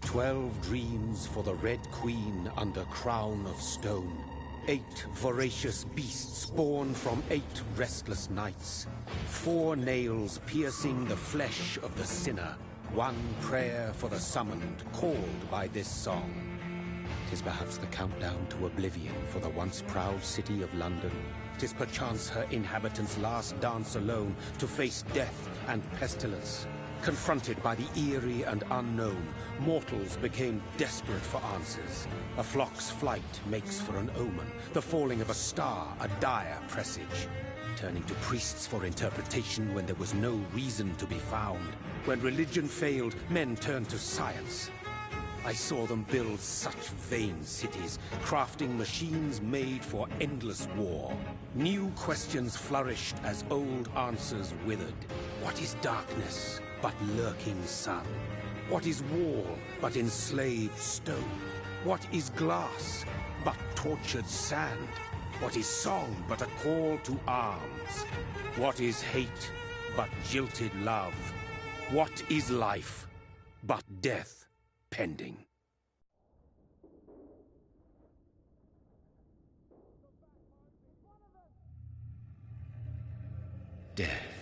12 dreams for the Red Queen under crown of stone. 8 voracious beasts born from 8 restless nights. 4 nails piercing the flesh of the sinner. 1 prayer for the summoned, called by this song. 'Tis perhaps the countdown to oblivion for the once proud city of London. 'Tis perchance her inhabitants' last dance alone to face death and pestilence. Confronted by the eerie and unknown, mortals became desperate for answers. A flock's flight makes for an omen, the falling of a star a dire presage. Turning to priests for interpretation when there was no reason to be found. When religion failed, men turned to science. I saw them build such vain cities, crafting machines made for endless war. New questions flourished as old answers withered. What is darkness but lurking sun? What is wall but enslaved stone? What is glass but tortured sand? What is song but a call to arms? What is hate but jilted love? What is life but death pending? Death.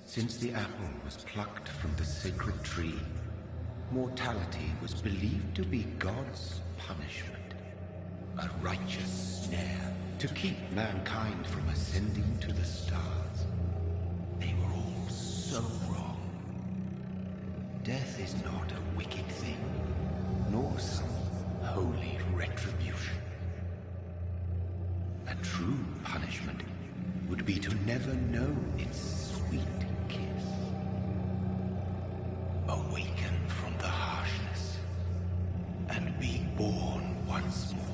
Since the apple was plucked from the sacred tree, mortality was believed to be God's punishment. A righteous snare to keep mankind from ascending to the stars. They were all so wrong. Death is not a wicked thing, nor some holy retribution. A true punishment would be to never know its sweet kiss. Awaken from the harshness and be born once more.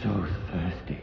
So thirsty.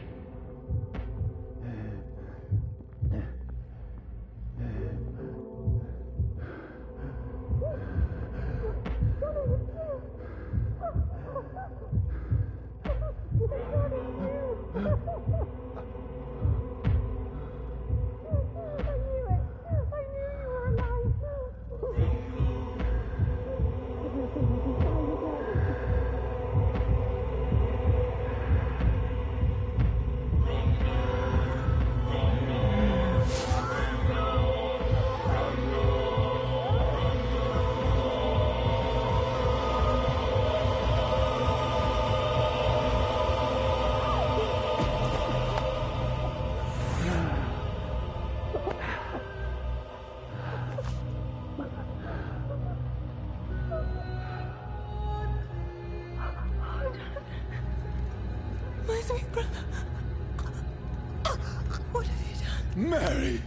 What have you done? Mary!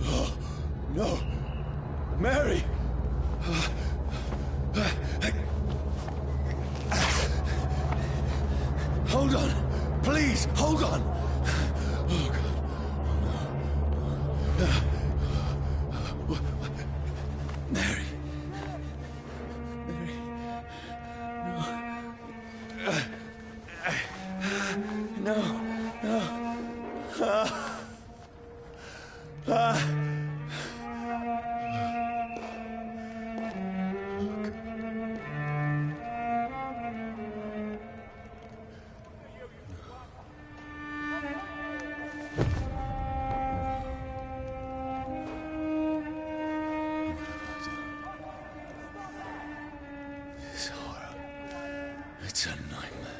Oh, no! Mary! Hold on! This horror. It's a nightmare.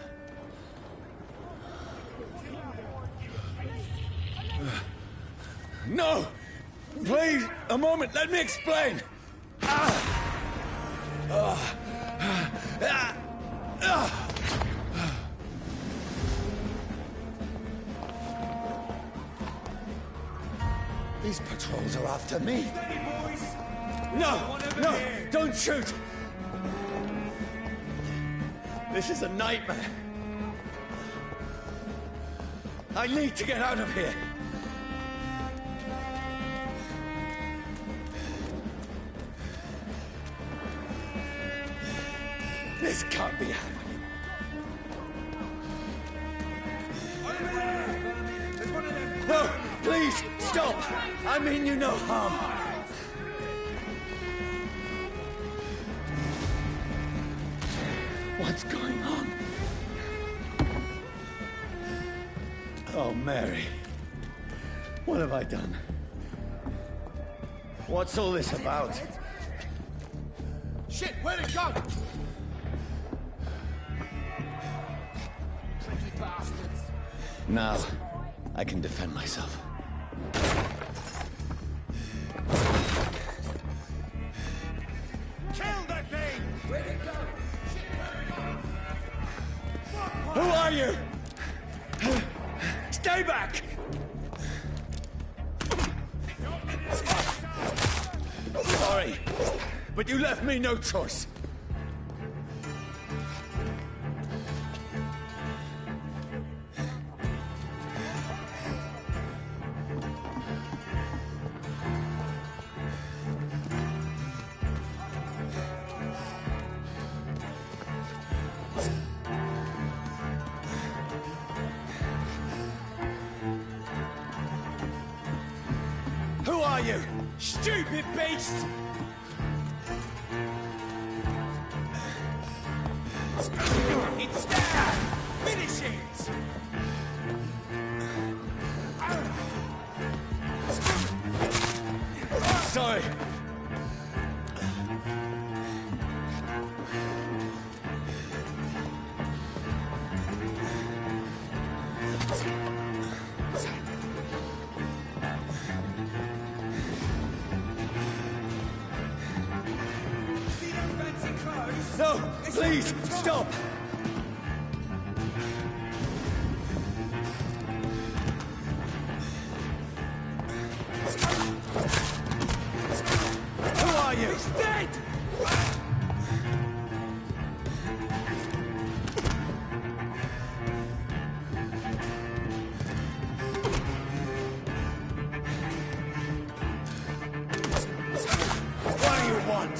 No! Please, a moment, let me explain! These patrols are after me. No! No! Don't shoot! This is a nightmare. I need to get out of here. This can't be happening. No, please, stop! I mean you no harm. What's going on? Oh, Mary. What have I done? What's all this about? Shit, where'd it go? Bastards. Now, I can defend myself. Kill that thing! Where'd it go? Shit, where'd it go? Who are you? Stay back! Sorry, but you left me no choice. Who are you? Stupid beast! It's there! Finish it! Sorry. See them fancy clothes? No, please, stop! Who are you? He's dead! What do you want?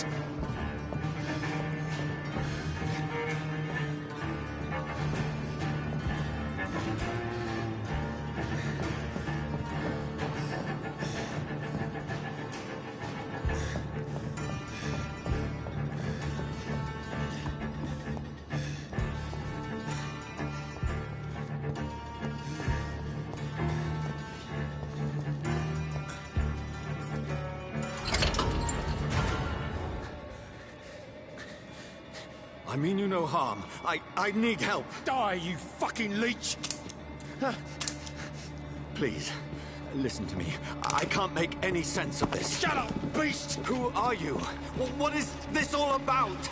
I mean you no harm. I need help. Die, you fucking leech! Please, listen to me. I can't make any sense of this. Shut up, beast! Who are you? What is this all about?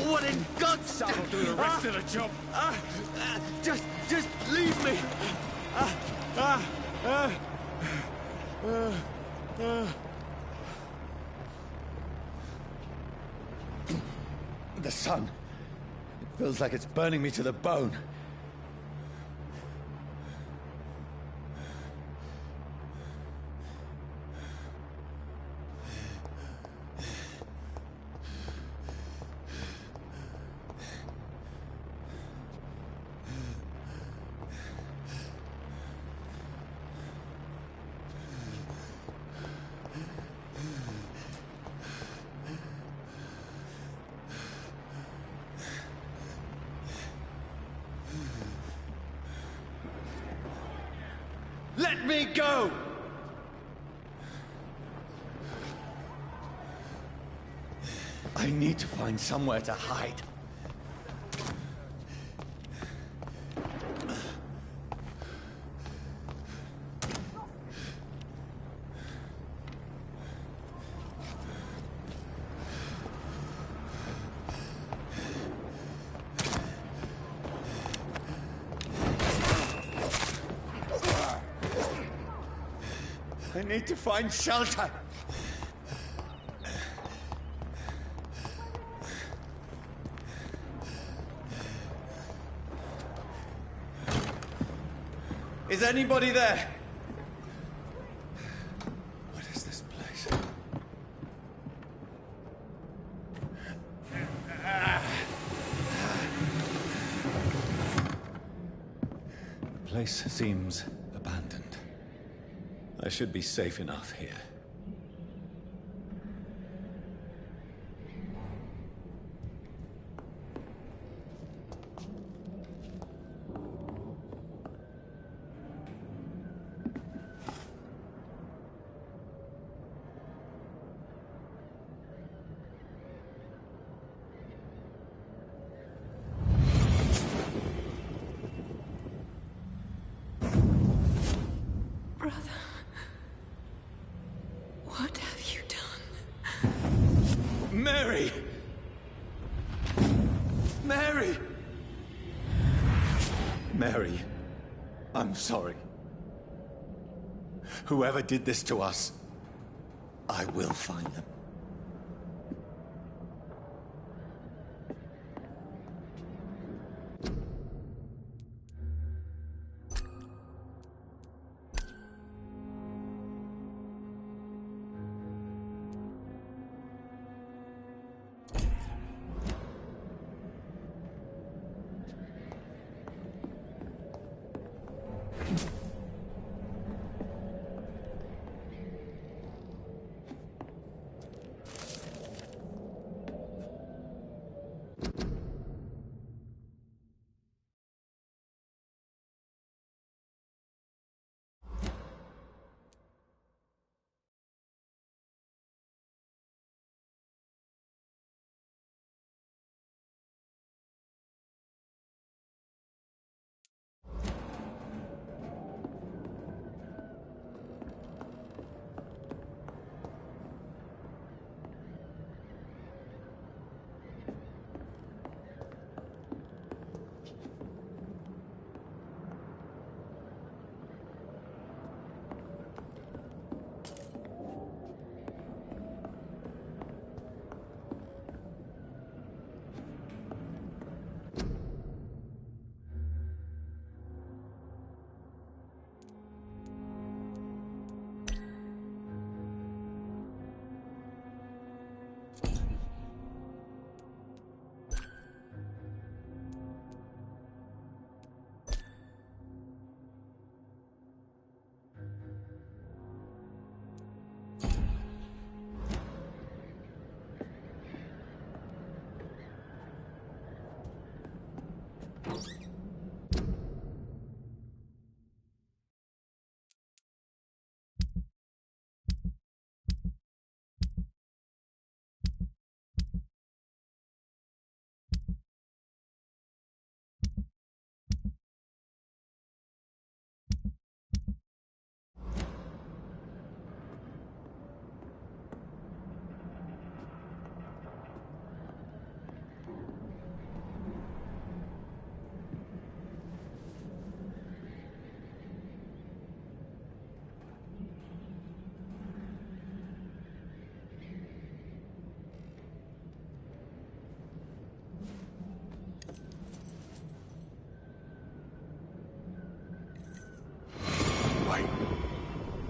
What in God's name? That'll do the rest of the job. Just leave me. The sun. It feels like it's burning me to the bone. Let me go! I need to find somewhere to hide. I need to find shelter. Is anybody there? What is this place? The place seems abandoned. I should be safe enough here. Brother, what have you done? Mary! Mary! Mary, I'm sorry. Whoever did this to us, I will find them.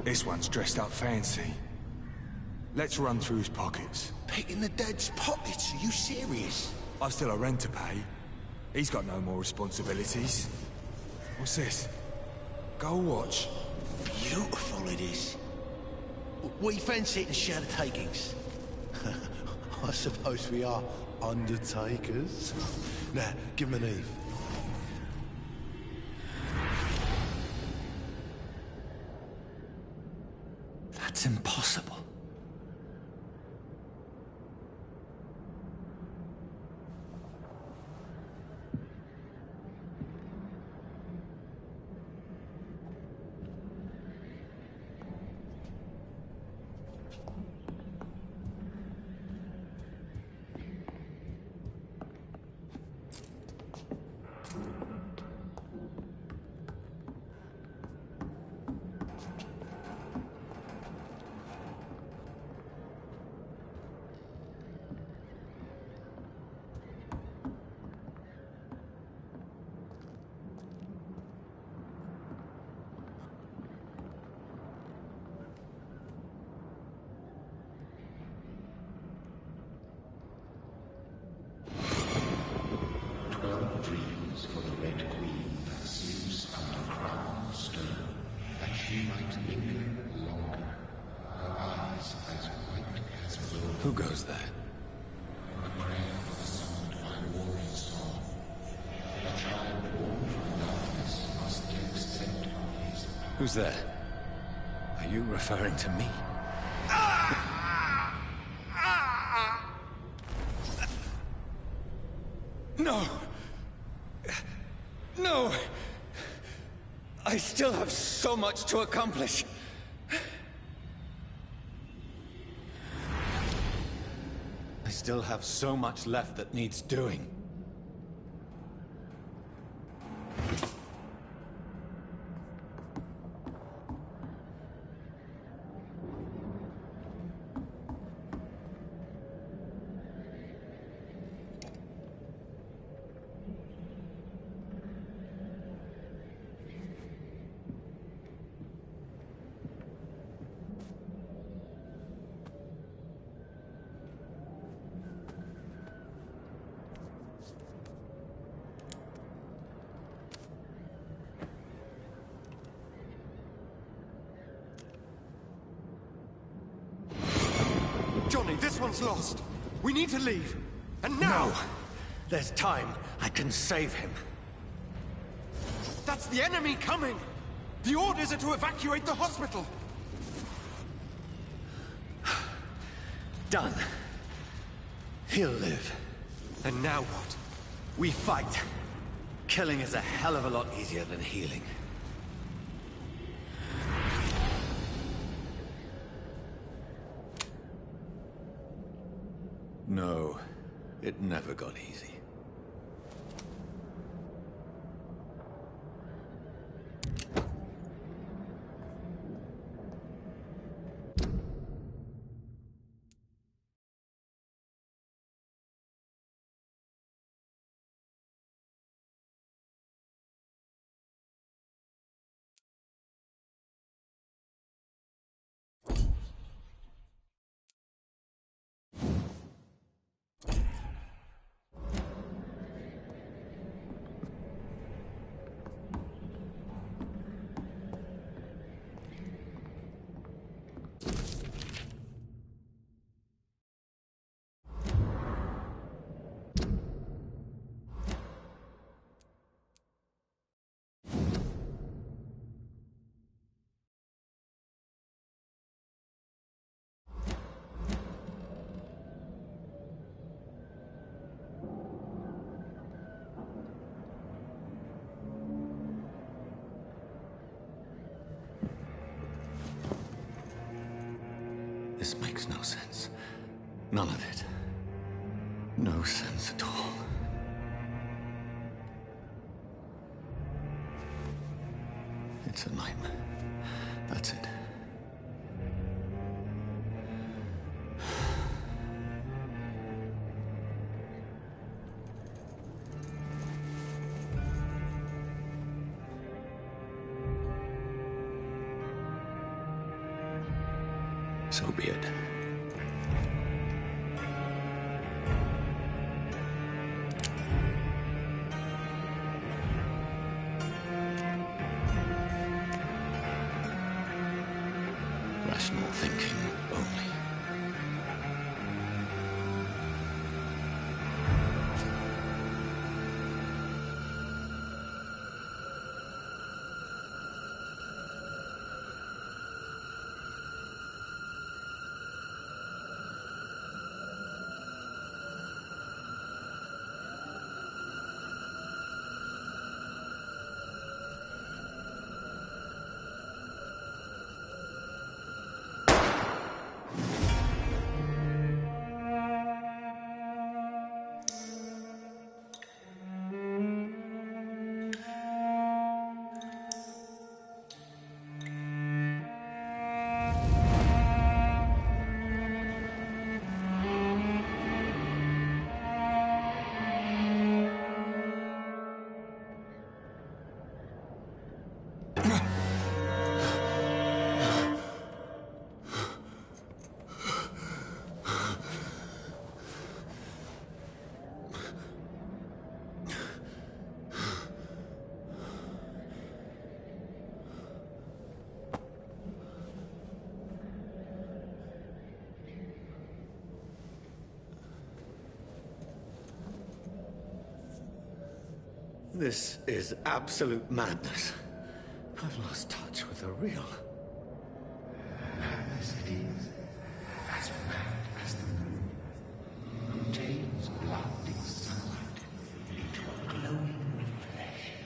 This one's dressed up fancy. Let's run through his pockets. Picking the dead's pockets? Are you serious? I've still a rent to pay. He's got no more responsibilities. What's this? Gold watch. Beautiful it is. We fancy it to share the takings. I suppose we are undertakers. Now, give him an Eve. That's impossible. Dreams for the Red Queen that sleeps under crown of stone, that she might linger longer, her eyes as white as wool. Who goes there? A prayer for the summoned by warrior song. A child born from darkness must give scent of his. Who's there? Are you referring to me? No! No! I still have so much to accomplish. I still have so much left that needs doing. Johnny, this one's lost. We need to leave. And now! No! There's time. I can save him. That's the enemy coming! The orders are to evacuate the hospital! Done. He'll live. And now what? We fight. Killing is a hell of a lot easier than healing. No, it never got easy. This makes no sense. None of it. No sense at all. It's a nightmare. That's it. So be it. Rational thinking only. This is absolute madness. I've lost touch with the real. Madness it is, as mad as the moon, who tames blinding sunlight into a glowing reflection.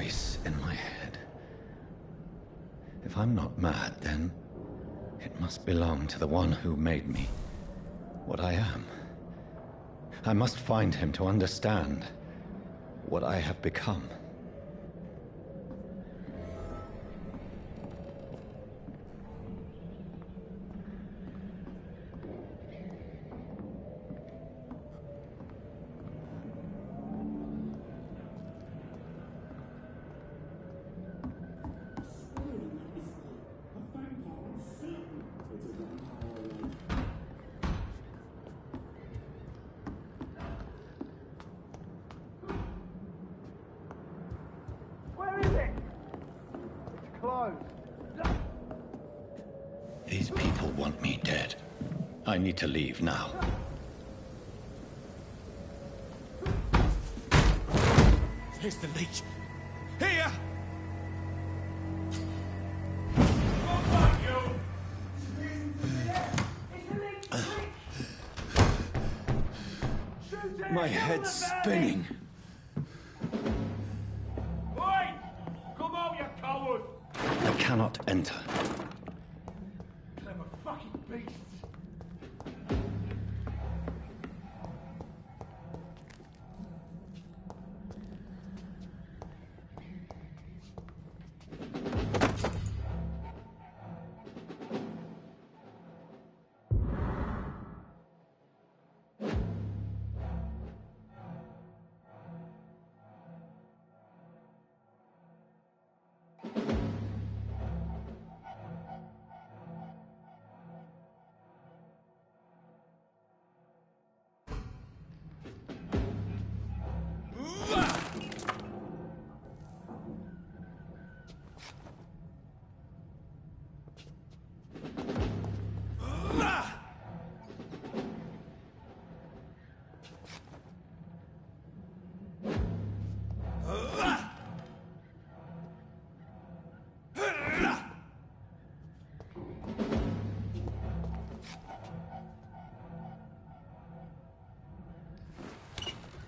voice in my head. If I'm not mad, then it must belong to the one who made me what I am. I must find him to understand what I have become. These people want me dead. I need to leave now. Here's the leech. Here! My head's spinning. Oi! Come out, you coward! I cannot enter. Clever fucking beasts!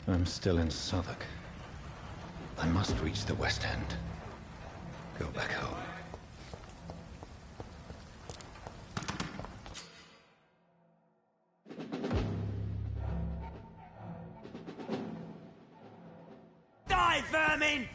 I'm still in Southwark. I must reach the West End. Go back home. Die, vermin!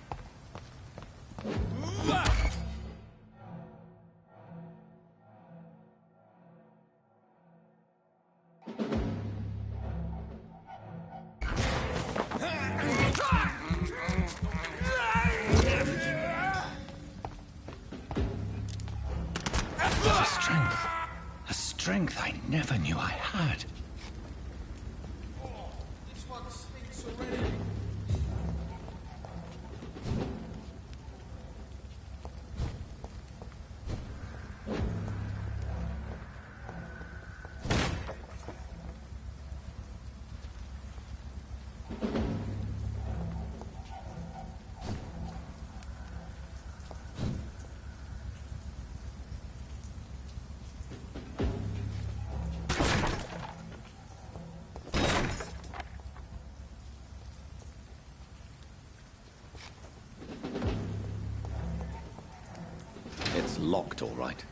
A strength I never knew I had. This one stinks already. It's locked, all right.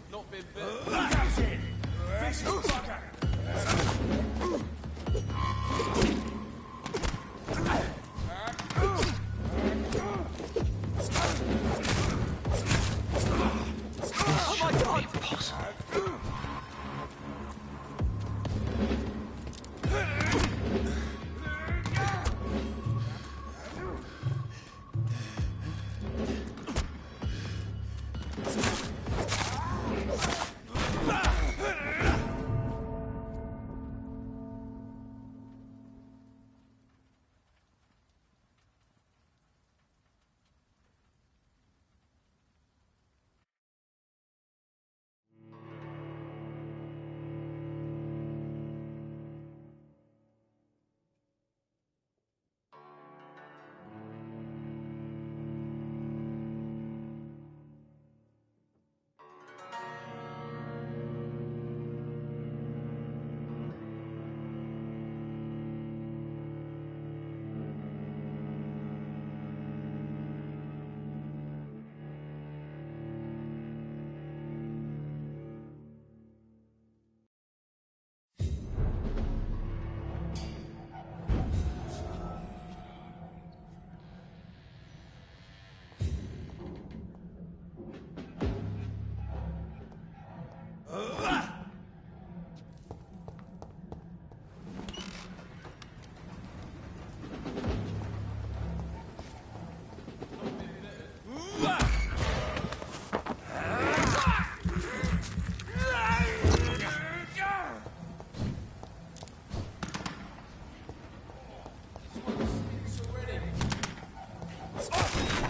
Not been built. That's it! Vicious bugger!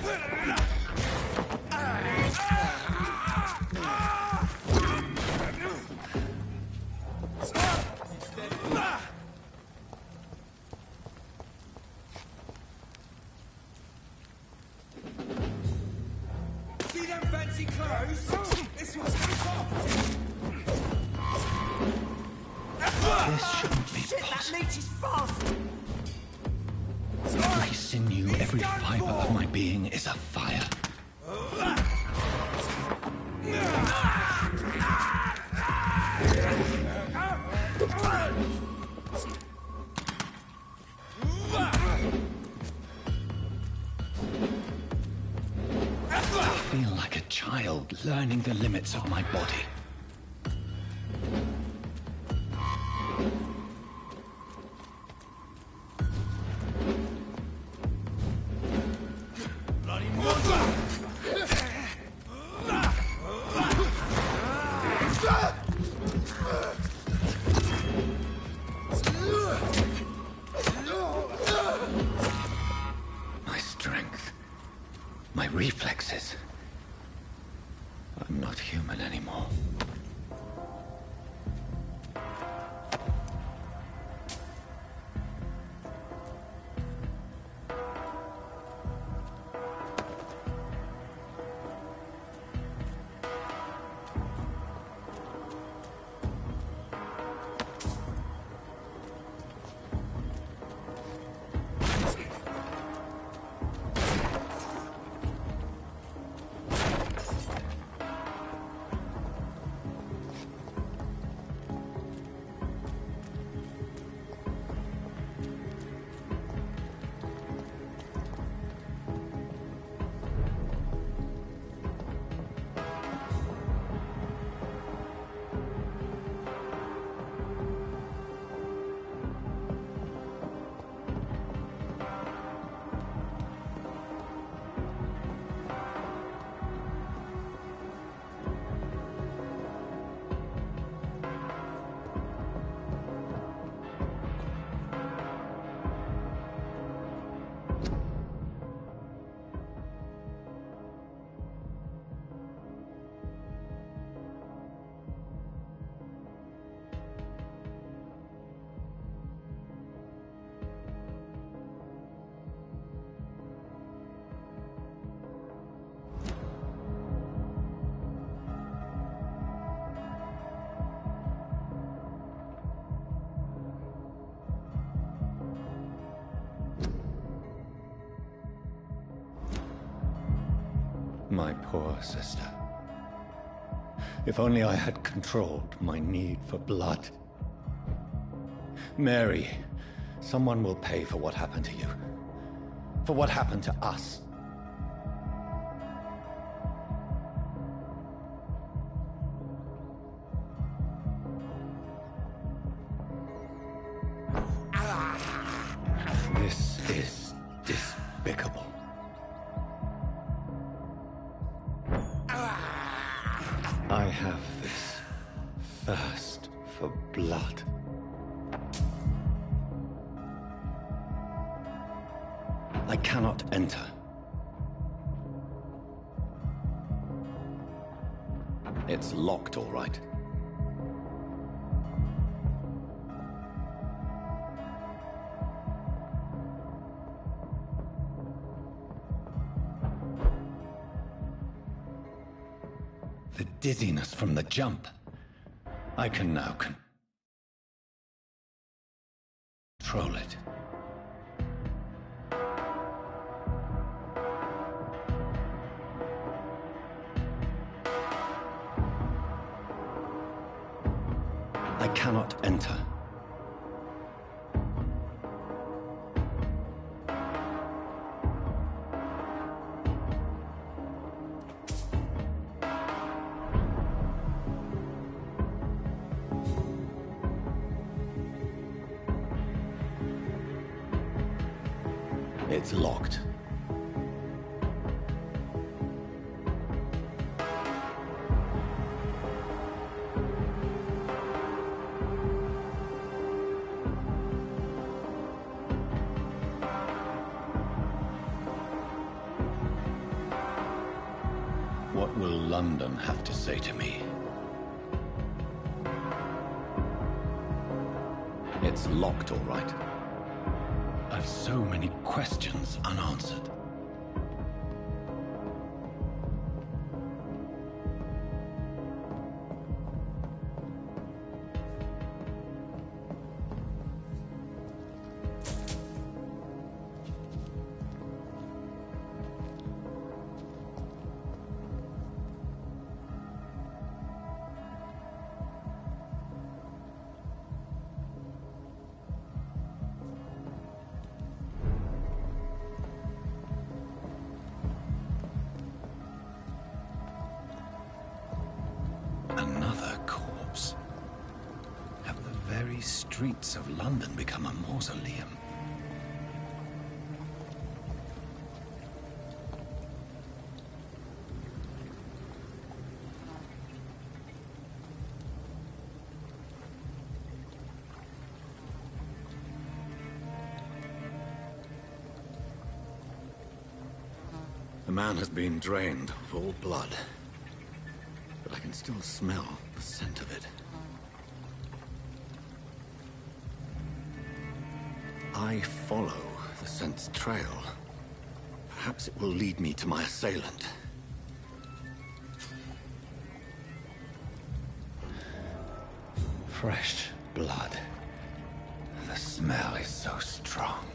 See them fancy clothes? This one's This shouldn't be Shit, that possible. leech is fast! Every sinew, every fiber of my being is afire. I feel like a child learning the limits of my body. My strength, my reflexes. I'm not human anymore. My poor sister. If only I had controlled my need for blood. Mary, someone will pay for what happened to you. For what happened to us. This is despicable. I have this thirst for blood. I cannot enter. It's locked, all right. The dizziness from the jump. I can now control it. I cannot enter. It's locked. What will London have to say to me? It's locked, all right. I've so many questions unanswered. Another corpse. Have the very streets of London become a mausoleum? The man has been drained of all blood. But I can still smell the scent of it. I follow the scent's trail. Perhaps it will lead me to my assailant. Fresh blood. The smell is so strong.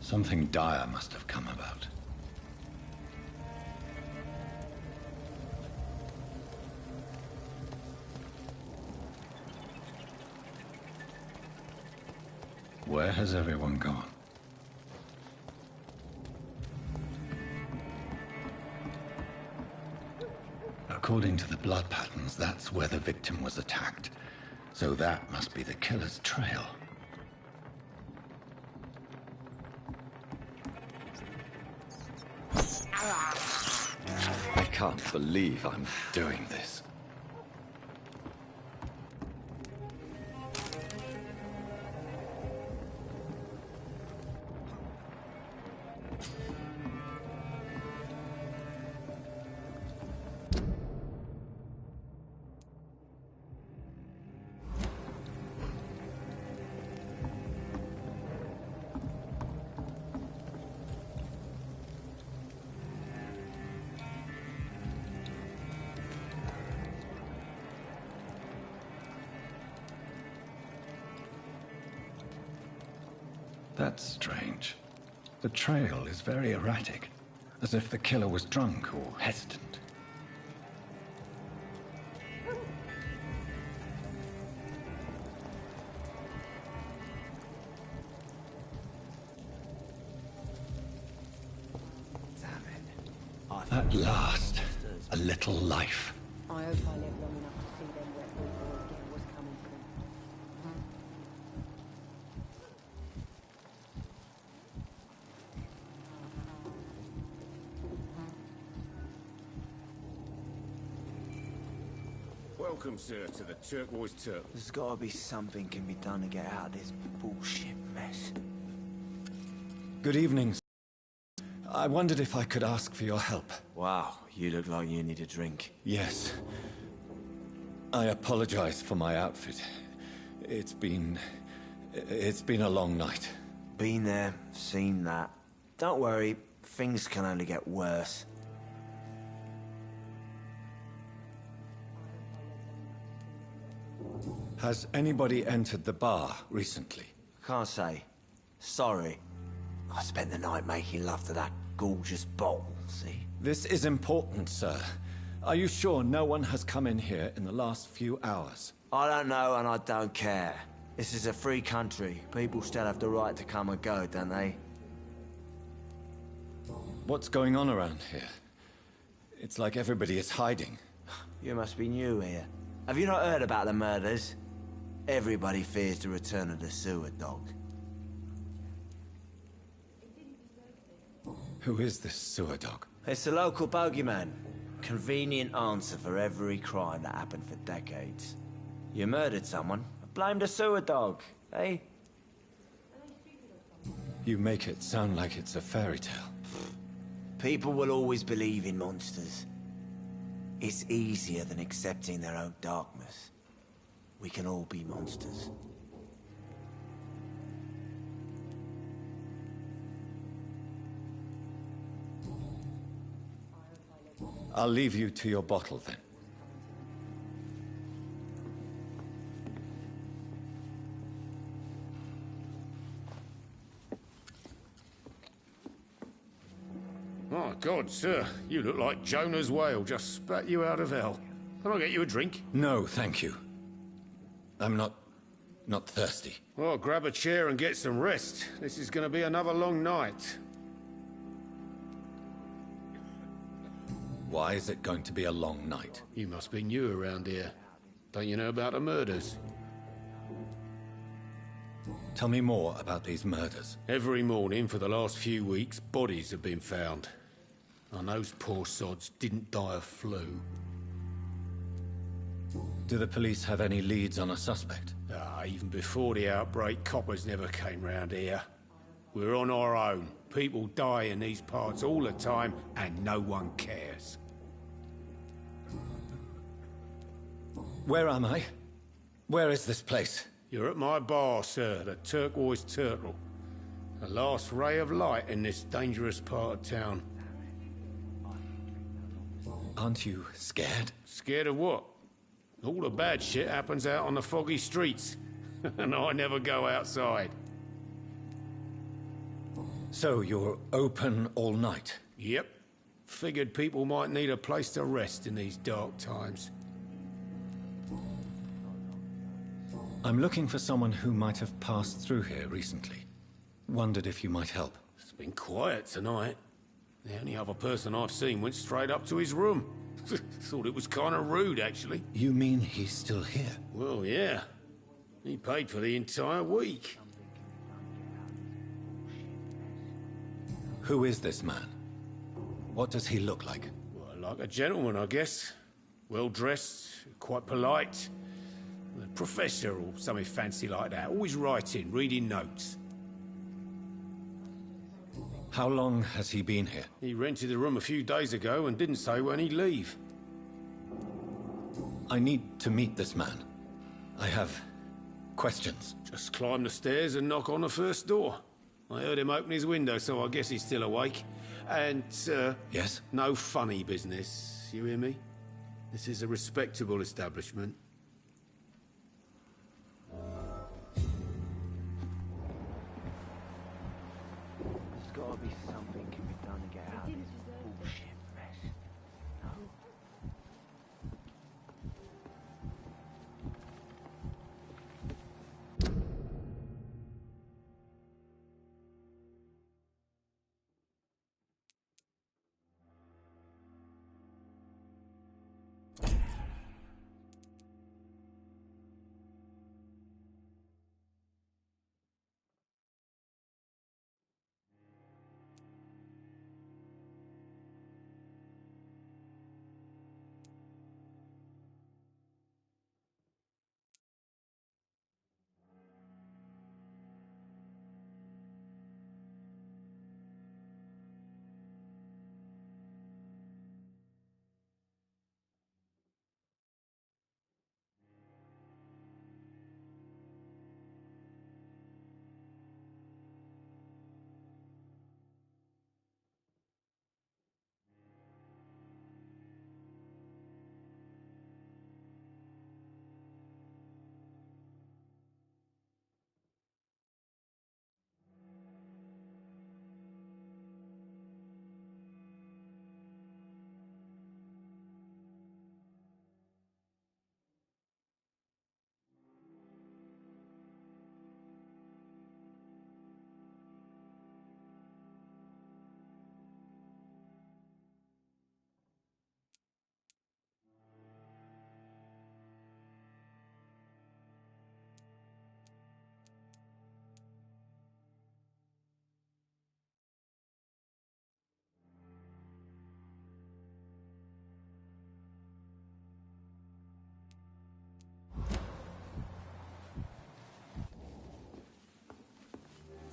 Something dire must have come about. Where has everyone gone? According to the blood patterns, that's where the victim was attacked. So that must be the killer's trail. I can't believe I'm doing this. That's strange. The trail is very erratic, as if the killer was drunk or hesitant. At last, a little life. I hope I live long enough to see them where all get was coming from. Welcome, sir, to the Turquoise Turtle. There's gotta be something can be done to get out of this bullshit mess. Good evening. I wondered if I could ask for your help. Wow, you look like you need a drink. Yes. I apologize for my outfit. It's been a long night. Been there, seen that. Don't worry, things can only get worse. Has anybody entered the bar recently? Can't say. Sorry. I spent the night making love to that gorgeous bottle, see? This is important, sir. Are you sure no one has come in here in the last few hours? I don't know and I don't care. This is a free country. People still have the right to come and go, don't they? What's going on around here? It's like everybody is hiding. You must be new here. Have you not heard about the murders? Everybody fears the return of the sewer dog. Who is this sewer dog? It's the local bogeyman. Convenient answer for every crime that happened for decades. You murdered someone, blame the sewer dog, eh? You make it sound like it's a fairy tale. People will always believe in monsters. It's easier than accepting their own darkness. We can all be monsters. I'll leave you to your bottle then. My God, sir, you look like Jonah's whale just spat you out of hell. Can I get you a drink? No, thank you. I'm not thirsty. Well, grab a chair and get some rest. This is going to be another long night. Why is it going to be a long night? You must be new around here. Don't you know about the murders? Tell me more about these murders. Every morning for the last few weeks, bodies have been found. And those poor sods didn't die of flu. Do the police have any leads on a suspect? Even before the outbreak, coppers never came round here. We're on our own. People die in these parts all the time, and no one cares. Where am I? Where is this place? You're at my bar, sir, the Turquoise Turtle. The last ray of light in this dangerous part of town. Aren't you scared? Scared of what? All the bad shit happens out on the foggy streets. And I never go outside. So you're open all night? Yep. Figured people might need a place to rest in these dark times. I'm looking for someone who might have passed through here recently. Wondered if you might help. It's been quiet tonight. The only other person I've seen went straight up to his room. Thought it was kind of rude, actually. You mean he's still here? Well, yeah. He paid for the entire week. Who is this man? What does he look like? Well, like a gentleman, I guess. Well-dressed, quite polite. A professor or something fancy like that. Always writing, reading notes. How long has he been here? He rented the room a few days ago and didn't say when he'd leave. I need to meet this man. I have questions. Just climb the stairs and knock on the first door. I heard him open his window, so I guess he's still awake. And, Yes? no funny business, you hear me? This is a respectable establishment. There's gotta be something can be done to get out of this bullshit mess. No?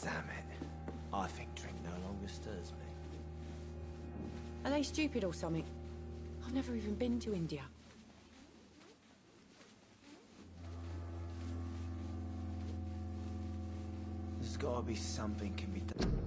Damn it. stirs me. Are they stupid or something? I've never even been to India. There's gotta be something can be done.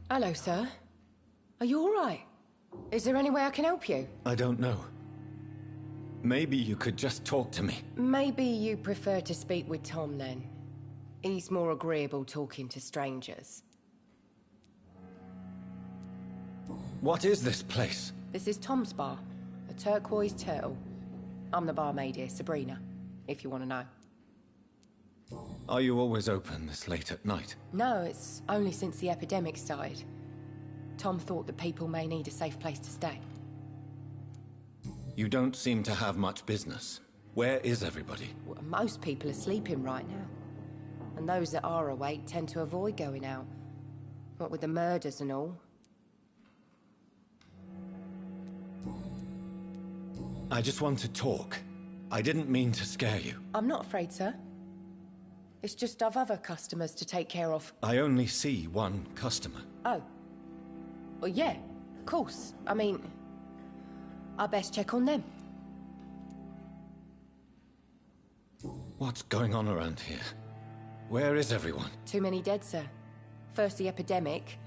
Hello, sir. Are you all right? Is there any way I can help you? I don't know. Maybe you could just talk to me. Maybe you prefer to speak with Tom, then. He's more agreeable talking to strangers. What is this place? This is Tom's bar, a turquoise turtle. I'm the barmaid here, Sabrina, if you want to know. Are you always open this late at night? No, it's only since the epidemic started. Tom thought that people may need a safe place to stay. You don't seem to have much business. Where is everybody? Well, most people are sleeping right now. And those that are awake tend to avoid going out. What with the murders and all. I just want to talk. I didn't mean to scare you. I'm not afraid, sir. It's just I've other customers to take care of. I only see one customer. Oh. Well, yeah, of course. I mean, I best check on them. What's going on around here? Where is everyone? Too many dead, sir. First the epidemic,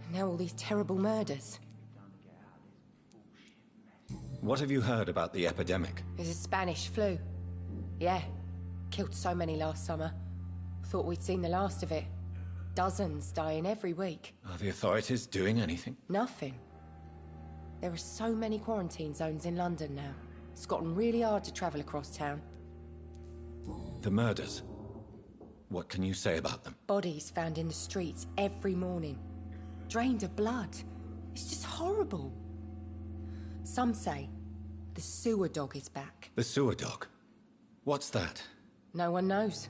and now all these terrible murders. What have you heard about the epidemic? There's a Spanish flu. Yeah. Killed so many last summer. Thought we'd seen the last of it. Dozens dying every week. Are the authorities doing anything? Nothing. There are so many quarantine zones in London now. It's gotten really hard to travel across town. The murders. What can you say about them? Bodies found in the streets every morning. Drained of blood. It's just horrible. Some say the sewer dog is back. The sewer dog? What's that? No one knows.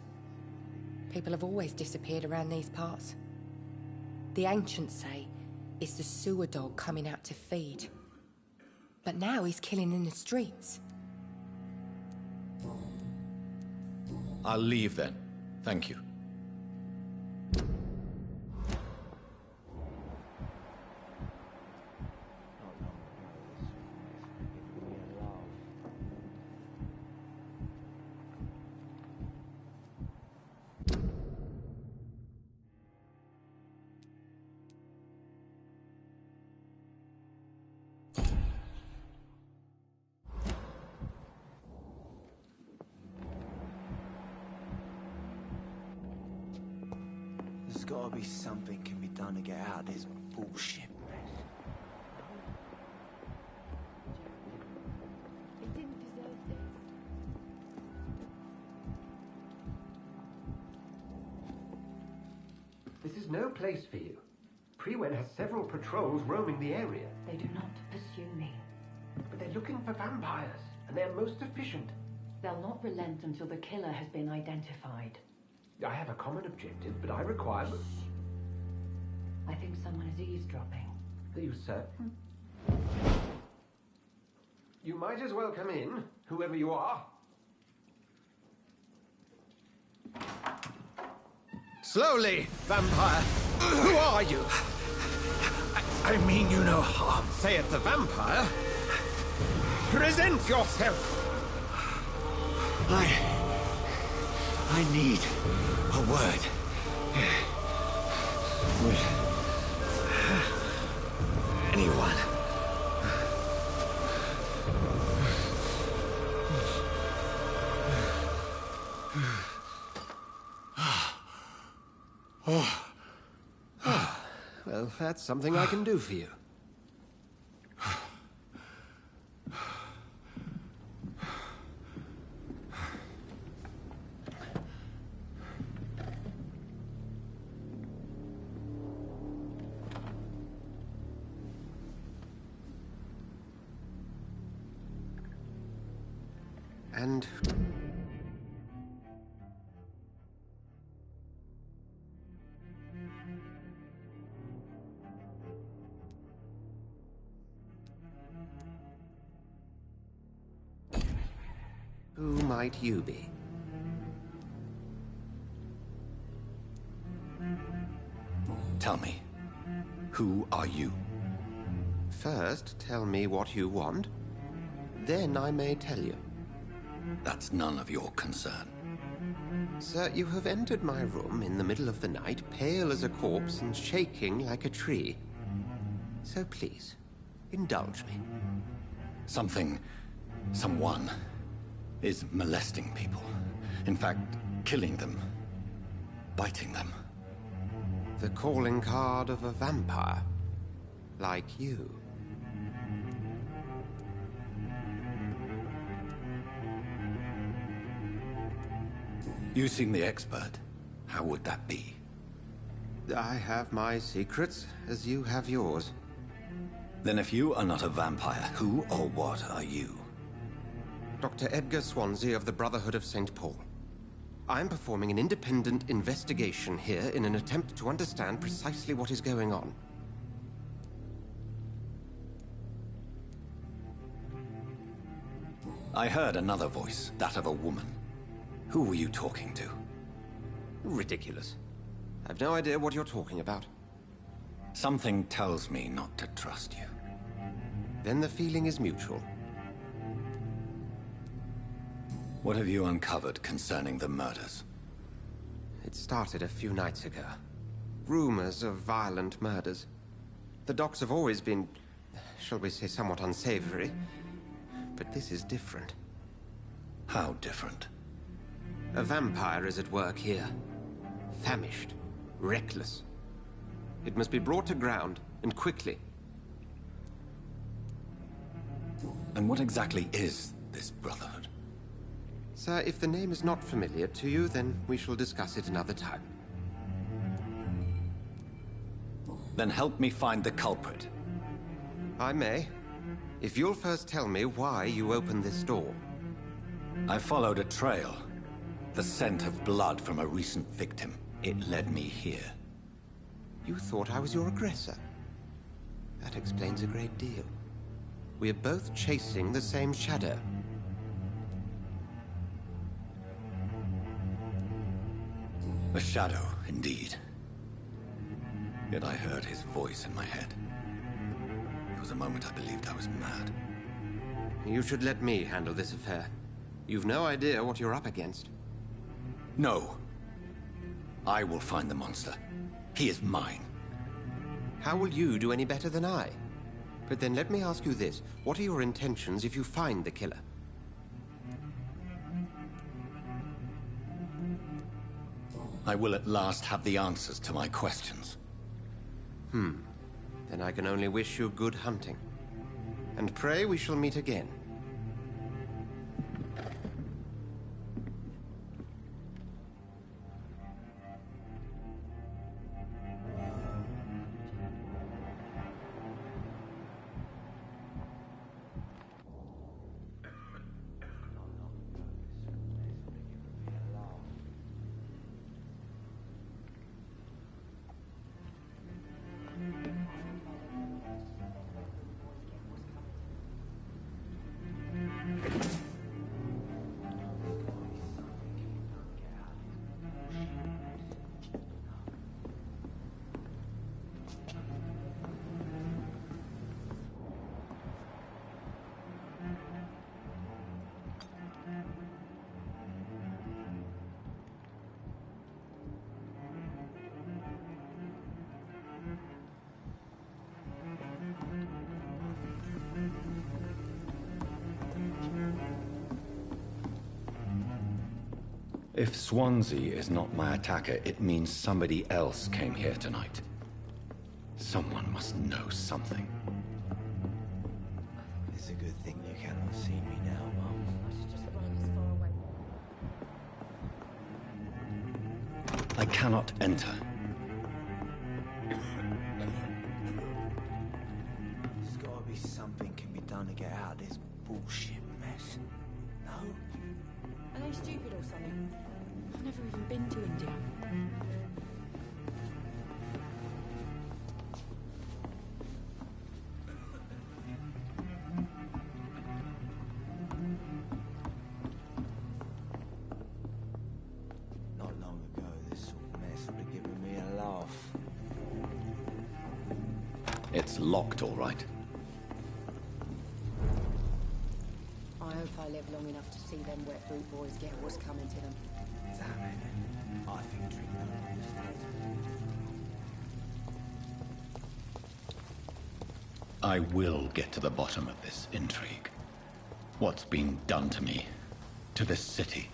People have always disappeared around these parts. The ancients say it's the sewer dog coming out to feed. But now he's killing in the streets. I'll leave then. Thank you. There's gotta be something can be done to get out of this bullshit. This is no place for you. Priwen has several patrols roaming the area. They do not pursue me. But they're looking for vampires, and they're most efficient. They'll not relent until the killer has been identified. I have a common objective, but I require... I think someone is eavesdropping. Are you certain? You might as well come in, whoever you are. Slowly, vampire! Who are you? I mean you no harm. Saith the vampire. Present yourself! I need a word. With anyone. Well, that's something I can do for you. And... who might you be? Tell me, who are you? First, tell me what you want. Then I may tell you. That's none of your concern. Sir, you have entered my room in the middle of the night, pale as a corpse and shaking like a tree. So please, indulge me. Someone is molesting people. In fact, killing them. Biting them. The calling card of a vampire. Like you. You seem the expert. How would that be? I have my secrets, as you have yours. Then if you are not a vampire, who or what are you? Dr. Edgar Swansea of the Brotherhood of St. Paul. I'm performing an independent investigation here in an attempt to understand precisely what is going on. I heard another voice, that of a woman. Who were you talking to? Ridiculous. I've no idea what you're talking about. Something tells me not to trust you. Then the feeling is mutual. What have you uncovered concerning the murders? It started a few nights ago. Rumors of violent murders. The docks have always been, shall we say, somewhat unsavory. But this is different. How different? A vampire is at work here. Famished. Reckless. It must be brought to ground, and quickly. And what exactly is this Brotherhood? Sir, if the name is not familiar to you, then we shall discuss it another time. Then help me find the culprit. I may. If you'll first tell me why you opened this door. I followed a trail. The scent of blood from a recent victim. It led me here. You thought I was your aggressor. That explains a great deal. We're both chasing the same shadow. A shadow, indeed. Yet I heard his voice in my head. There was a moment I believed I was mad. You should let me handle this affair. You've no idea what you're up against. No. I will find the monster. He is mine. How will you do any better than I? But then let me ask you this. What are your intentions if you find the killer? I will at last have the answers to my questions. Then I can only wish you good hunting. And pray we shall meet again. If Swansea is not my attacker, it means somebody else came here tonight. Someone must know something. It's a good thing you cannot see me now, Mum. I cannot enter. There's gotta be something can be done to get out of this bullshit mess. No? Are they stupid or something? I've never even been to India. Not long ago, this sort of mess would have given me a laugh. It's locked, all right. I hope I live long enough to see them wet boot boys get what's coming to them. Damn it. I think drink no longer stays. I will get to the bottom of this intrigue. What's been done to me, to this city.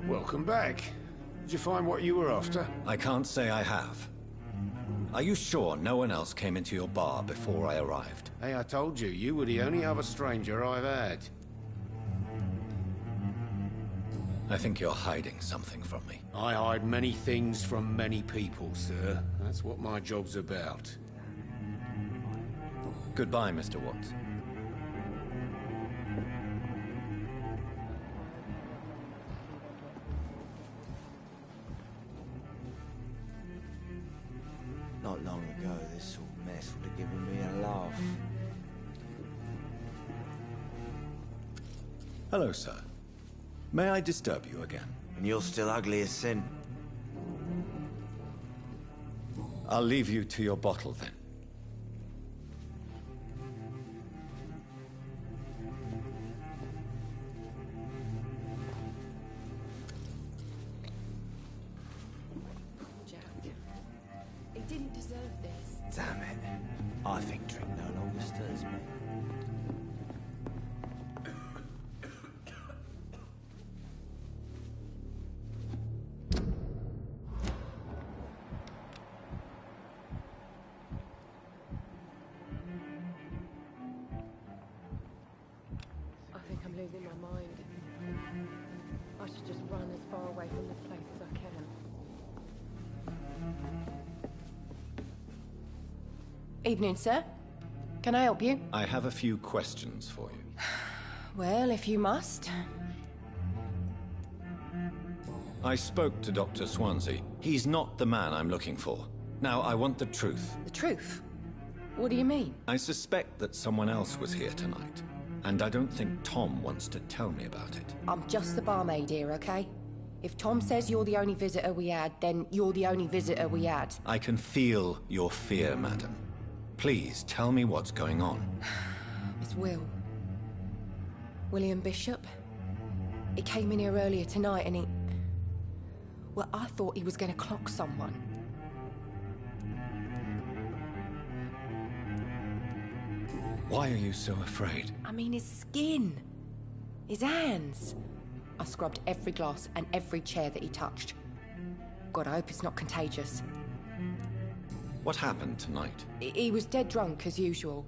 Welcome back. Did you find what you were after? I can't say I have. Are you sure no one else came into your bar before I arrived? Hey, I told you, you were the only other stranger I've had. I think you're hiding something from me. I hide many things from many people, sir. That's what my job's about. Goodbye, Mr. Watts. Not long ago, this sort of mess would have given me a laugh. Hello, sir. May I disturb you again? And you're still ugly as sin. I'll leave you to your bottle, then. Jack. He didn't deserve this. Damn it. I think drink no longer stirs me. I think I'm losing my mind. I should just run as far away from this place as I can. Evening, sir. Can I help you? I have a few questions for you. Well, if you must. I spoke to Dr. Swansea. He's not the man I'm looking for. Now, I want the truth. The truth? What do you mean? I suspect that someone else was here tonight. And I don't think Tom wants to tell me about it. I'm just the barmaid here, okay? If Tom says you're the only visitor we had, then you're the only visitor we had. I can feel your fear, madam. Please, tell me what's going on. It's Will. William Bishop. He came in here earlier tonight and he... Well, I thought he was going to clock someone. Why are you so afraid? I mean, his skin. His hands. I scrubbed every glass and every chair that he touched. God, I hope it's not contagious. What happened tonight? He was dead drunk, as usual.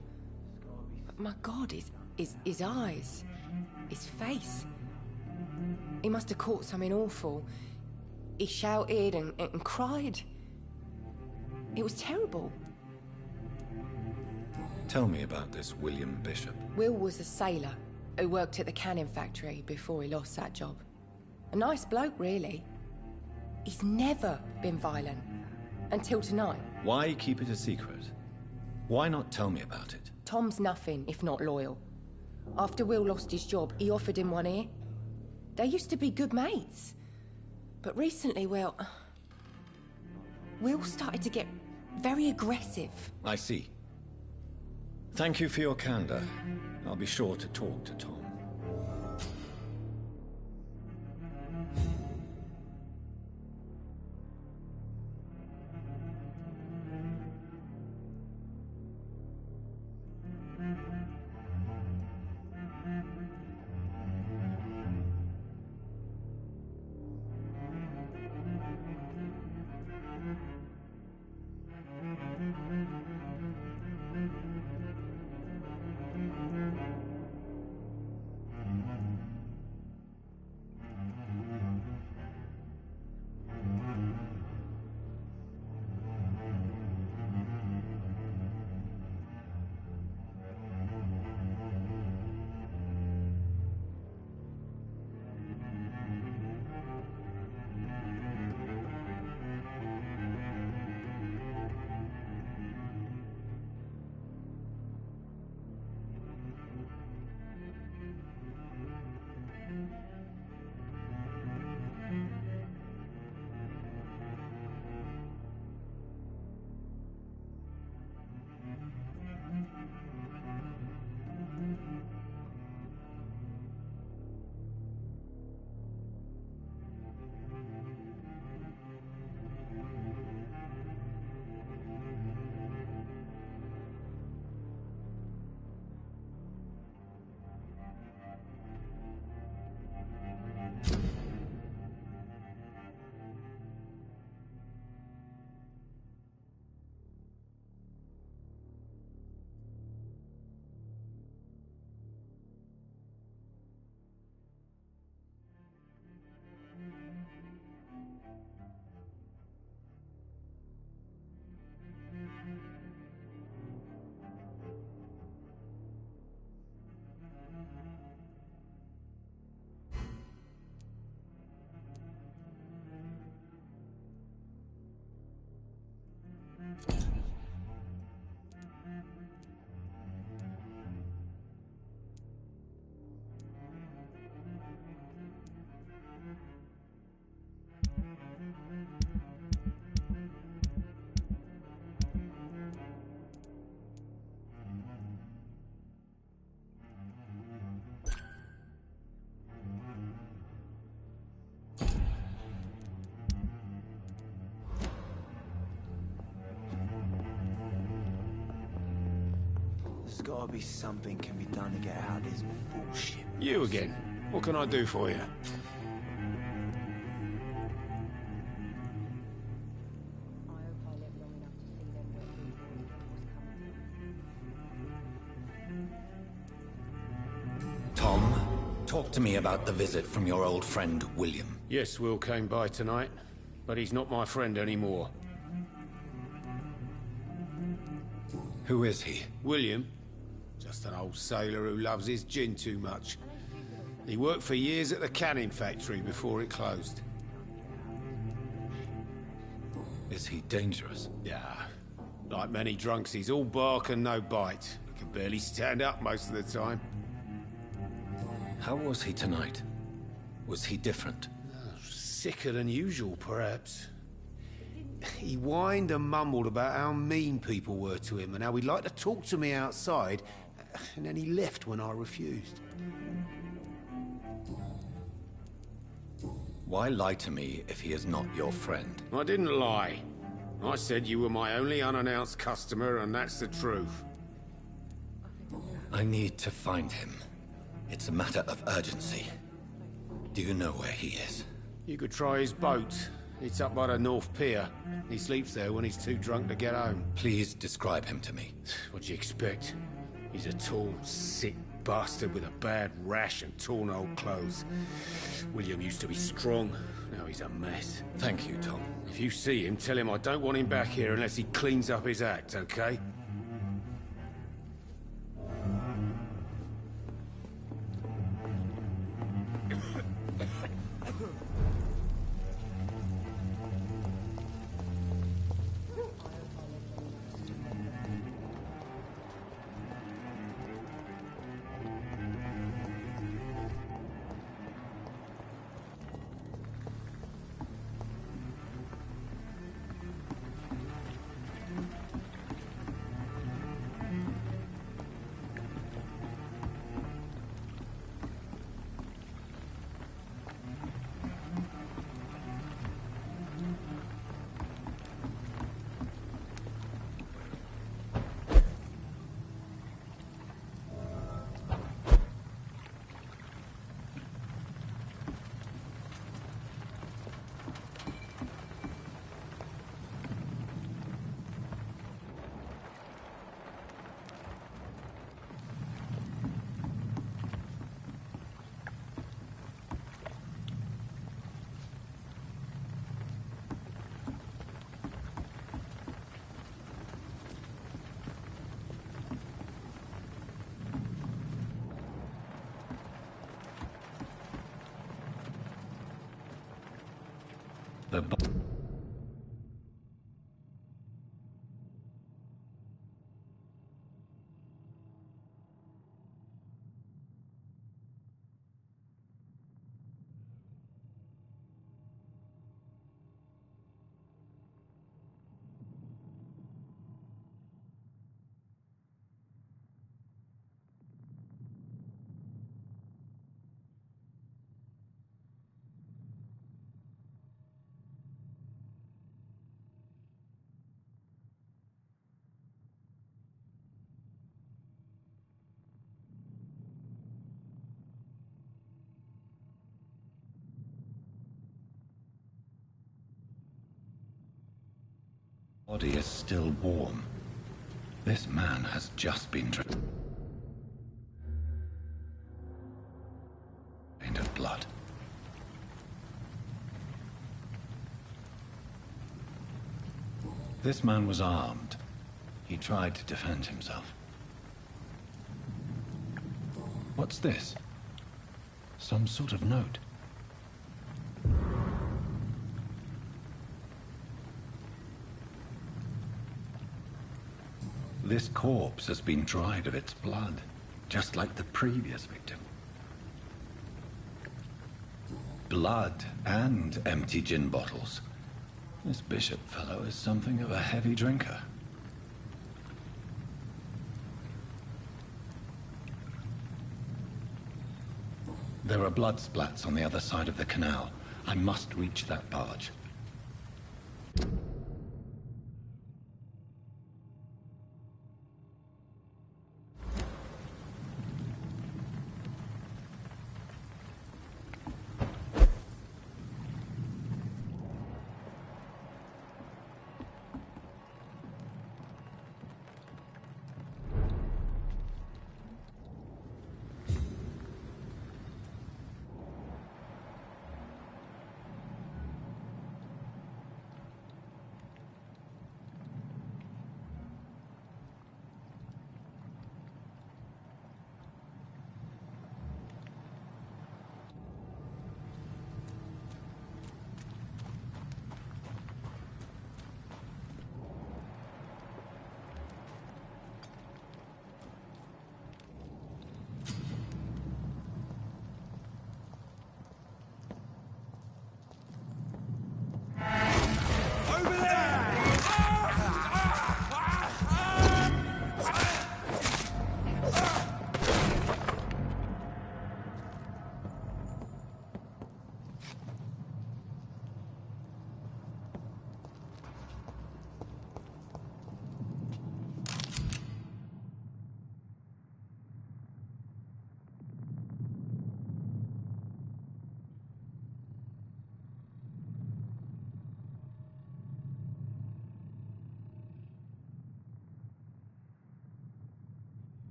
But my God, his eyes. His face. He must have caught something awful. He shouted and cried. It was terrible. Tell me about this William Bishop. Will was a sailor who worked at the canning factory before he lost that job. A nice bloke, really. He's never been violent. Until tonight. Why keep it a secret? Why not tell me about it? Tom's nothing if not loyal. After Will lost his job, he offered him one ear. They used to be good mates. But recently, well... Will started to get very aggressive. I see. Thank you for your candor. I'll be sure to talk to Tom. There's gotta be something can be done to get out of this bullshit. You again. What can I do for you? Tom, talk to me about the visit from your old friend, William. Yes, Will came by tonight, but he's not my friend anymore. Who is he? William. Just an old sailor who loves his gin too much. He worked for years at the canning factory before it closed. Is he dangerous? Yeah. Like many drunks, he's all bark and no bite. He can barely stand up most of the time. How was he tonight? Was he different? Sicker than usual, perhaps. He whined and mumbled about how mean people were to him and how he'd like to talk to me outside, and then he left when I refused. Why lie to me if he is not your friend? I didn't lie. I said you were my only unannounced customer, and that's the truth. I need to find him. It's a matter of urgency. Do you know where he is? You could try his boat. It's up by the North Pier. He sleeps there when he's too drunk to get home. Please describe him to me. What do you expect? He's a tall, sick bastard with a bad rash and torn old clothes. William used to be strong. Now he's a mess. Thank you, Tom. If you see him, tell him I don't want him back here unless he cleans up his act, okay? Body is still warm. This man has just been drained of blood. This man was armed. He tried to defend himself. What's this? Some sort of note. This corpse has been dried of its blood, just like the previous victim. Blood and empty gin bottles. This bishop fellow is something of a heavy drinker. There are blood splats on the other side of the canal. I must reach that barge.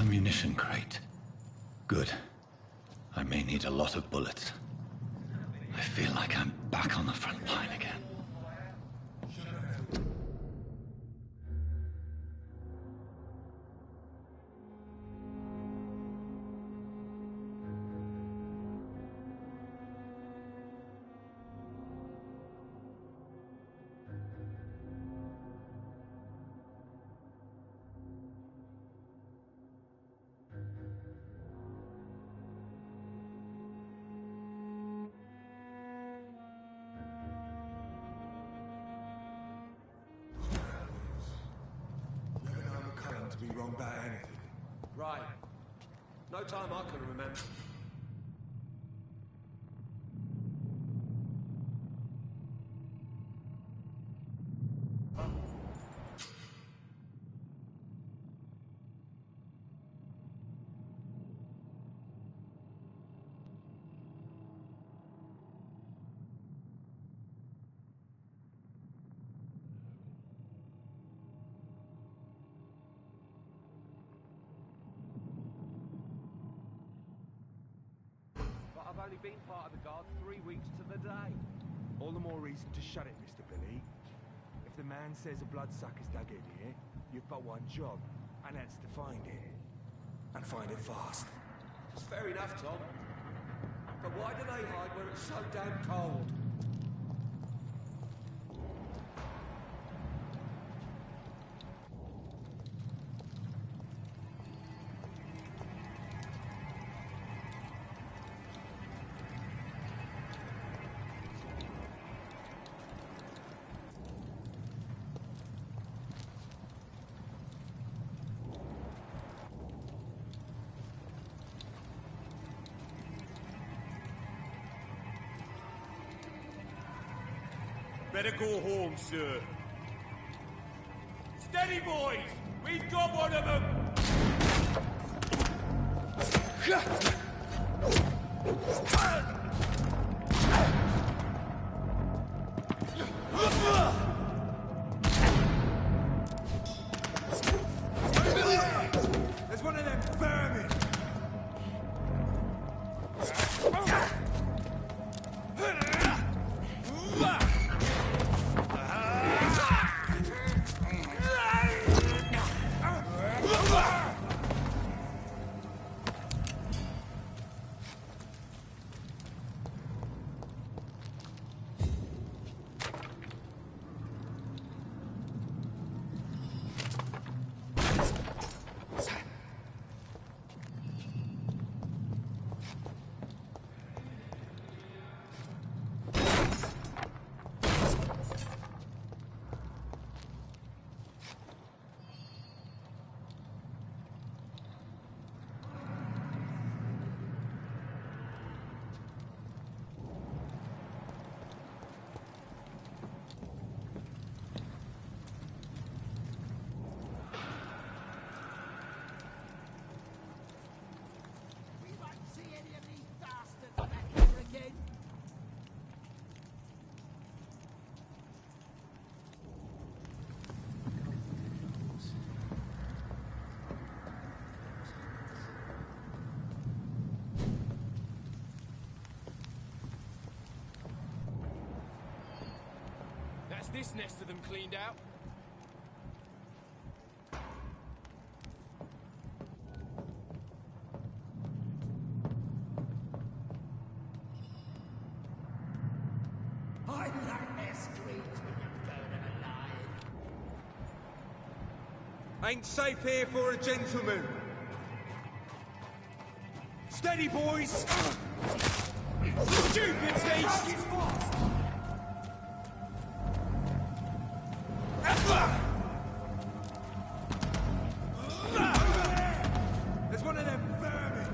ammunition crate. Good. I may need a lot of bullets. I feel like I'm back on the front line again. To be wrong about anything. Right. No time I can remember. I've only been part of the guard 3 weeks to the day. All the more reason to shut it, Mr. Billy. If the man says a bloodsucker's dug in here, you've but one job, and that's to find it. And find it fast. It's fair enough, Tom. But why do they hide where it's so damn cold? Better go home, sir. Steady, boys! We've got one of them! There's one of them vermin! This nest of them cleaned out. I like their screams when you burn them alive. Ain't safe here for a gentleman. Steady, boys! Stupid beast! There's one of them vermin!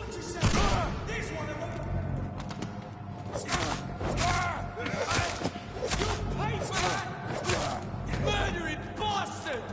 What you say? There's one of them! You paid for that! Murdering bastard!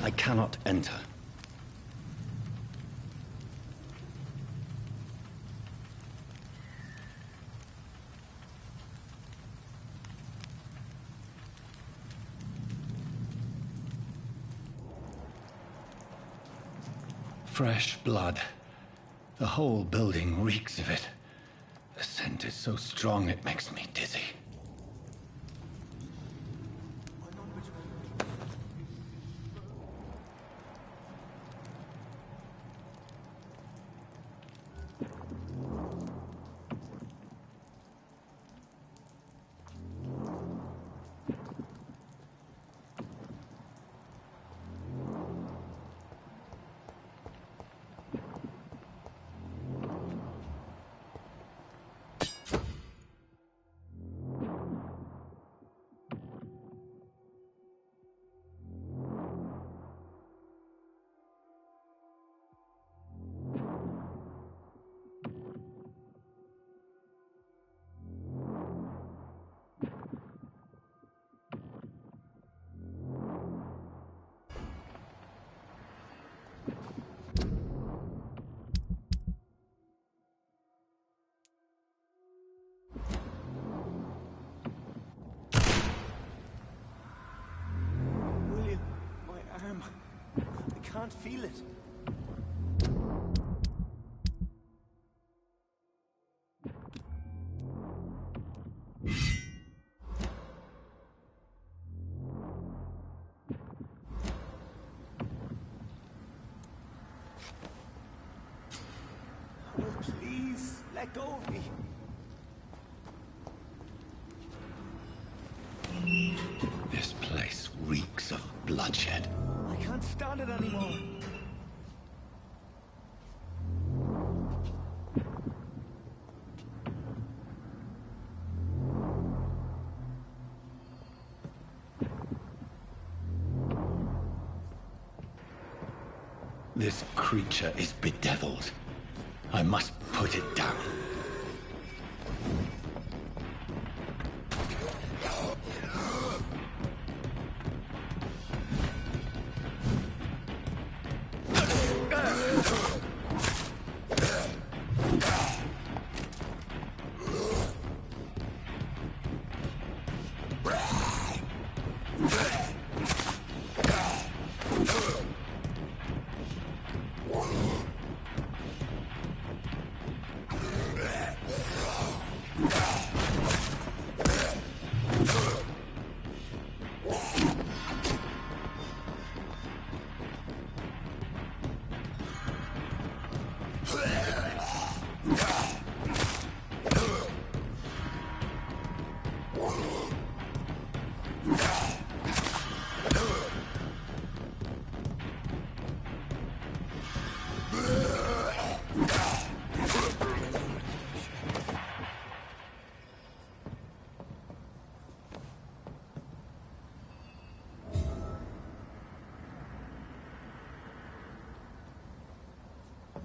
I cannot enter. Fresh blood. The whole building reeks of it. The scent is so strong it makes me dizzy. I can't feel it. Oh, please, let go of me. This place reeks of bloodshed. I can't stand it anymore. This creature is bedeviled. I must put it down.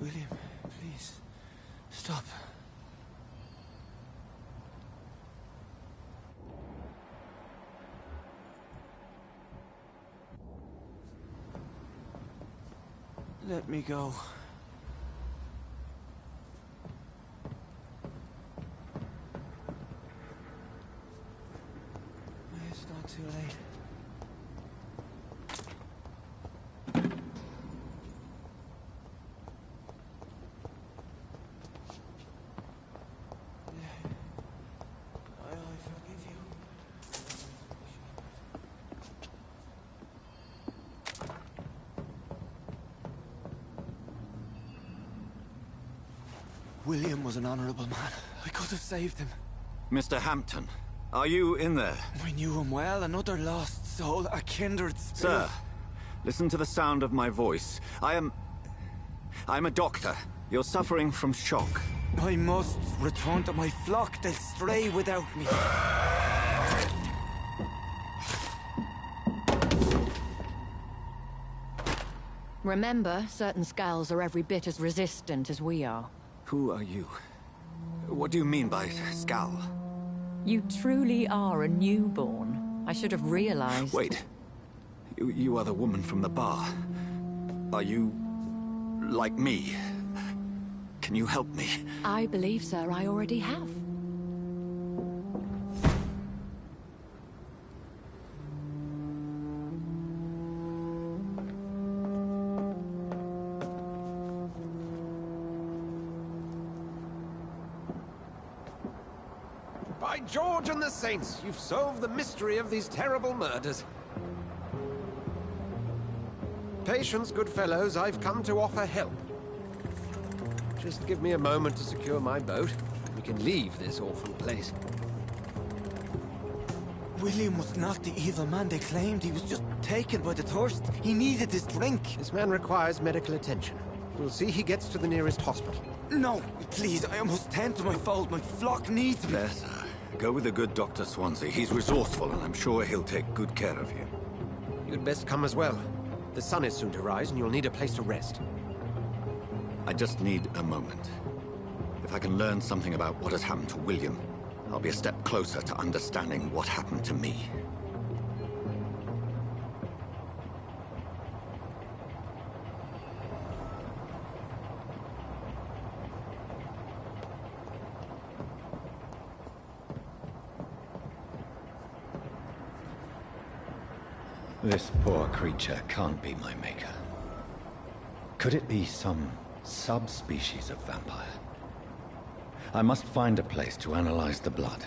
William, please, stop. Let me go. It's not too late. William was an honorable man. I could have saved him. Mr. Hampton, are you in there? I knew him well, another lost soul, a kindred spirit. Sir, listen to the sound of my voice. I'm a doctor. You're suffering from shock. I must return to my flock. They'll stray without me. Remember, certain skulls are every bit as resistant as we are. Who are you? What do you mean by Skal? You truly are a newborn. I should have realized. Wait. You are the woman from the bar. Are you... like me? Can you help me? I believe, sir, I already have. By George and the Saints, you've solved the mystery of these terrible murders. Patience, good fellows, I've come to offer help. Just give me a moment to secure my boat. We can leave this awful place. William was not the evil man they claimed. He was just taken by the thirst. He needed this drink. This man requires medical attention. We'll see he gets to the nearest hospital. No, please, I must tend to my fold. My flock needs me. There, sir. Go with the good Dr. Swansea. He's resourceful, and I'm sure he'll take good care of you. You'd best come as well. The sun is soon to rise, and you'll need a place to rest. I just need a moment. If I can learn something about what has happened to William, I'll be a step closer to understanding what happened to me. This poor creature can't be my maker. Could it be some subspecies of vampire? I must find a place to analyze the blood.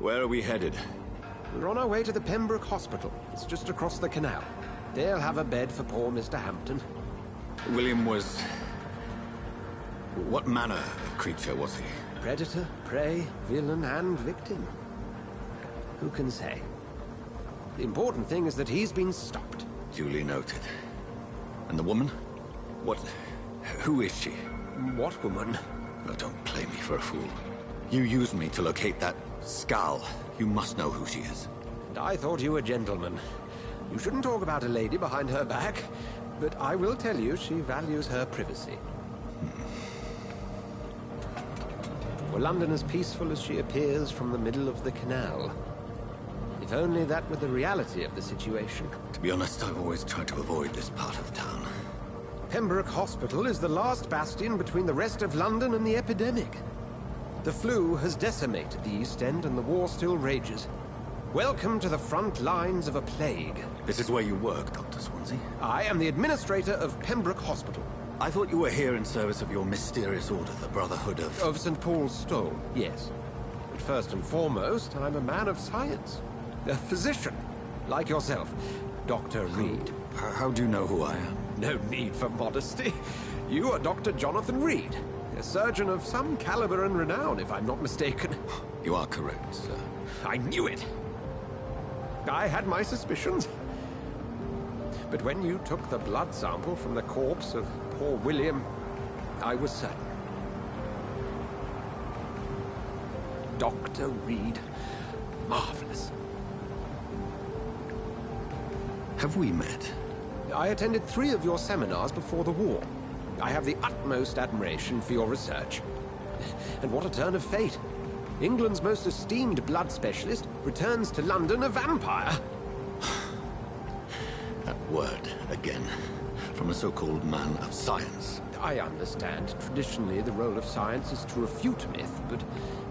Where are we headed? We're on our way to the Pembroke Hospital. It's just across the canal. They'll have a bed for poor Mr. Hampton. William was... what manner of creature was he? Predator, prey, villain, and victim. Who can say? The important thing is that he's been stopped. Duly noted. And the woman? What... who is she? What woman? Oh, don't play me for a fool. You used me to locate that Skal. You must know who she is. And I thought you a gentleman. You shouldn't talk about a lady behind her back, but I will tell you she values her privacy. Were London as peaceful as she appears from the middle of the canal? If only that were the reality of the situation. To be honest, I've always tried to avoid this part of town. Pembroke Hospital is the last bastion between the rest of London and the epidemic. The flu has decimated the East End and the war still rages. Welcome to the front lines of a plague. This is where you work, Dr. Swansea? I am the administrator of Pembroke Hospital. I thought you were here in service of your mysterious order, the Brotherhood of... Of St. Paul's Stole, yes. But first and foremost, I'm a man of science. A physician, like yourself, Dr. Reed. How do you know who I am? No need for modesty. You are Dr. Jonathan Reed, a surgeon of some caliber and renown, if I'm not mistaken. You are correct, sir. I knew it. I had my suspicions. But when you took the blood sample from the corpse of poor William, I was certain. Dr. Reed. Marvelous. Have we met? I attended 3 of your seminars before the war. I have the utmost admiration for your research. And what a turn of fate. England's most esteemed blood specialist returns to London a vampire. That word, again. From a so-called man of science. I understand. Traditionally, the role of science is to refute myth, but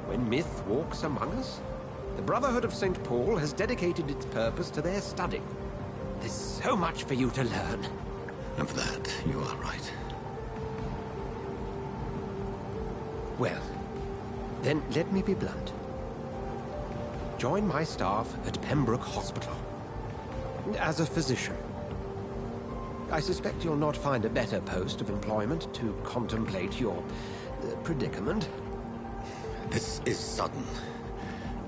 when myth walks among us, the Brotherhood of St. Paul has dedicated its purpose to their study. There's so much for you to learn. Of that, you are right. Well, then let me be blunt. Join my staff at Pembroke Hospital. As a physician. I suspect you'll not find a better post of employment to contemplate your predicament. This is sudden.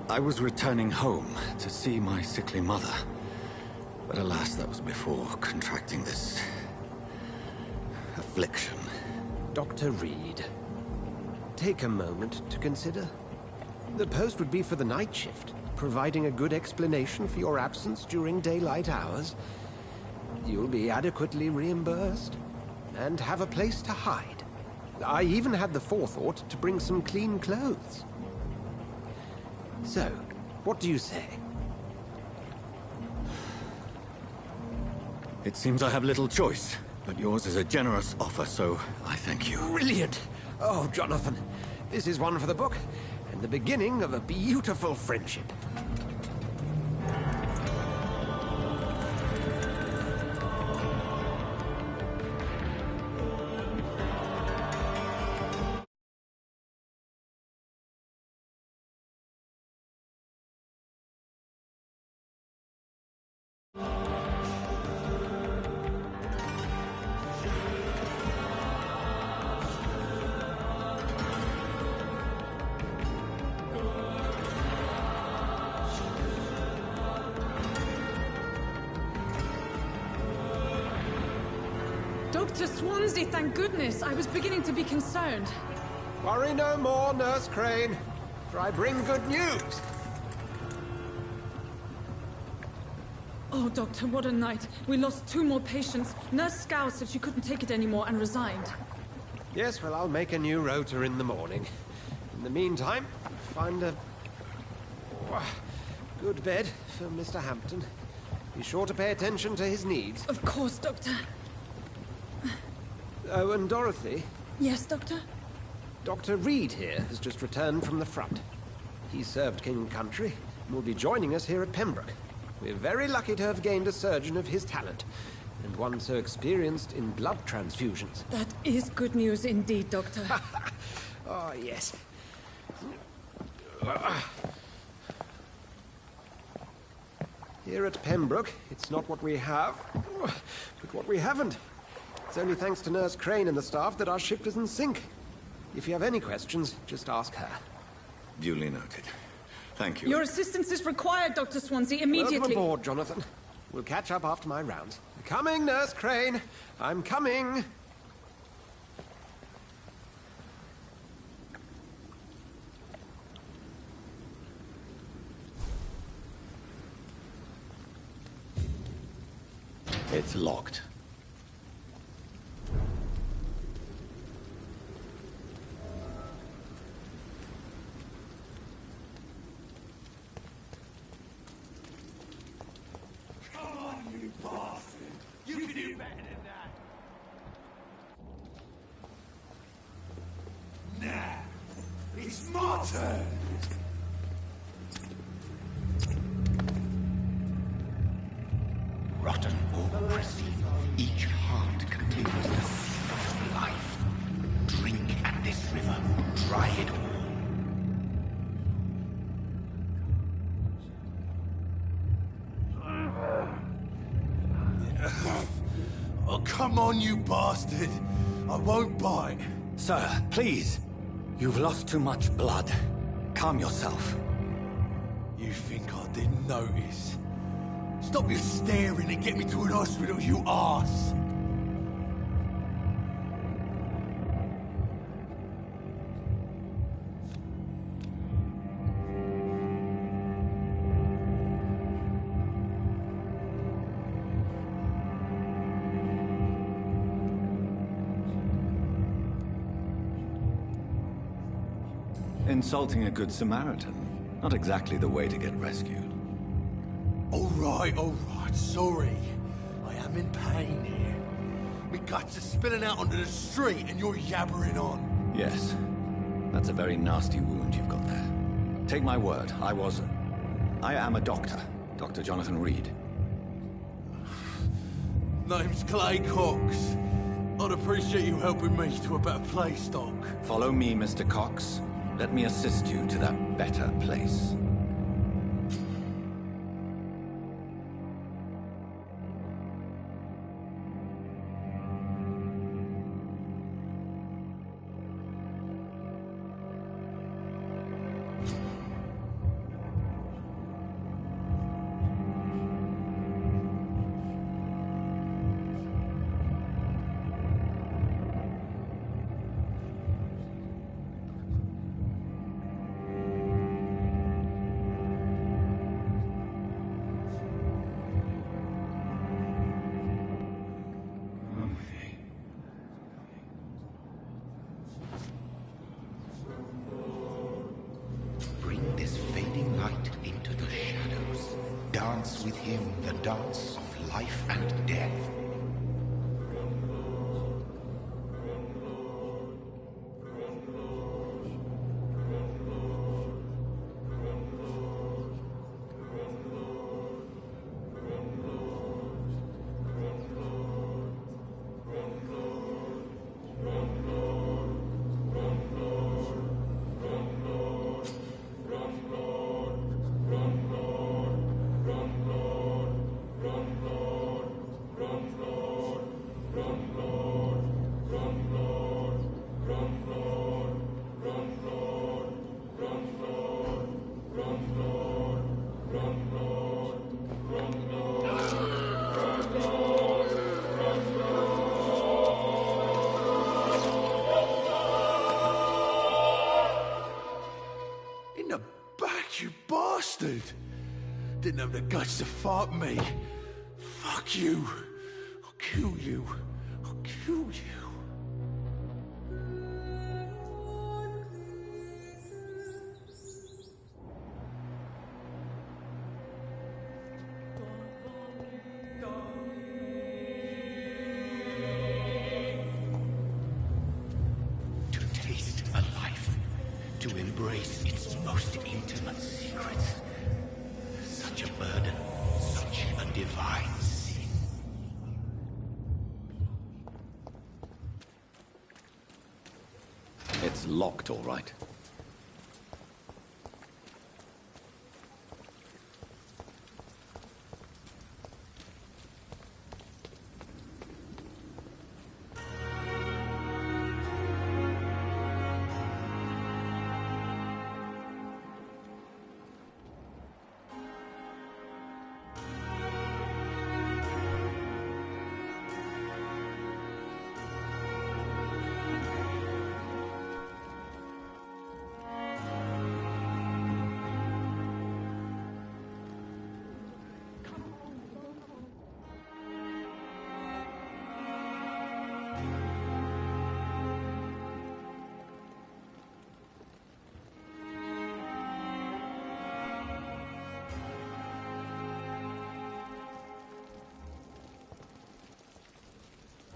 I was returning home to see my sickly mother. But alas, that was before contracting this... affliction. Dr. Reed, take a moment to consider. The post would be for the night shift, providing a good explanation for your absence during daylight hours. You'll be adequately reimbursed, and have a place to hide. I even had the forethought to bring some clean clothes. So, what do you say? It seems I have little choice, but yours is a generous offer, so I thank you. Brilliant! Oh, Jonathan, this is one for the book, and the beginning of a beautiful friendship. Dr. Swansea, thank goodness. I was beginning to be concerned. Worry no more, Nurse Crane, for I bring good news. Oh, Doctor, what a night. We lost 2 more patients. Nurse Scow said she couldn't take it anymore and resigned. Yes, well, I'll make a new rota in the morning. In the meantime, find a... good bed for Mr. Hampton. Be sure to pay attention to his needs. Of course, Doctor. Oh, and Dorothy? Yes, Doctor? Dr. Reed here has just returned from the front. He served King and Country and will be joining us here at Pembroke. We're very lucky to have gained a surgeon of his talent, and one so experienced in blood transfusions. That is good news indeed, Doctor. Oh, yes. Here at Pembroke, it's not what we have, but what we haven't. It's only thanks to Nurse Crane and the staff that our ship doesn't sink. If you have any questions, just ask her. Duly noted. Thank you. Your assistance is required, Dr. Swansea, immediately. Welcome aboard, Jonathan. We'll catch up after my rounds. Coming, Nurse Crane. I'm coming. It's locked. It's my turn! Oh, come on, you bastard! I won't bite. Sir, please. You've lost too much blood. Calm yourself. You think I didn't notice? Stop your staring and get me to an hospital, you arse! Insulting a good Samaritan. Not exactly the way to get rescued. All right, sorry. I am in pain here. My guts are spilling out onto the street and you're yabbering on. Yes. That's a very nasty wound you've got there. Take my word, I am a doctor. Dr. Jonathan Reed. Name's Clay Cox. I'd appreciate you helping me to a better place, Doc. Follow me, Mr. Cox. Let me assist you to that better place. Bring this fading light into the shadows. Dance with him the dance of life and death. You bastard! Didn't have the guts to fight me. Fuck you. I'll kill you. I'll kill you. To taste a life, to embrace its most intimate secrets. Such a burden, such a divine sin. It's locked, all right.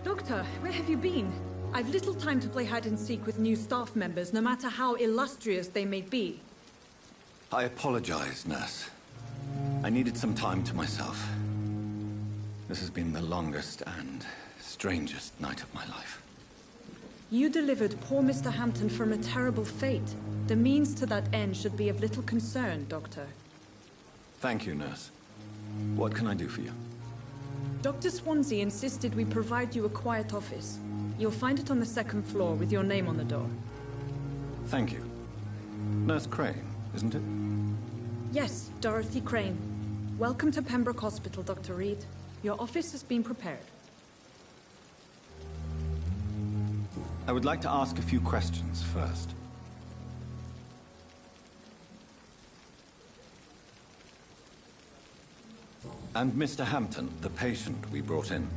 Doctor, where have you been? I've little time to play hide and seek with new staff members, no matter how illustrious they may be. I apologize, nurse. I needed some time to myself. This has been the longest and strangest night of my life. You delivered poor Mr. Hampton from a terrible fate. The means to that end should be of little concern, Doctor. Thank you, nurse. What can I do for you? Dr. Swansea insisted we provide you a quiet office. You'll find it on the second floor with your name on the door. Thank you. Nurse Crane, isn't it? Yes, Dorothy Crane. Welcome to Pembroke Hospital, Dr. Reed. Your office has been prepared. I would like to ask a few questions first. And Mr. Hampton, the patient we brought in,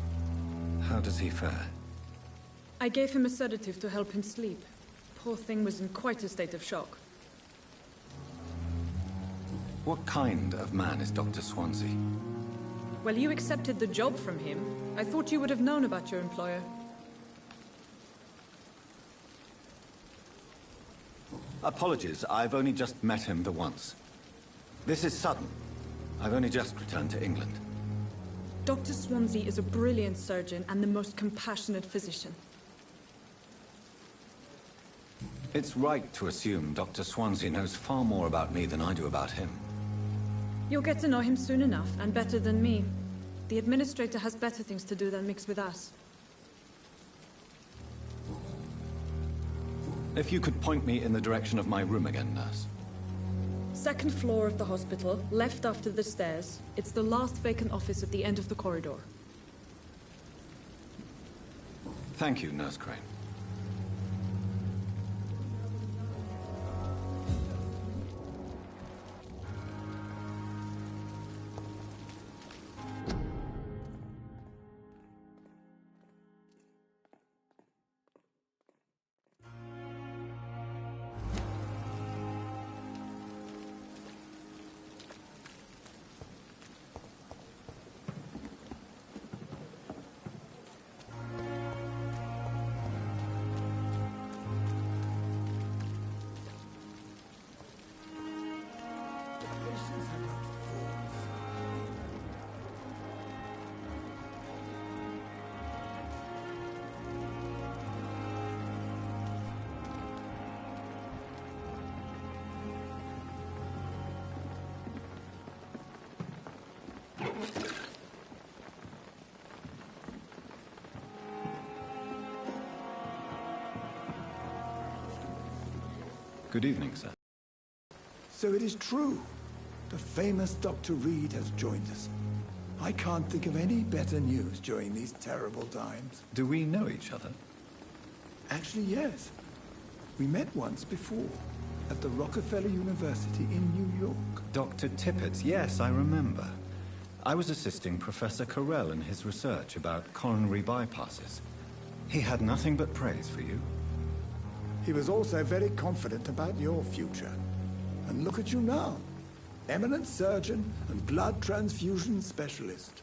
how does he fare? I gave him a sedative to help him sleep. Poor thing was in quite a state of shock. What kind of man is Dr. Swansea? Well, you accepted the job from him. I thought you would have known about your employer. Apologies, I've only just met him the once. This is sudden. I've only just returned to England. Dr. Swansea is a brilliant surgeon and the most compassionate physician. It's right to assume Dr. Swansea knows far more about me than I do about him. You'll get to know him soon enough, and better than me. The administrator has better things to do than mix with us. If you could point me in the direction of my room again, nurse. Second floor of the hospital, left after the stairs. It's the last vacant office at the end of the corridor. Thank you, Nurse Crane. Good evening, sir. So it is true. The famous Dr. Reed has joined us. I can't think of any better news during these terrible times. Do we know each other? Actually, yes. We met once before, at the Rockefeller University in New York. Dr. Tippett, yes, I remember. I was assisting Professor Carell in his research about coronary bypasses. He had nothing but praise for you. He was also very confident about your future. And look at you now. Eminent surgeon and blood transfusion specialist.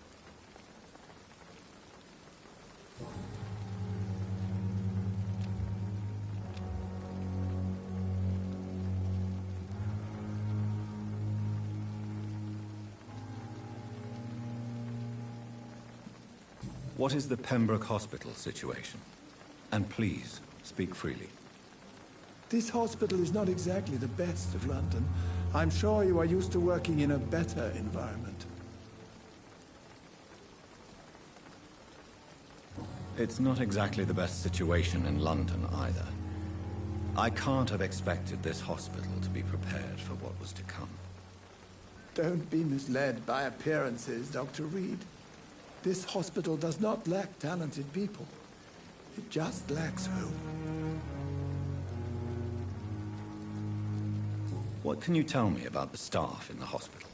What is the Pembroke Hospital situation? And please, speak freely. This hospital is not exactly the best of London. I'm sure you are used to working in a better environment. It's not exactly the best situation in London either. I can't have expected this hospital to be prepared for what was to come. Don't be misled by appearances, Dr. Reed. This hospital does not lack talented people. It just lacks hope. What can you tell me about the staff in the hospital?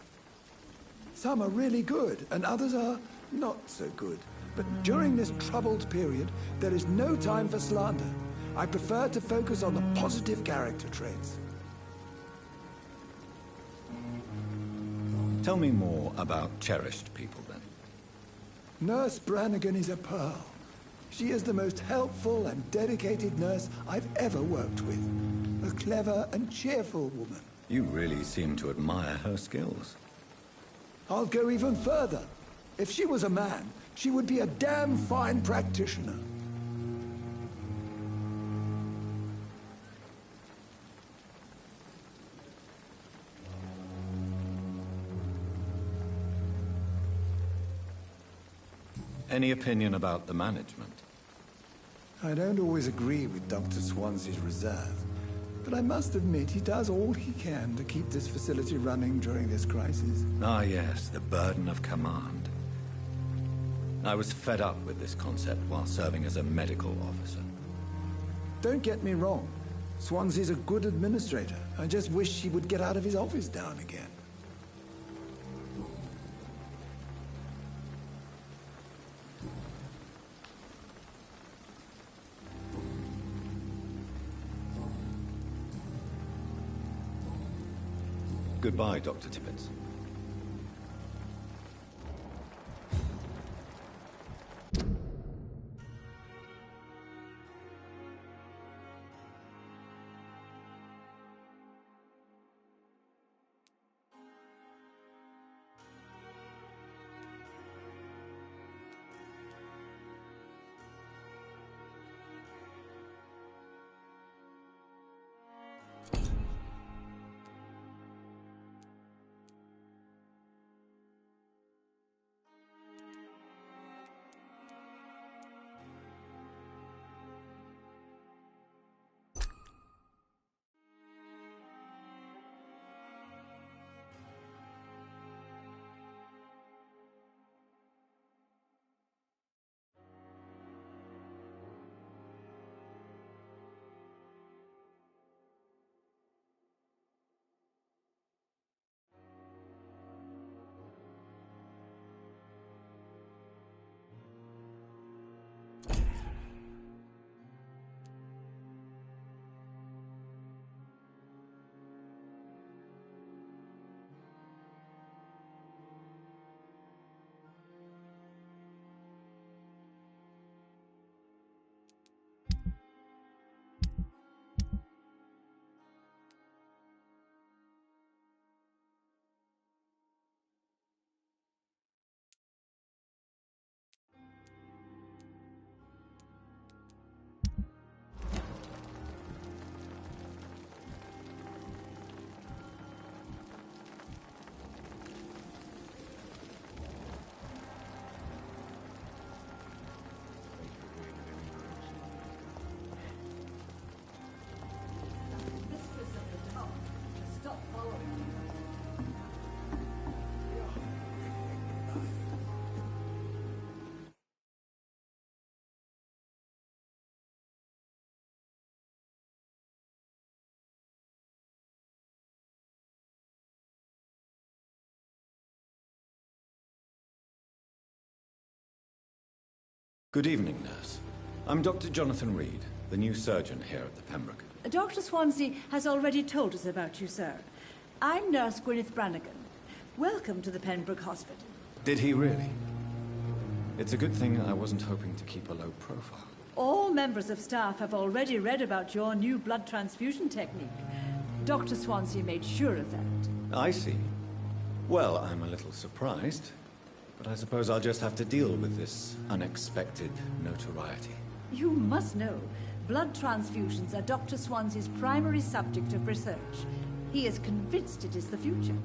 Some are really good, and others are not so good. But during this troubled period, there is no time for slander. I prefer to focus on the positive character traits. Tell me more about cherished people, then. Nurse Brannigan is a pearl. She is the most helpful and dedicated nurse I've ever worked with. A clever and cheerful woman. You really seem to admire her skills. I'll go even further. If she was a man, she would be a damn fine practitioner. Any opinion about the management? I don't always agree with Dr. Swansea's reserve, but I must admit he does all he can to keep this facility running during this crisis. Ah, yes, the burden of command. I was fed up with this concept while serving as a medical officer. Don't get me wrong. Swansea's a good administrator. I just wish he would get out of his office now and again. Goodbye, Dr. Tippett. Good evening, nurse. I'm Dr. Jonathan Reed, the new surgeon here at the Pembroke. Dr. Swansea has already told us about you, sir. I'm Nurse Gwyneth Brannigan. Welcome to the Pembroke Hospital. Did he really? It's a good thing I wasn't hoping to keep a low profile. All members of staff have already read about your new blood transfusion technique. Dr. Swansea made sure of that. I see. Well, I'm a little surprised, but I suppose I'll just have to deal with this unexpected notoriety. You must know, blood transfusions are Dr. Swansea's primary subject of research. He is convinced it is the future.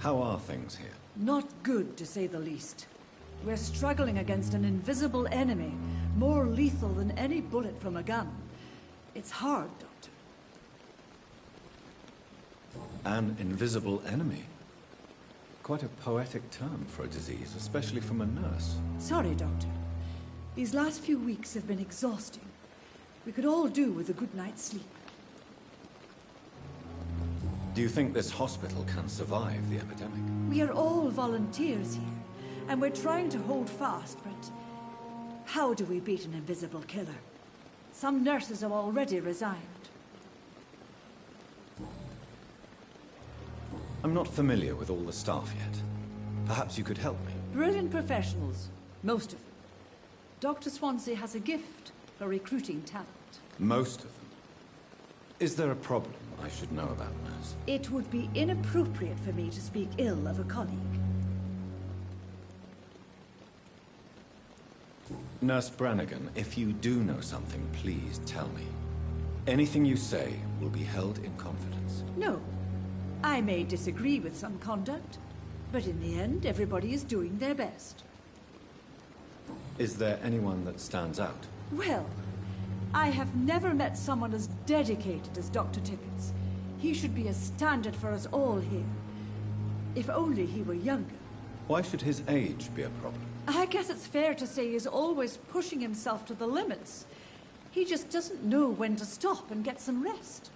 How are things here? Not good, to say the least. We're struggling against an invisible enemy, more lethal than any bullet from a gun. It's hard, Doctor. An invisible enemy? Quite a poetic term for a disease, especially from a nurse. Sorry, Doctor. These last few weeks have been exhausting. We could all do with a good night's sleep. Do you think this hospital can survive the epidemic? We are all volunteers here, and we're trying to hold fast, but how do we beat an invisible killer? Some nurses have already resigned. I'm not familiar with all the staff yet. Perhaps you could help me. Brilliant professionals, most of them. Dr. Swansea has a gift for recruiting talent. Most of them? Is there a problem I should know about, nurse? It would be inappropriate for me to speak ill of a colleague. Nurse Brannigan, if you do know something, please tell me. Anything you say will be held in confidence. No. I may disagree with some conduct, but in the end, everybody is doing their best. Is there anyone that stands out? Well, I have never met someone as dedicated as Dr. Tippett. He should be a standard for us all here. If only he were younger. Why should his age be a problem? I guess it's fair to say he's always pushing himself to the limits. He just doesn't know when to stop and get some rest.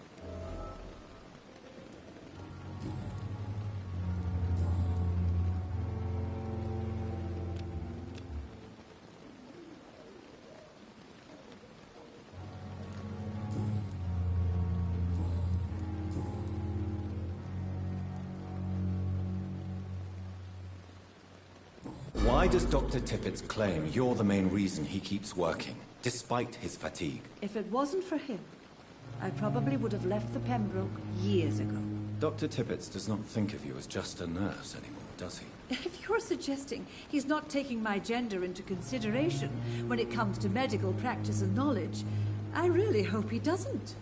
Why does Dr. Tippett claim you're the main reason he keeps working, despite his fatigue? If it wasn't for him, I probably would have left the Pembroke years ago. Dr. Tippett does not think of you as just a nurse anymore, does he? If you're suggesting he's not taking my gender into consideration when it comes to medical practice and knowledge, I really hope he doesn't.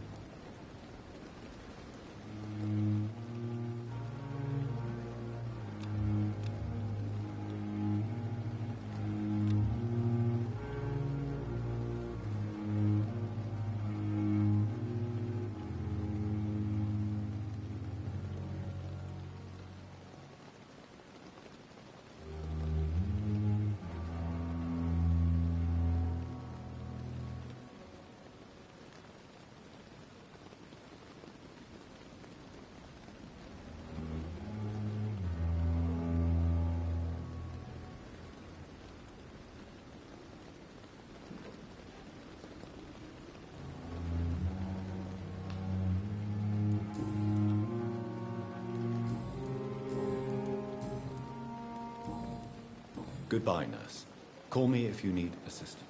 Goodbye, nurse. Call me if you need assistance.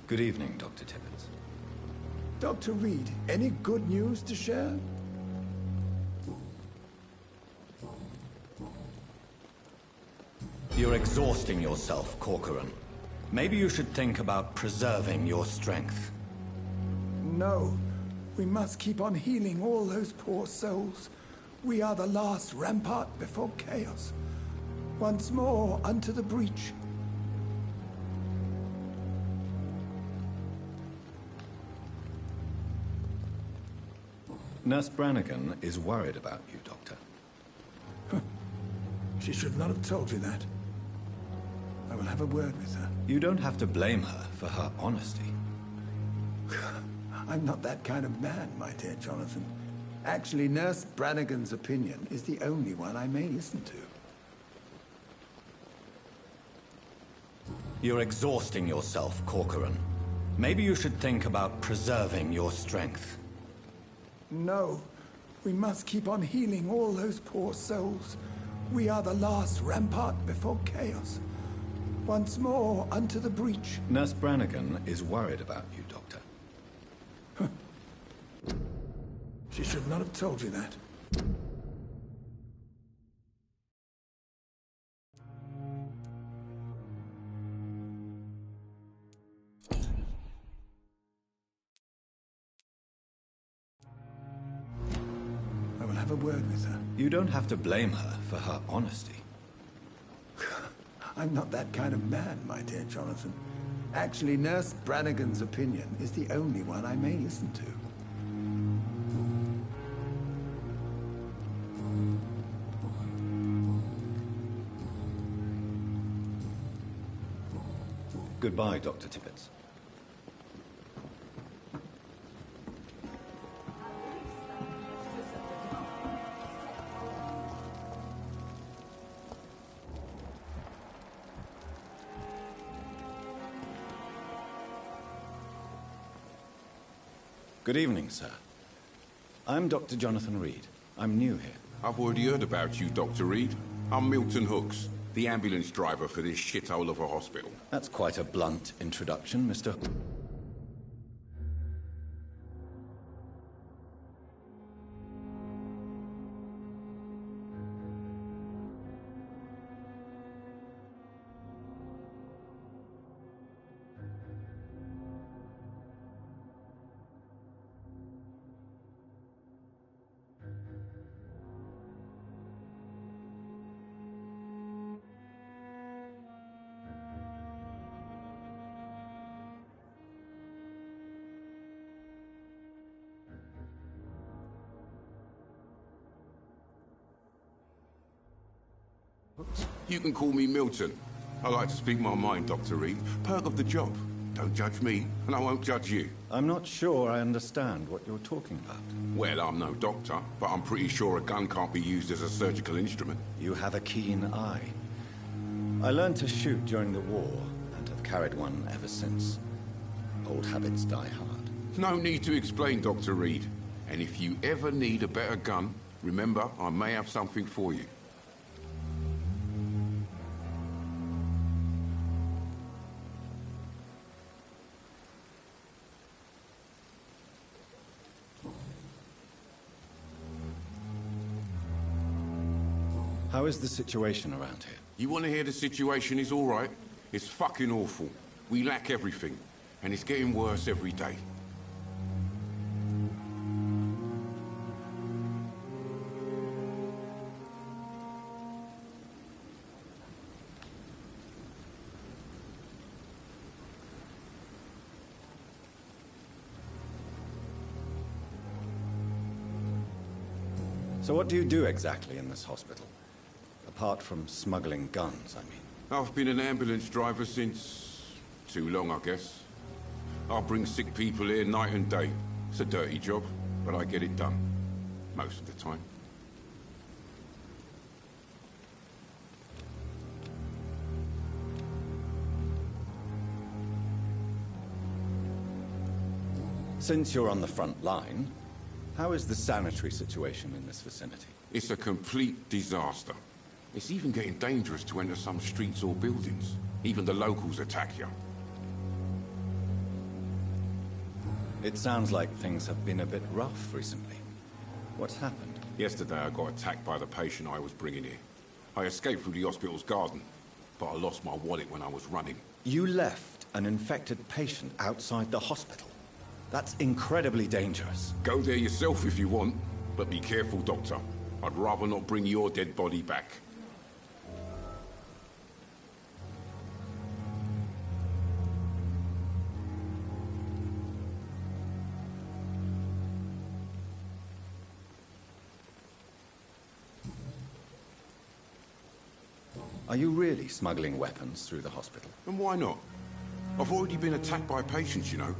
Good evening, Dr. Tippett. Dr. Reed, any good news to share? You're exhausting yourself, Corcoran. Maybe you should think about preserving your strength. No. We must keep on healing all those poor souls. We are the last rampart before chaos. Once more unto the breach. Nurse Brannigan is worried about you, Doctor. She should not have told you that. I will have a word with her. You don't have to blame her for her honesty. I'm not that kind of man, my dear Jonathan. Actually, Nurse Brannigan's opinion is the only one I may listen to. You're exhausting yourself, Corcoran. Maybe you should think about preserving your strength. No. We must keep on healing all those poor souls. We are the last rampart before chaos. Once more unto the breach. Nurse Brannigan is worried about you, Doctor. She should not have told you that. I will have a word with her. You don't have to blame her for her honesty. I'm not that kind of man, my dear Jonathan. Actually, Nurse Brannigan's opinion is the only one I may listen to. Goodbye, Dr. Tippett. Good evening, sir. I'm Dr. Jonathan Reed. I'm new here. I've already heard about you, Dr. Reed. I'm Milton Hooks, the ambulance driver for this shithole of a hospital. That's quite a blunt introduction, Mr. You can call me Milton. I like to speak my mind, Dr. Reed. Perk of the job. Don't judge me, and I won't judge you. I'm not sure I understand what you're talking about. Well, I'm no doctor, but I'm pretty sure a gun can't be used as a surgical instrument. You have a keen eye. I learned to shoot during the war, and have carried one ever since. Old habits die hard. No need to explain, Dr. Reed. And if you ever need a better gun, remember, I may have something for you. How is the situation around here? You want to hear the situation is all right? It's fucking awful. We lack everything, and it's getting worse every day. So what do you do exactly in this hospital? Apart from smuggling guns, I mean. I've been an ambulance driver since... too long, I guess. I bring sick people here night and day. It's a dirty job, but I get it done. Most of the time. Since you're on the front line, how is the sanitary situation in this vicinity? It's a complete disaster. It's even getting dangerous to enter some streets or buildings. Even the locals attack you. It sounds like things have been a bit rough recently. What's happened? Yesterday I got attacked by the patient I was bringing here. I escaped through the hospital's garden, but I lost my wallet when I was running. You left an infected patient outside the hospital? That's incredibly dangerous. Go there yourself if you want, but be careful, Doctor. I'd rather not bring your dead body back. Are you really smuggling weapons through the hospital? And why not? I've already been attacked by patients, you know.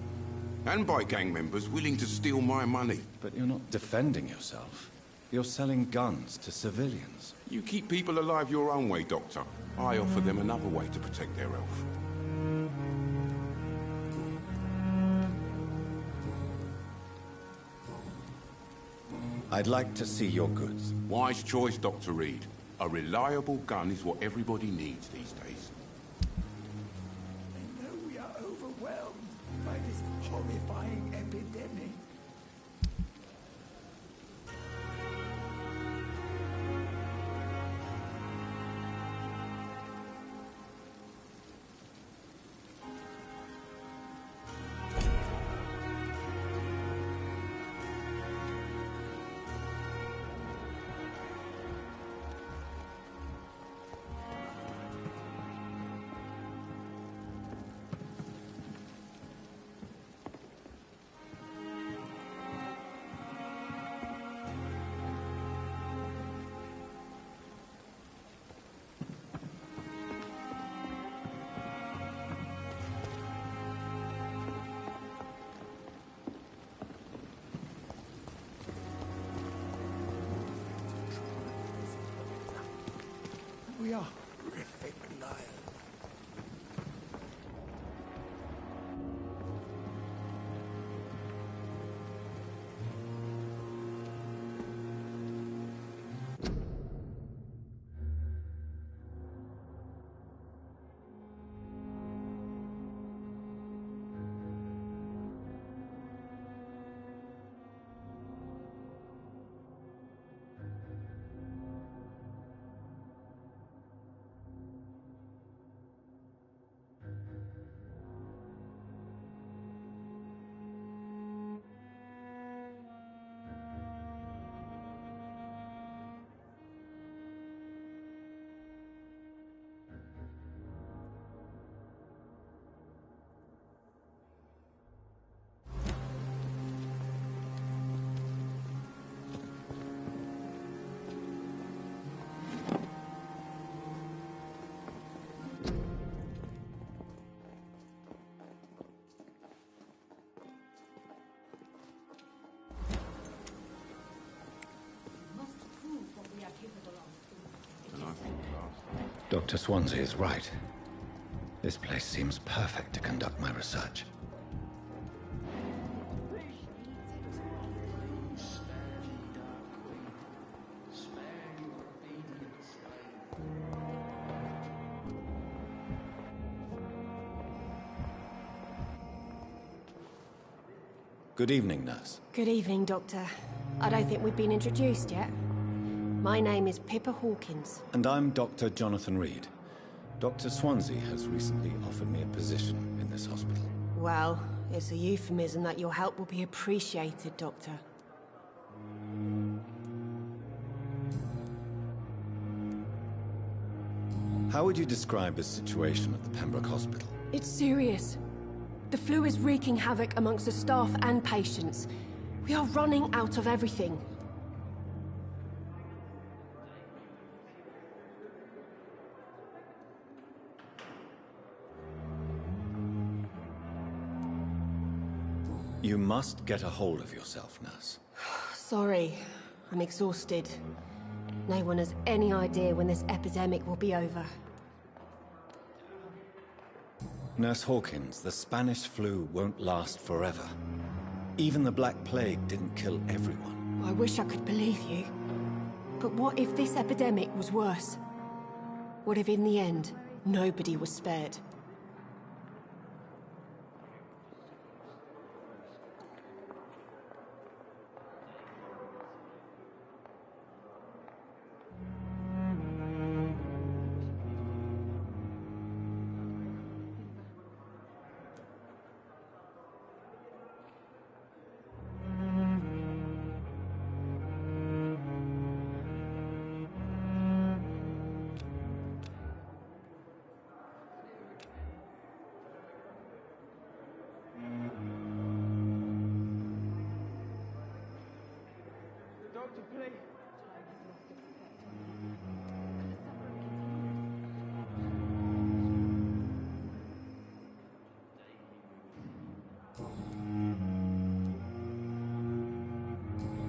And by gang members willing to steal my money. But you're not defending yourself. You're selling guns to civilians. You keep people alive your own way, Doctor. I offer them another way to protect their health. I'd like to see your goods. Wise choice, Dr. Reed. A reliable gun is what everybody needs these days. I know we are overwhelmed by this horrifying epidemic. We are horrific liars. Dr. Swansea is right. This place seems perfect to conduct my research. Good evening, nurse. Good evening, Doctor. I don't think we've been introduced yet. My name is Pippa Hawkins. And I'm Dr. Jonathan Reed. Dr. Swansea has recently offered me a position in this hospital. Well, it's a euphemism that your help will be appreciated, Doctor. How would you describe the situation at the Pembroke Hospital? It's serious. The flu is wreaking havoc amongst the staff and patients. We are running out of everything. You must get a hold of yourself, nurse. Sorry, I'm exhausted. No one has any idea when this epidemic will be over. Nurse Hawkins, the Spanish flu won't last forever. Even the Black Plague didn't kill everyone. I wish I could believe you. But what if this epidemic was worse? What if in the end, nobody was spared?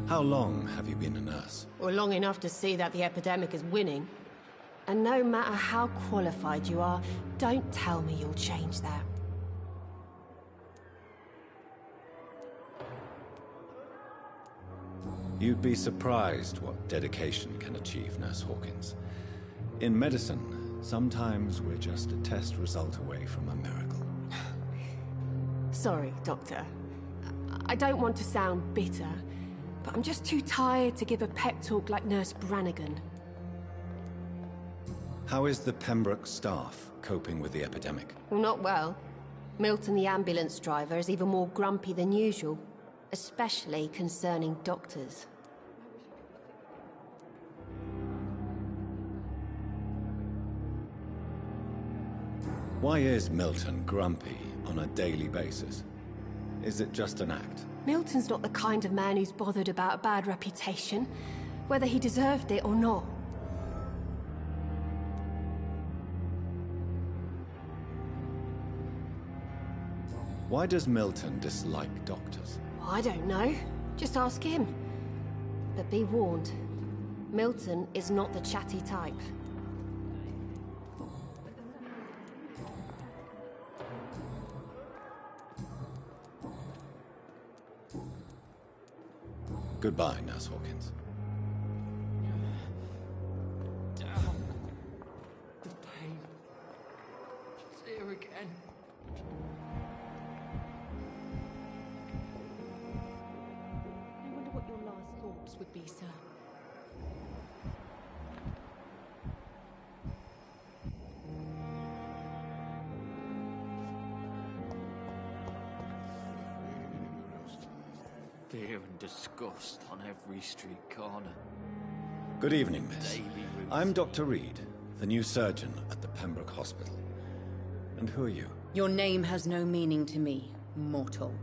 How long have you been a nurse? Well, long enough to see that the epidemic is winning. And no matter how qualified you are, don't tell me you'll change that. You'd be surprised what dedication can achieve, Nurse Hawkins. In medicine, sometimes we're just a test result away from a miracle. Sorry, Doctor. I don't want to sound bitter, but I'm just too tired to give a pep talk like Nurse Brannigan. How is the Pembroke staff coping with the epidemic? Well, not well. Milton, the ambulance driver, is even more grumpy than usual, especially concerning doctors. Why is Milton grumpy on a daily basis? Is it just an act? Milton's not the kind of man who's bothered about a bad reputation, whether he deserved it or not. Why does Milton dislike doctors? I don't know. Just ask him. But be warned, Milton is not the chatty type. Goodbye, Nurse Hawkins. Damn. The pain. It's here again. I wonder what your last thoughts would be, sir. Fear and disgust on every street corner. Good evening, miss. I'm Dr. Reed, the new surgeon at the Pembroke Hospital. And who are you? Your name has no meaning to me, mortal.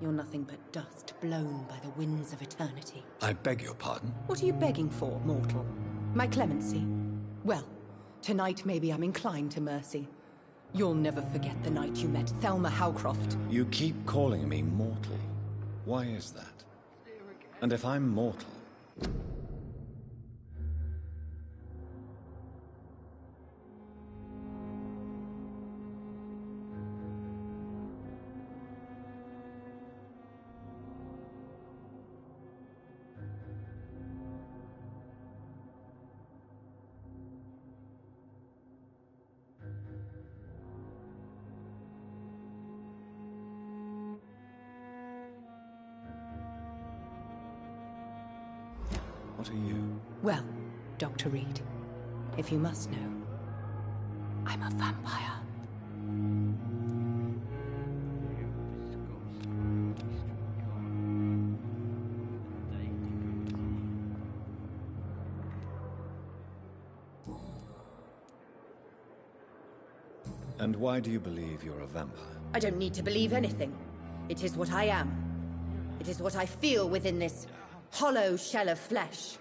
You're nothing but dust blown by the winds of eternity. I beg your pardon? What are you begging for, mortal? My clemency? Well, tonight maybe I'm inclined to mercy. You'll never forget the night you met Thelma Howcroft. You keep calling me mortal. Why is that? And if I'm mortal... What are you? Well, Dr. Reed, if you must know, I'm a vampire. And why do you believe you're a vampire? I don't need to believe anything. It is what I am. It is what I feel within this hollow shell of flesh.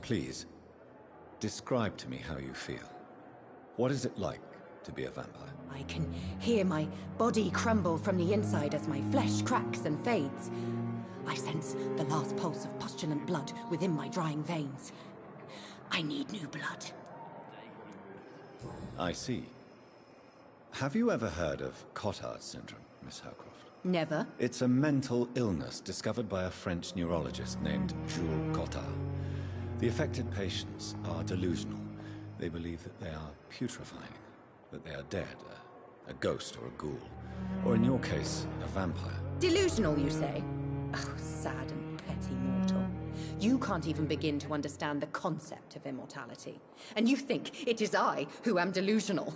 Please, describe to me how you feel. What is it like to be a vampire? I can hear my body crumble from the inside as my flesh cracks and fades. I sense the last pulse of postulant blood within my drying veins. I need new blood. I see. Have you ever heard of Cotard syndrome, Miss Howcroft? Never. It's a mental illness discovered by a French neurologist named Jules Cotard. The affected patients are delusional. They believe that they are putrefying, that they are dead, a ghost or a ghoul, or in your case, a vampire. Delusional, you say? Oh, sad and petty mortal. You can't even begin to understand the concept of immortality. And you think it is I who am delusional.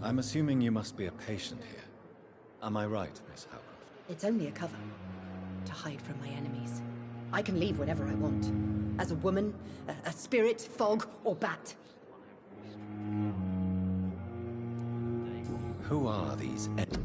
I'm assuming you must be a patient here. Am I right, Miss Howcroft? It's only a cover. To hide from my enemies. I can leave whenever I want. As a woman, a spirit, fog, or bat. Who are these enemies?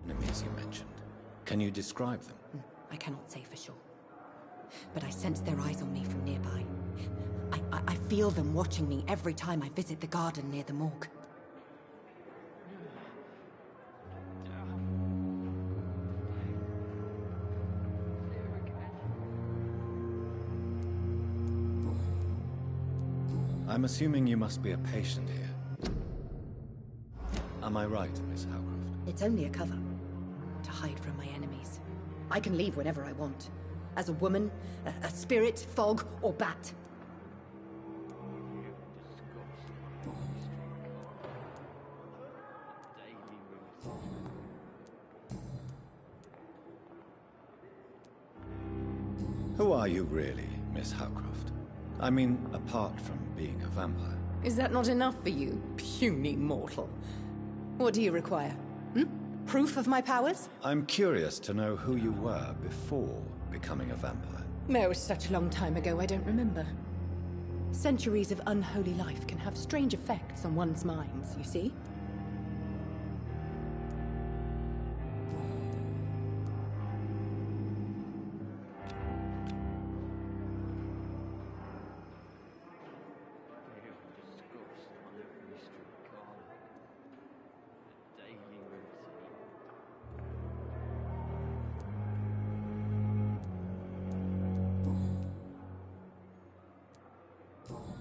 Enemies you mentioned. Can you describe them? I cannot say for sure. But I sense their eyes on me from nearby. I feel them watching me every time I visit the garden near the morgue. I'm assuming you must be a patient here. Am I right, Miss Howcroft? It's only a cover. To hide from my enemies. I can leave whenever I want. As a woman, a spirit, fog, or bat. Who are you really, Miss Howcroft? I mean, apart from being a vampire. Is that not enough for you, puny mortal? What do you require? Proof of my powers? I'm curious to know who you were before becoming a vampire. No, it's such a long time ago, I don't remember. Centuries of unholy life can have strange effects on one's minds, you see?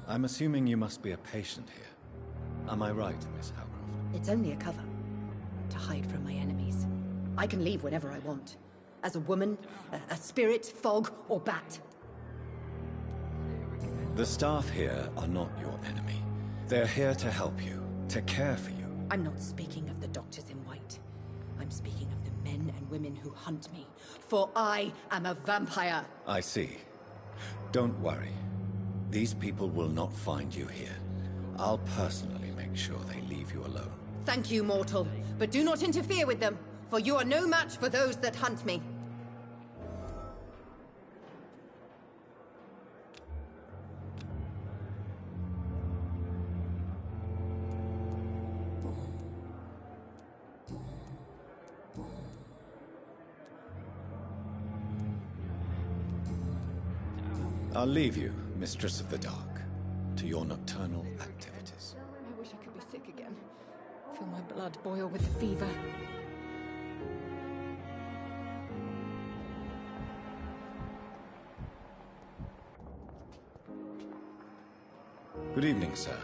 I'm assuming you must be a patient here. Am I right, Miss Howcroft? It's only a cover. To hide from my enemies. I can leave whenever I want. As a woman, a spirit, fog, or bat. The staff here are not your enemy. They're here to help you, to care for you. I'm not speaking of the doctors in white. I'm speaking of the men and women who hunt me. For I am a vampire. I see. Don't worry. These people will not find you here. I'll personally make sure they leave you alone. Thank you, mortal. But do not interfere with them, for you are no match for those that hunt me. I'll leave you, Mistress of the Dark, to your nocturnal activities. I wish I could be sick again. Feel my blood boil with the fever. Good evening, sir.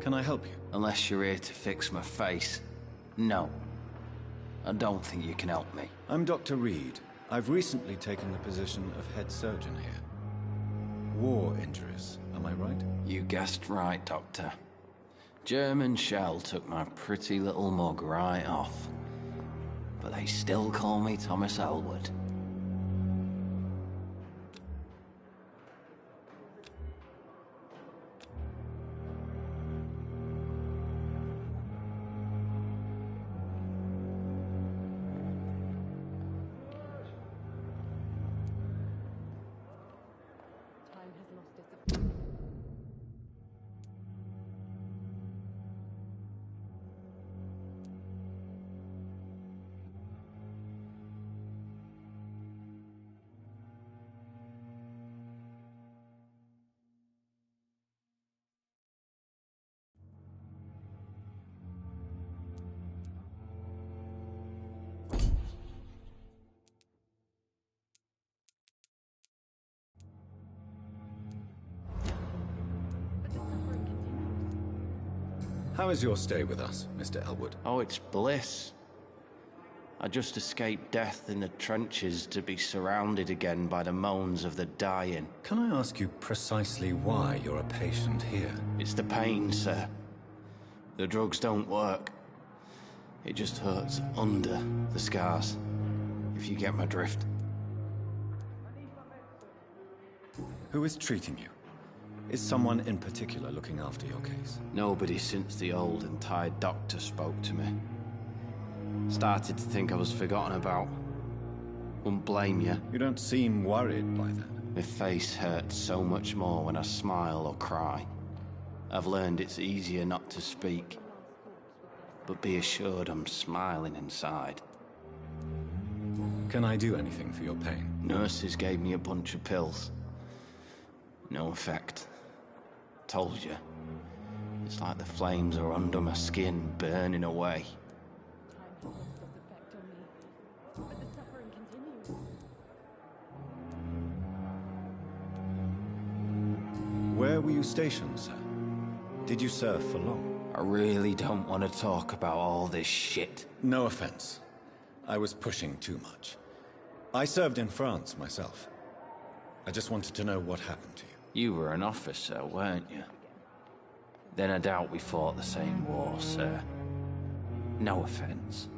Can I help you? Unless you're here to fix my face. No. I don't think you can help me. I'm Dr. Reed. I've recently taken the position of head surgeon here. War injuries, am I right? You guessed right, Doctor. German shell took my pretty little mug right off. But they still call me Thomas Elwood. How is your stay with us, Mr. Elwood? Oh, it's bliss. I just escaped death in the trenches to be surrounded again by the moans of the dying. Can I ask you precisely why you're a patient here? It's the pain, sir. The drugs don't work. It just hurts under the scars, if you get my drift. Who is treating you? Is someone in particular looking after your case? Nobody since the old and tired doctor spoke to me. Started to think I was forgotten about. Wouldn't blame you. You don't seem worried by that. My face hurts so much more when I smile or cry. I've learned it's easier not to speak. But be assured I'm smiling inside. Can I do anything for your pain? Nurses gave me a bunch of pills. No effect. Told you. It's like the flames are under my skin, burning away. Where were you stationed, sir? Did you serve for long? I really don't want to talk about all this shit. No offense. I was pushing too much. I served in France myself. I just wanted to know what happened to you. You were an officer, weren't you? Then I doubt we fought the same war, sir. No offense.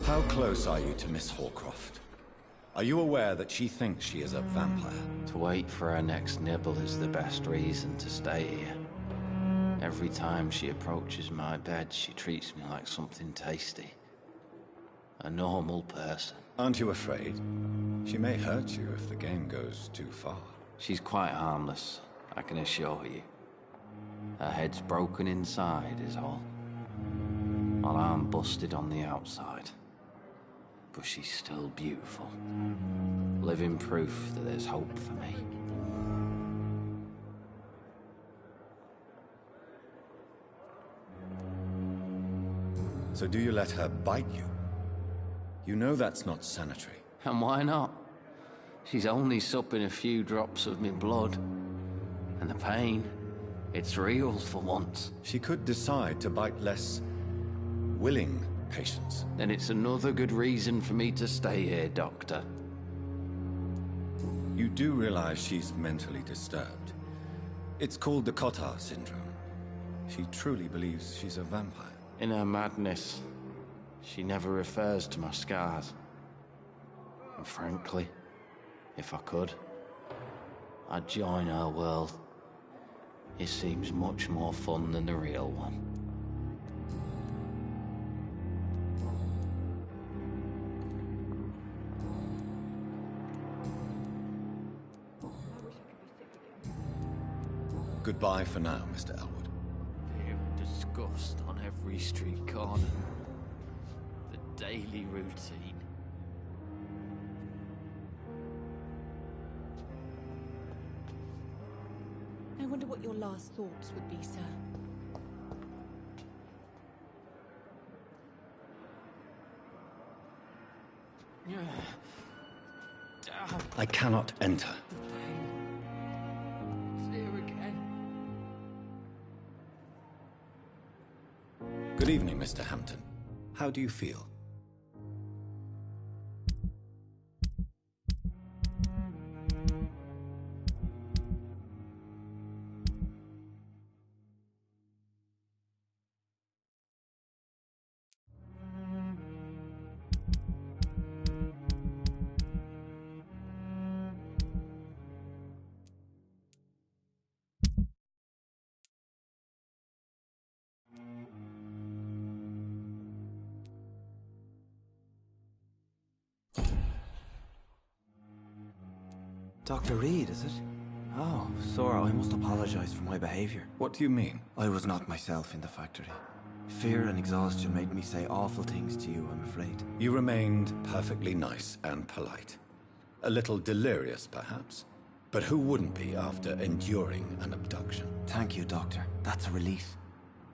How close are you to Miss Horcroft? Are you aware that she thinks she is a vampire? To wait for her next nibble is the best reason to stay here. Every time she approaches my bed, she treats me like something tasty. A normal person. Aren't you afraid? She may hurt you if the game goes too far. She's quite harmless, I can assure you. Her head's broken inside is all. While I'm busted on the outside. But she's still beautiful. Living proof that there's hope for me. So do you let her bite you? You know that's not sanitary. And why not? She's only supping a few drops of me blood. And the pain, it's real for once. She could decide to bite less willing patients. Then it's another good reason for me to stay here, Doctor. You do realize she's mentally disturbed. It's called the Cotard syndrome. She truly believes she's a vampire. In her madness, she never refers to my scars. And frankly, if I could, I'd join her world. It seems much more fun than the real one. Goodbye for now, Mr. Elwood. Fear and disgust on every street corner. The daily routine. I wonder what your last thoughts would be, sir. I cannot enter. Good evening, Mr. Hampton. How do you feel? Dr. Reed, is it? Oh, Sora, I must apologize for my behavior. What do you mean? I was not myself in the factory. Fear and exhaustion made me say awful things to you, I'm afraid. You remained perfectly nice and polite. A little delirious, perhaps. But who wouldn't be after enduring an abduction? Thank you, Doctor. That's a relief.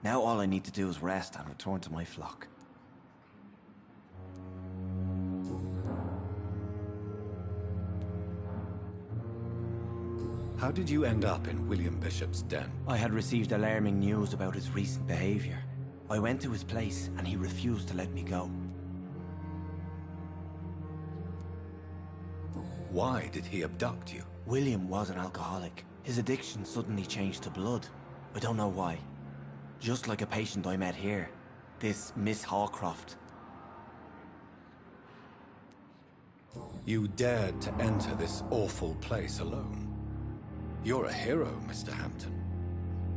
Now all I need to do is rest and return to my flock. How did you end up in William Bishop's den? I had received alarming news about his recent behavior. I went to his place and he refused to let me go. Why did he abduct you? William was an alcoholic. His addiction suddenly changed to blood. I don't know why. Just like a patient I met here. This Miss Horcroft. You dared to enter this awful place alone. You're a hero, Mr. Hampton.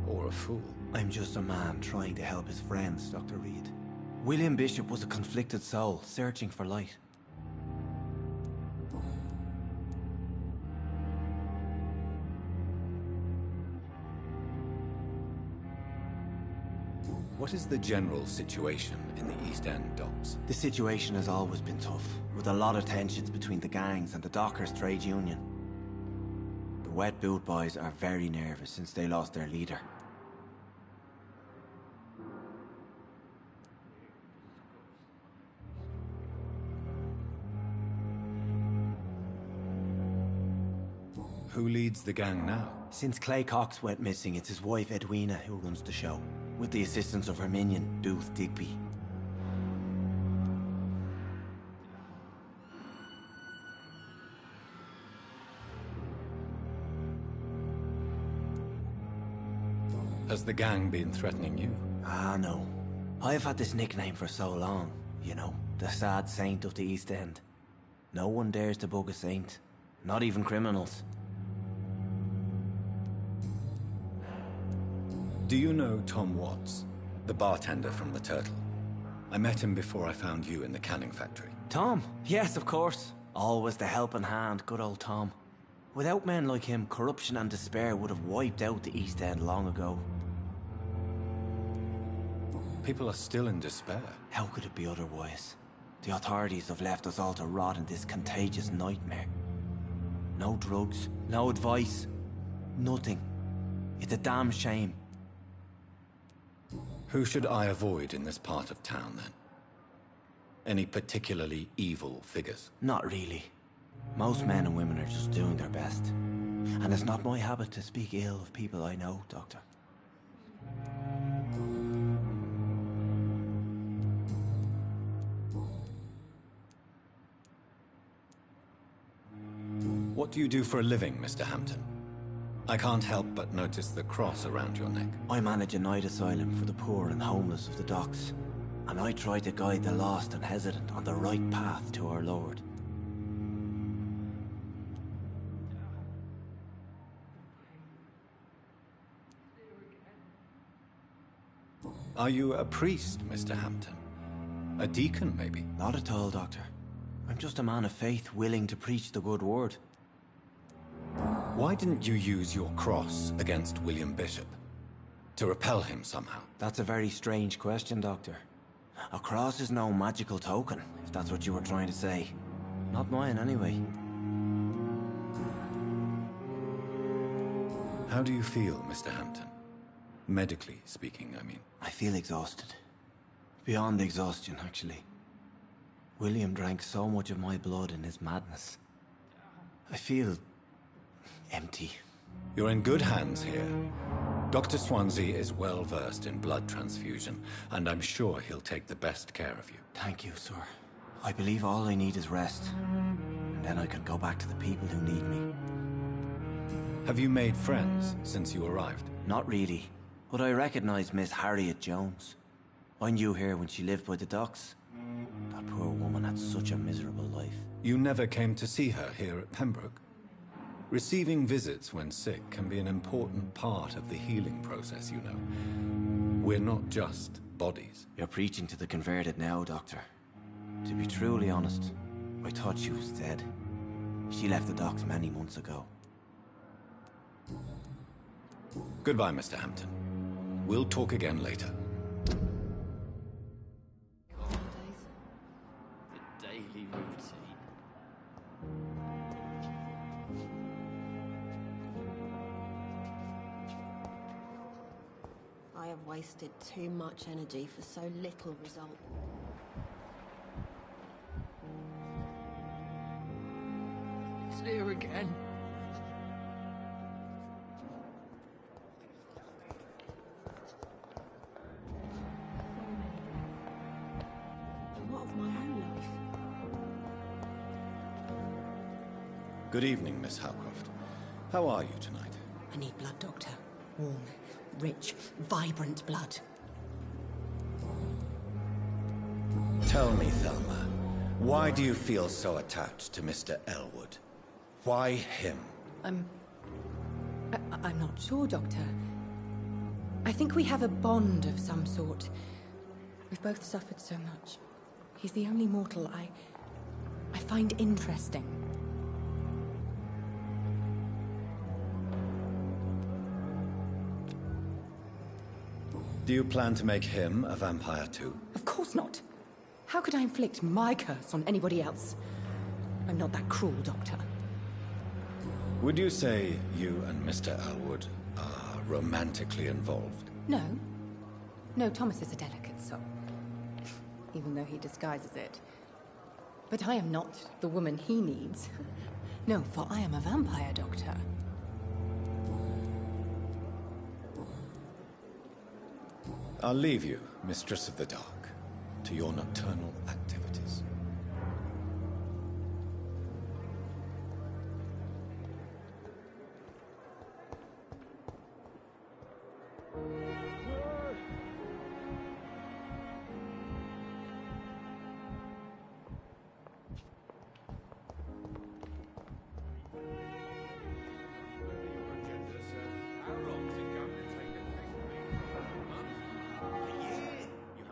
Or a fool. I'm just a man trying to help his friends, Dr. Reed. William Bishop was a conflicted soul, searching for light. What is the general situation in the East End docks? The situation has always been tough, with a lot of tensions between the gangs and the Dockers' trade union. The Wet Boot Boys are very nervous since they lost their leader. Who leads the gang now? Since Clay Cox went missing, it's his wife Edwina who runs the show, with the assistance of her minion, Booth Digby. Has the gang been threatening you? Ah, no. I've had this nickname for so long, you know, the sad saint of the East End. No one dares to bug a saint, not even criminals. Do you know Tom Watts, the bartender from the Turtle? I met him before I found you in the canning factory. Tom? Yes, of course. Always the helping hand, good old Tom. Without men like him, corruption and despair would have wiped out the East End long ago. People are still in despair. How could it be otherwise? The authorities have left us all to rot in this contagious nightmare. No drugs, no advice, nothing. It's a damn shame. Who should I avoid in this part of town, then? Any particularly evil figures? Not really. Most men and women are just doing their best. And it's not my habit to speak ill of people I know, Doctor. What do you do for a living, Mr. Hampton? I can't help but notice the cross around your neck. I manage a night asylum for the poor and homeless of the docks. And I try to guide the lost and hesitant on the right path to our Lord. Are you a priest, Mr. Hampton? A deacon, maybe? Not at all, Doctor. I'm just a man of faith willing to preach the good word. Why didn't you use your cross against William Bishop? To repel him somehow? That's a very strange question, Doctor. A cross is no magical token, if that's what you were trying to say. Not mine, anyway. How do you feel, Mr. Hampton? Medically speaking, I mean. I feel exhausted. Beyond exhaustion, actually. William drank so much of my blood in his madness. I feel empty. You're in good hands here. Dr. Swansea is well versed in blood transfusion, and I'm sure he'll take the best care of you. Thank you, sir. I believe all I need is rest. And then I can go back to the people who need me. Have you made friends since you arrived? Not really. But I recognize Miss Harriet Jones. I knew her when she lived by the docks. That poor woman had such a miserable life. You never came to see her here at Pembroke? Receiving visits when sick can be an important part of the healing process, you know. We're not just bodies. You're preaching to the converted now, Doctor. To be truly honest, I thought she was dead. She left the docks many months ago. Goodbye, Mr. Hampton. We'll talk again later. The daily routine. I have wasted too much energy for so little result. It's there again. What of my own life? Good evening, Miss Howcroft. How are you tonight? I need blood, Doctor. Warm, rich, vibrant blood. Tell me, Thelma, why do you feel so attached to Mr. Elwood? Why him? I'm not sure, Doctor. I think we have a bond of some sort. We've both suffered so much. He's the only mortal I find interesting. Do you plan to make him a vampire too? Of course not. How could I inflict my curse on anybody else? I'm not that cruel, Doctor. Would you say you and Mr. Elwood are romantically involved? No. No, Thomas is a delicate soul. Even though he disguises it. But I am not the woman he needs. No, for I am a vampire, Doctor. I'll leave you, Mistress of the Dark, to your nocturnal activities.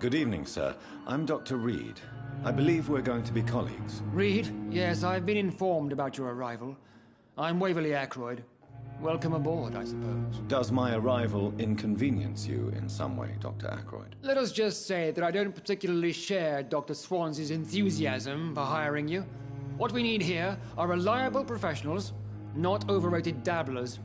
Good evening, sir. I'm Dr. Reed. I believe we're going to be colleagues. Reed? Yes, I've been informed about your arrival. I'm Waverly Ackroyd. Welcome aboard, I suppose. Does my arrival inconvenience you in some way, Dr. Ackroyd? Let us just say that I don't particularly share Dr. Swansea's enthusiasm for hiring you. What we need here are reliable professionals, not overrated dabblers.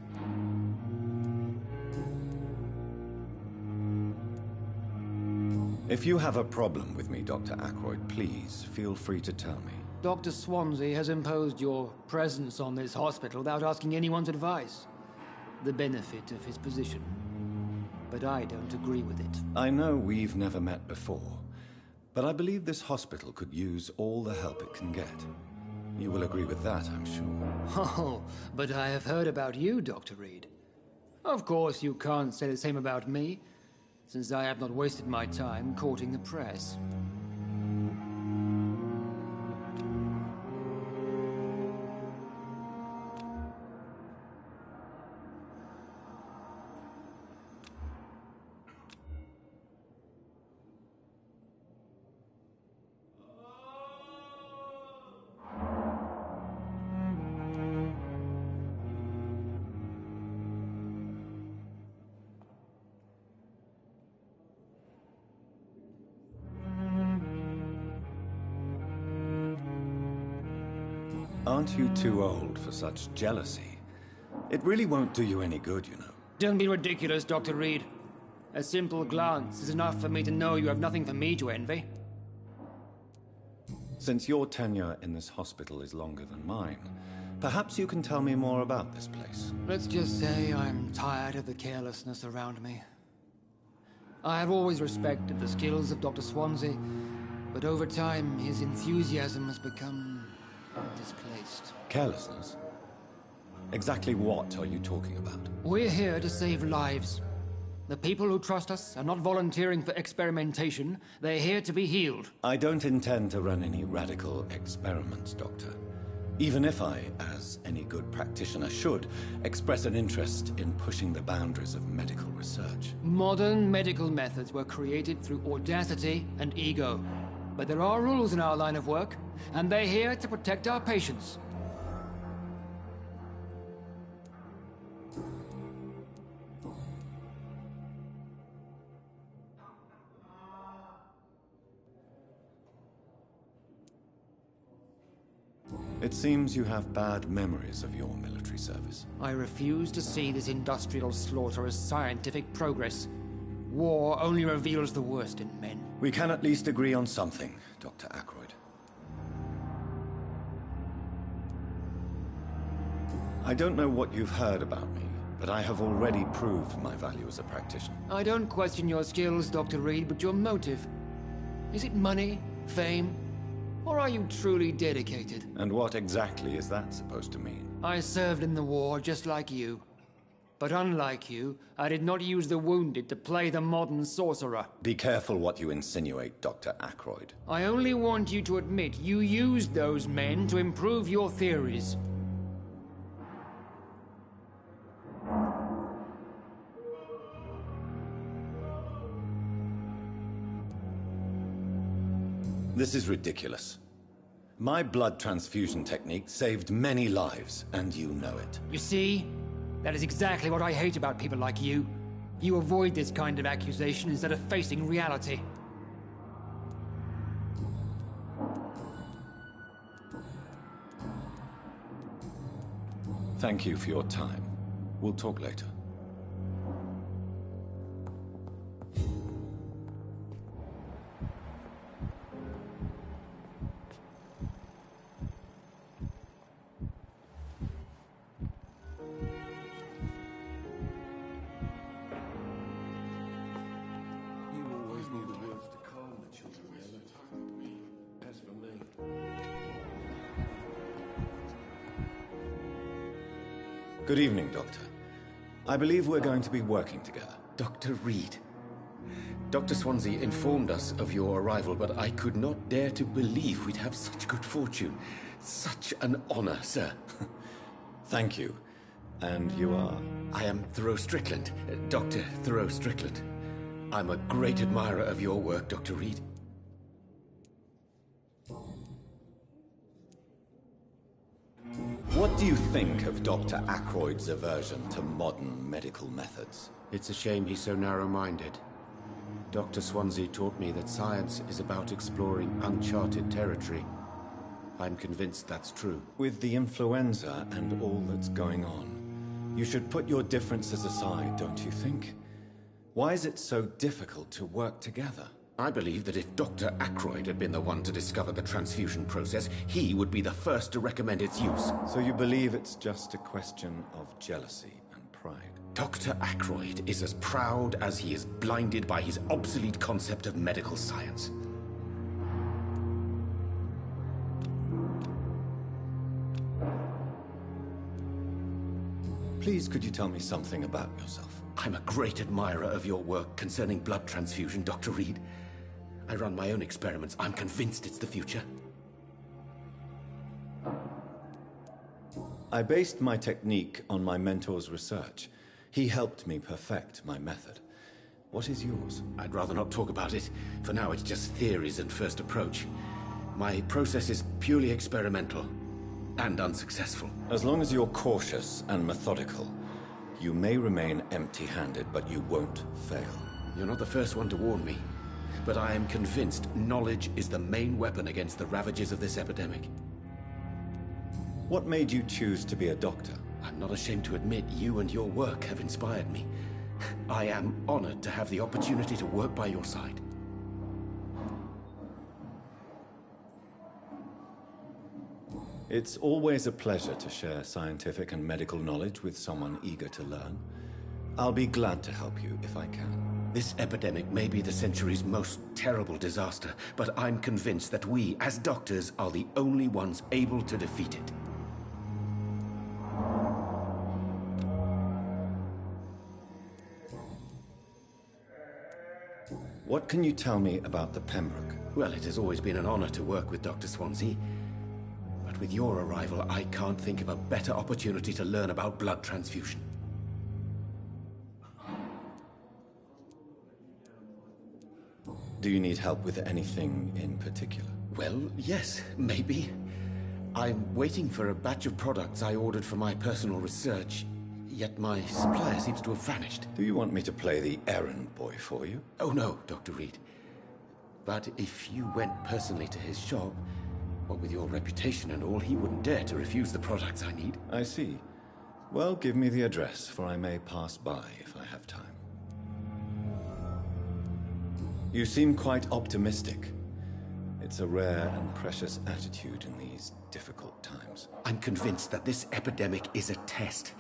If you have a problem with me, Dr. Ackroyd, please feel free to tell me. Dr. Swansea has imposed your presence on this hospital without asking anyone's advice. The benefit of his position. But I don't agree with it. I know we've never met before, but I believe this hospital could use all the help it can get. You will agree with that, I'm sure. Oh, but I have heard about you, Dr. Reed. Of course, you can't say the same about me, since I have not wasted my time courting the press. Aren't you too old for such jealousy? It really won't do you any good, you know. Don't be ridiculous, Dr. Reed. A simple glance is enough for me to know you have nothing for me to envy. Since your tenure in this hospital is longer than mine, perhaps you can tell me more about this place. Let's just say I'm tired of the carelessness around me. I have always respected the skills of Dr. Swansea, but over time his enthusiasm has become displaced. Carelessness? Exactly what are you talking about? We're here to save lives. The people who trust us are not volunteering for experimentation. They're here to be healed. I don't intend to run any radical experiments, Doctor. Even if I, as any good practitioner should, express an interest in pushing the boundaries of medical research. Modern medical methods were created through audacity and ego. But there are rules in our line of work, and they're here to protect our patients. It seems you have bad memories of your military service. I refuse to see this industrial slaughter as scientific progress. War only reveals the worst in men. We can at least agree on something, Dr. Ackroyd. I don't know what you've heard about me, but I have already proved my value as a practitioner. I don't question your skills, Dr. Reed, but your motive. Is it money, fame, or are you truly dedicated? And what exactly is that supposed to mean? I served in the war just like you. But unlike you, I did not use the wounded to play the modern sorcerer. Be careful what you insinuate, Dr. Ackroyd. I only want you to admit you used those men to improve your theories. This is ridiculous. My blood transfusion technique saved many lives, and you know it. You see? That is exactly what I hate about people like you. You avoid this kind of accusation instead of facing reality. Thank you for your time. We'll talk later. Good evening, Doctor. I believe we're going to be working together. Dr. Reed. Dr. Swansea informed us of your arrival, but I could not dare to believe we'd have such good fortune. Such an honor, sir. Thank you. And you are? I am Thoreau Strickland, Dr. Thoreau Strickland. I'm a great admirer of your work, Dr. Reed. What do you think of Dr. Ackroyd's aversion to modern medical methods? It's a shame he's so narrow-minded. Dr. Swansea taught me that science is about exploring uncharted territory. I'm convinced that's true. With the influenza and all that's going on, you should put your differences aside, don't you think? Why is it so difficult to work together? I believe that if Dr. Ackroyd had been the one to discover the transfusion process, he would be the first to recommend its use. So you believe it's just a question of jealousy and pride? Dr. Ackroyd is as proud as he is blinded by his obsolete concept of medical science. Please, could you tell me something about yourself? I'm a great admirer of your work concerning blood transfusion, Dr. Reed. I run my own experiments. I'm convinced it's the future. I based my technique on my mentor's research. He helped me perfect my method. What is yours? I'd rather not talk about it. For now, it's just theories and first approach. My process is purely experimental and unsuccessful. As long as you're cautious and methodical, you may remain empty-handed, but you won't fail. You're not the first one to warn me, but I am convinced knowledge is the main weapon against the ravages of this epidemic. What made you choose to be a doctor? I'm not ashamed to admit you and your work have inspired me. I am honored to have the opportunity to work by your side. It's always a pleasure to share scientific and medical knowledge with someone eager to learn. I'll be glad to help you if I can. This epidemic may be the century's most terrible disaster, but I'm convinced that we, as doctors, are the only ones able to defeat it. What can you tell me about the Pembroke? Well, it has always been an honor to work with Dr. Swansea. But with your arrival, I can't think of a better opportunity to learn about blood transfusion. Do you need help with anything in particular? Well, yes, maybe. I'm waiting for a batch of products I ordered for my personal research, yet my supplier seems to have vanished. Do you want me to play the errand boy for you? Oh no, Dr. Reed. But if you went personally to his shop, what with your reputation and all, he wouldn't dare to refuse the products I need. I see. Well, give me the address, for I may pass by if I have time. You seem quite optimistic. It's a rare and precious attitude in these difficult times. I'm convinced that this epidemic is a test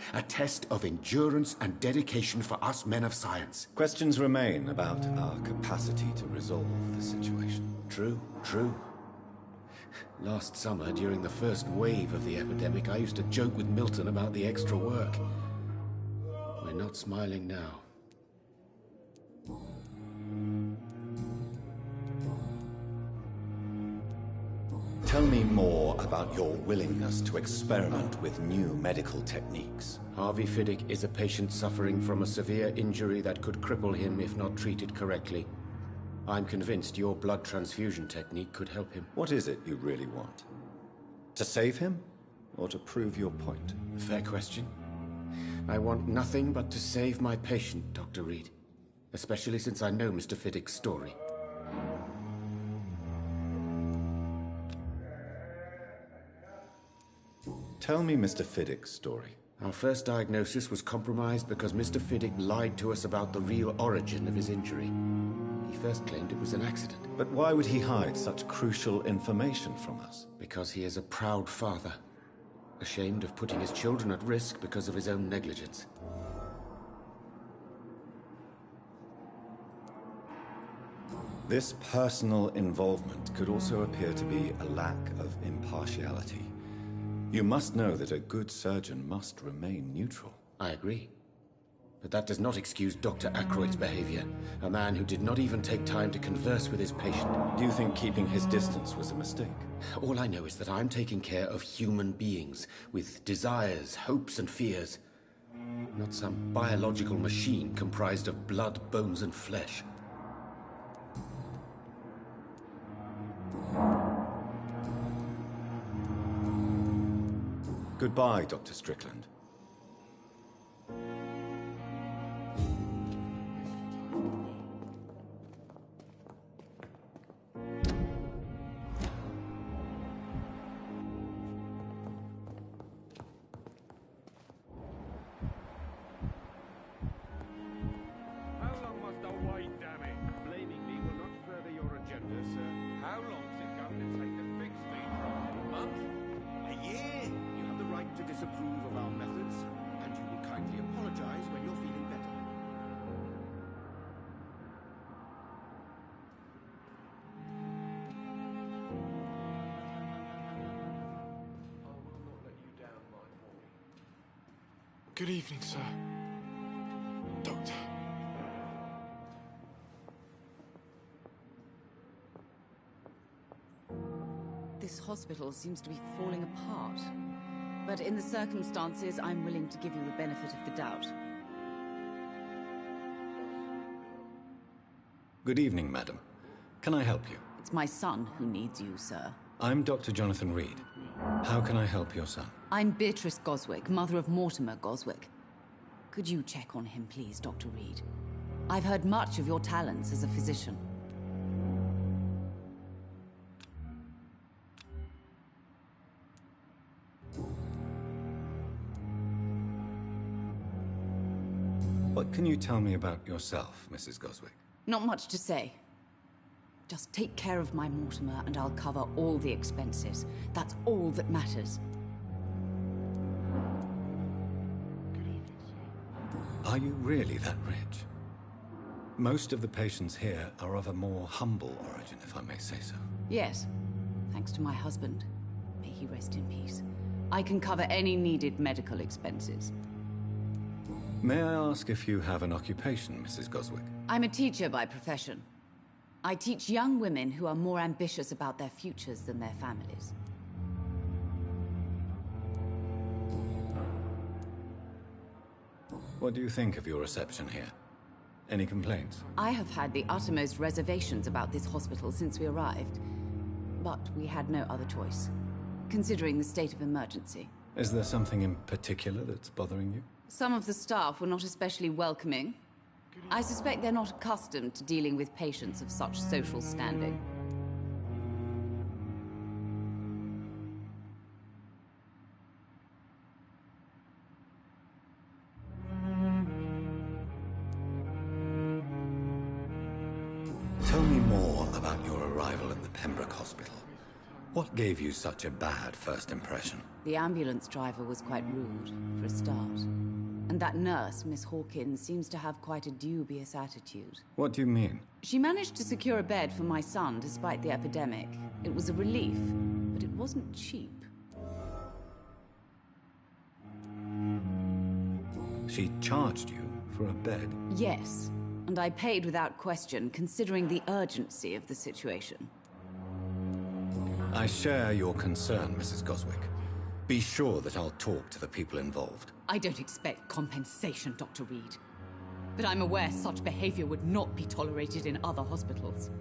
of endurance and dedication for us men of science. Questions remain about our capacity to resolve the situation. True, true. Last summer, during the first wave of the epidemic, I used to joke with Milton about the extra work. We're not smiling now. Tell me more about your willingness to experiment with new medical techniques. Harvey Fiddick is a patient suffering from a severe injury that could cripple him if not treated correctly. I'm convinced your blood transfusion technique could help him. What is it you really want? To save him? Or to prove your point? Fair question. I want nothing but to save my patient, Dr. Reed. Especially since I know Mr. Fiddick's story. Tell me Mr. Fiddick's story. Our first diagnosis was compromised because Mr. Fiddick lied to us about the real origin of his injury. He first claimed it was an accident. But why would he hide such crucial information from us? Because he is a proud father, ashamed of putting his children at risk because of his own negligence. This personal involvement could also appear to be a lack of impartiality. You must know that a good surgeon must remain neutral. I agree. But that does not excuse Dr. Aykroyd's behavior. A man who did not even take time to converse with his patient. Do you think keeping his distance was a mistake? All I know is that I'm taking care of human beings, with desires, hopes, and fears. Not some biological machine comprised of blood, bones, and flesh. Goodbye, Dr. Strickland. Good evening, sir. Doctor. This hospital seems to be falling apart. But in the circumstances, I'm willing to give you the benefit of the doubt. Good evening, madam. Can I help you? It's my son who needs you, sir. I'm Dr. Jonathan Reed. How can I help your son? I'm Beatrice Goswick, mother of Mortimer Goswick. Could you check on him, please, Dr. Reed? I've heard much of your talents as a physician. What can you tell me about yourself, Mrs. Goswick? Not much to say. Just take care of my Mortimer and I'll cover all the expenses. That's all that matters. Are you really that rich? Most of the patients here are of a more humble origin, if I may say so. Yes, thanks to my husband. May he rest in peace. I can cover any needed medical expenses. May I ask if you have an occupation, Mrs. Goswick? I'm a teacher by profession. I teach young women who are more ambitious about their futures than their families. What do you think of your reception here? Any complaints? I have had the uttermost reservations about this hospital since we arrived. But we had no other choice, considering the state of emergency. Is there something in particular that's bothering you? Some of the staff were not especially welcoming. I suspect they're not accustomed to dealing with patients of such social standing. Tell me more about your arrival at the Pembroke Hospital. What gave you such a bad first impression? The ambulance driver was quite rude, for a start. And that nurse, Miss Hawkins, seems to have quite a dubious attitude. What do you mean? She managed to secure a bed for my son despite the epidemic. It was a relief, but it wasn't cheap. She charged you for a bed? Yes, and I paid without question, considering the urgency of the situation. I share your concern, Mrs. Goswick. Be sure that I'll talk to the people involved. I don't expect compensation, Dr. Reed. But I'm aware such behavior would not be tolerated in other hospitals.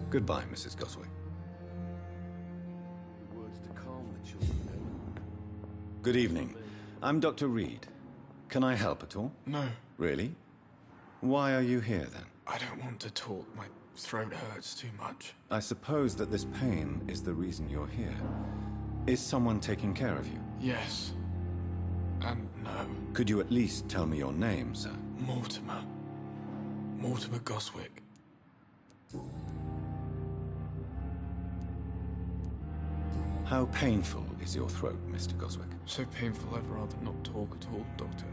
Goodbye, Mrs. Goswick. Words to calm the children. Good evening. I'm Dr. Reed. Can I help at all? No. Really? Why are you here, then? I don't want to talk. My throat hurts too much. I suppose that this pain is the reason you're here. Is someone taking care of you? Yes. And no. Could you at least tell me your name, sir? Mortimer. Mortimer Goswick. How painful is your throat, Mr. Goswick? So painful I'd rather not talk at all, Doctor.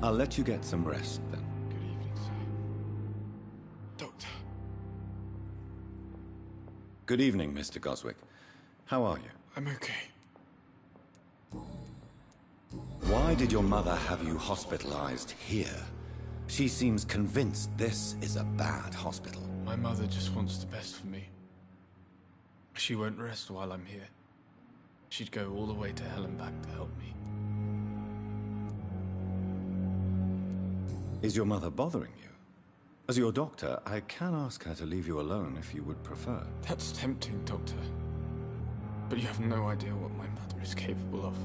I'll let you get some rest, then. Good evening, sir. Doctor. Good evening, Mr. Goswick. How are you? I'm okay. Why did your mother have you hospitalized here? She seems convinced this is a bad hospital. My mother just wants the best for me. She won't rest while I'm here. She'd go all the way to hell and back to help me. Is your mother bothering you? As your doctor, I can ask her to leave you alone if you would prefer. That's tempting, Doctor. But you have no idea what my mother is capable of.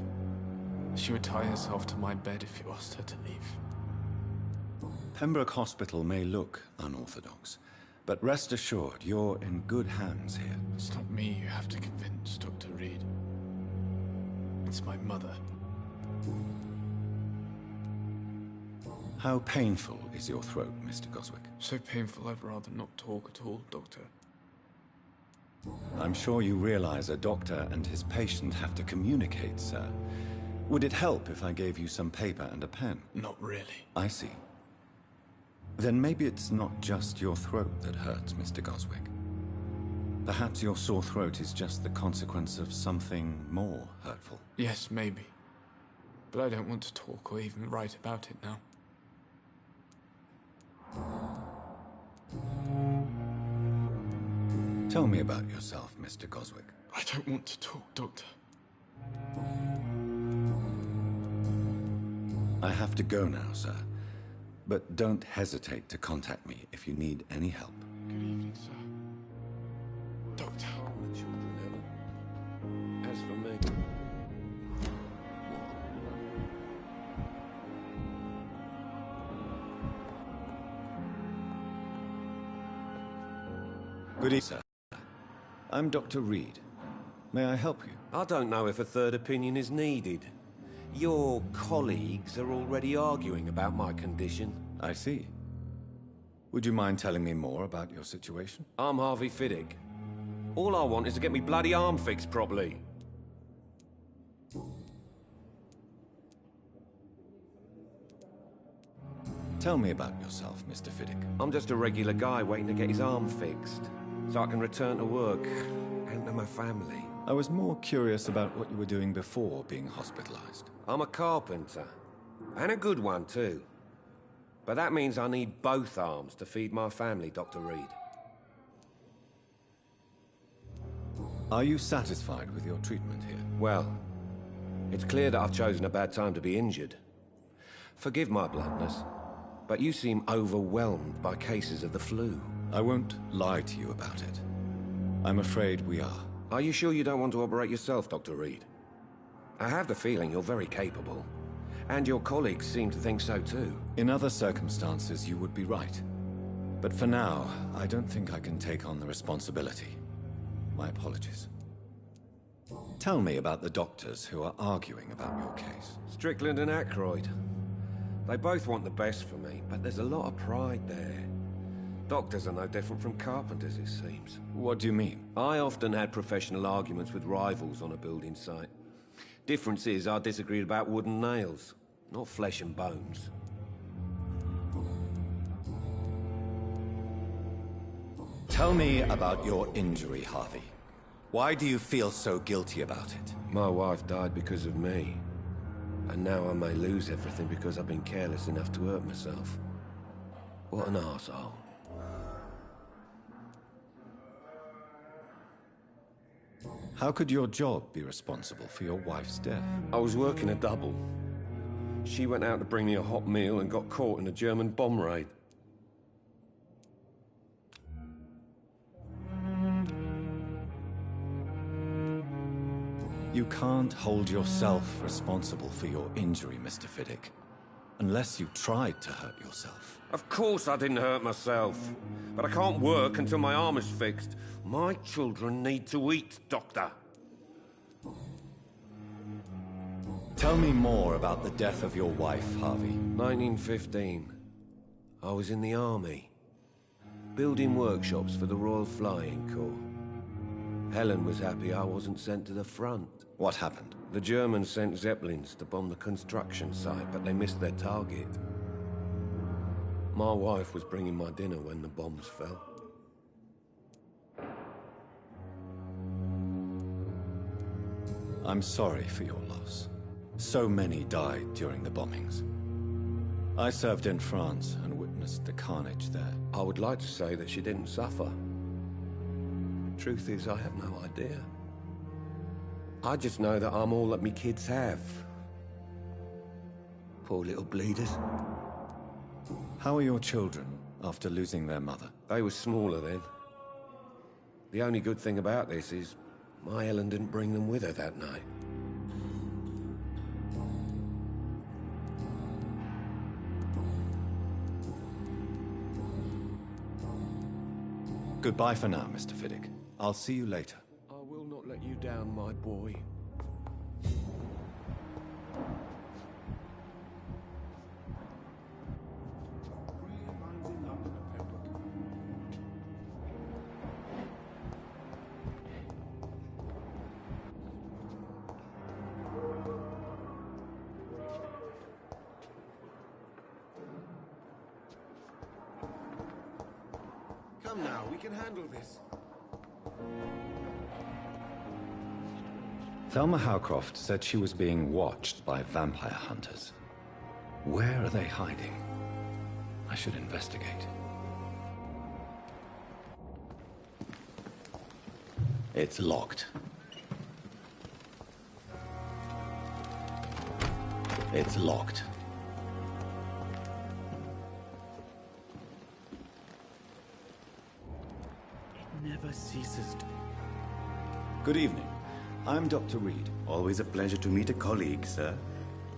She would tie herself to my bed if you asked her to leave. Pembroke Hospital may look unorthodox, but rest assured, you're in good hands here. It's not me you have to convince, Dr. Reed. It's my mother. How painful is your throat, Mr. Goswick? So painful I'd rather not talk at all, Doctor. I'm sure you realize a doctor and his patient have to communicate, sir. Would it help if I gave you some paper and a pen? Not really. I see. Then maybe it's not just your throat that hurts, Mr. Goswick. Perhaps your sore throat is just the consequence of something more hurtful. Yes, maybe. But I don't want to talk or even write about it now. Tell me about yourself, Mr. Goswick. I don't want to talk, Doctor. I have to go now, sir. But don't hesitate to contact me if you need any help. Good evening, sir. Doctor. The children, Ellen. As for me... Good evening, sir. I'm Dr. Reed. May I help you? I don't know if a third opinion is needed. Your colleagues are already arguing about my condition. I see. Would you mind telling me more about your situation? I'm Harvey Fiddick. All I want is to get me bloody arm fixed properly. Tell me about yourself, Mr. Fiddick. I'm just a regular guy waiting to get his arm fixed, so I can return to work and to my family. I was more curious about what you were doing before being hospitalized. I'm a carpenter, and a good one too. But that means I need both arms to feed my family, Dr. Reed. Are you satisfied with your treatment here? Well, it's clear that I've chosen a bad time to be injured. Forgive my bluntness, but you seem overwhelmed by cases of the flu. I won't lie to you about it. I'm afraid we are. Are you sure you don't want to operate yourself, Dr. Reed? I have the feeling you're very capable. And your colleagues seem to think so too. In other circumstances, you would be right. But for now, I don't think I can take on the responsibility. My apologies. Tell me about the doctors who are arguing about your case. Strickland and Aykroyd. They both want the best for me, but there's a lot of pride there. Doctors are no different from carpenters, it seems. What do you mean? I often had professional arguments with rivals on a building site. Difference is, I disagreed about wooden nails, not flesh and bones. Tell me about your injury, Harvey. Why do you feel so guilty about it? My wife died because of me. And now I may lose everything because I've been careless enough to hurt myself. What an arsehole. How could your job be responsible for your wife's death? I was working a double. She went out to bring me a hot meal and got caught in a German bomb raid. You can't hold yourself responsible for your injury, Mr. Fiddick. Unless you tried to hurt yourself. Of course I didn't hurt myself. But I can't work until my arm is fixed. My children need to eat, Doctor. Tell me more about the death of your wife, Harvey. 1915. I was in the army. Building workshops for the Royal Flying Corps. Helen was happy I wasn't sent to the front. What happened? The Germans sent Zeppelins to bomb the construction site, but they missed their target. My wife was bringing my dinner when the bombs fell. I'm sorry for your loss. So many died during the bombings. I served in France and witnessed the carnage there. I would like to say that she didn't suffer. Truth is, I have no idea. I just know that I'm all that me kids have. Poor little bleeders. How are your children after losing their mother? They were smaller then. The only good thing about this is my Helen didn't bring them with her that night. Goodbye for now, Mr. Fiddick. I'll see you later. I will not let you down, my boy. Come now, we can handle this. Thelma Howcroft said she was being watched by vampire hunters. Where are they hiding? I should investigate. It's locked. It's locked. Never ceases to... Good evening. I'm Dr. Reed. Always a pleasure to meet a colleague, sir.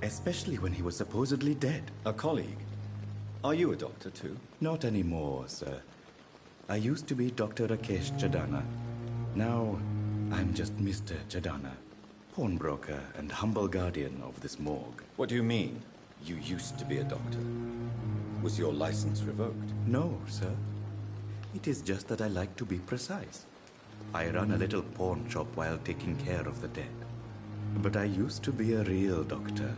Especially when he was supposedly dead. A colleague? Are you a doctor too? Not anymore, sir. I used to be Dr. Rakesh Chadana. Now, I'm just Mr. Chadana, pawnbroker and humble guardian of this morgue. What do you mean? You used to be a doctor. Was your license revoked? No, sir. It is just that I like to be precise. I run a little pawn shop while taking care of the dead. But I used to be a real doctor.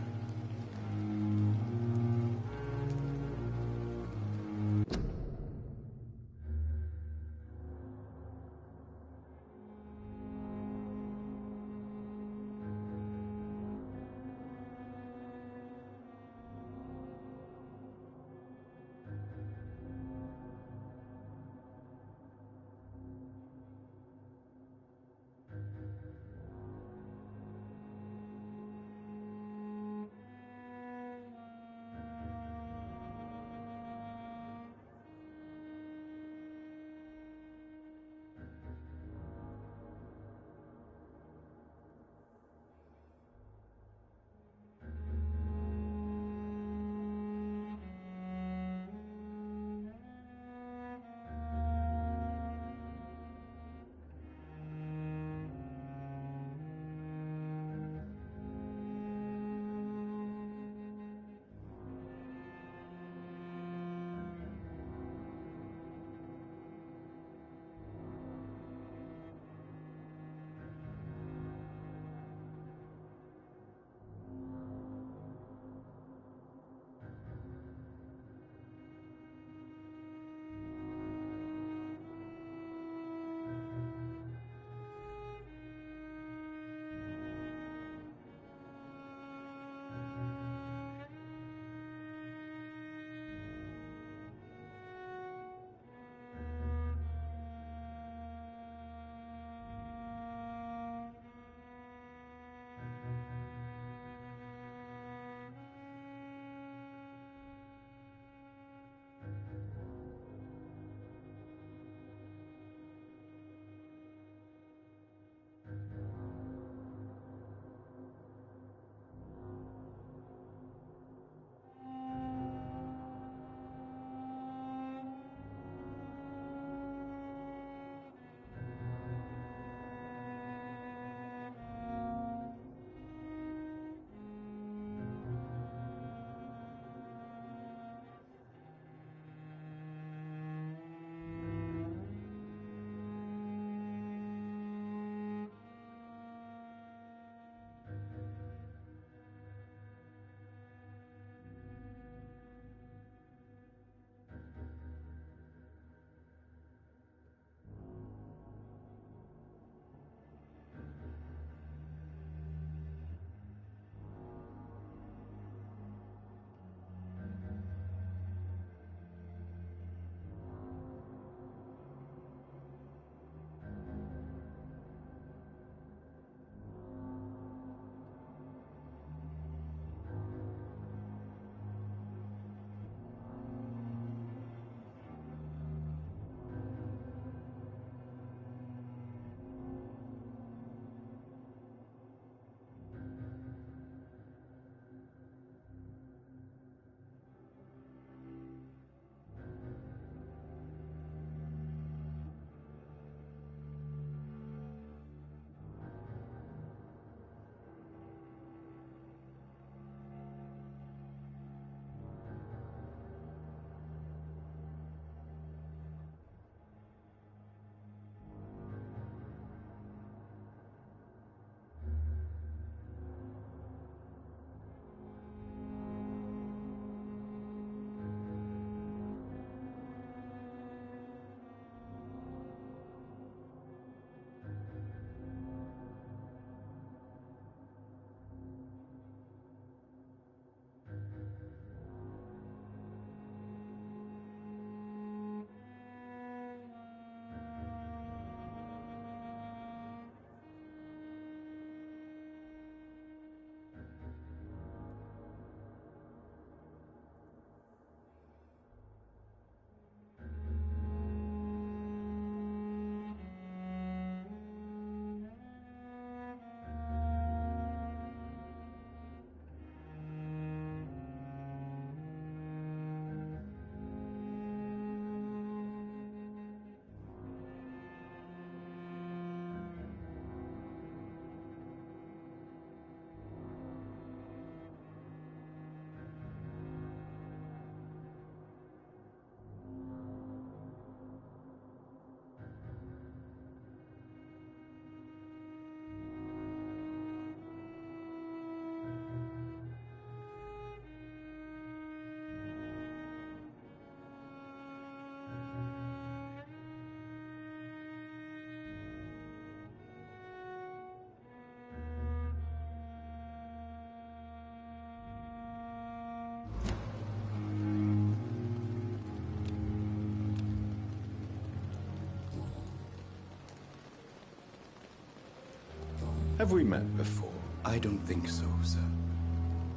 Have we met before? I don't think so, sir.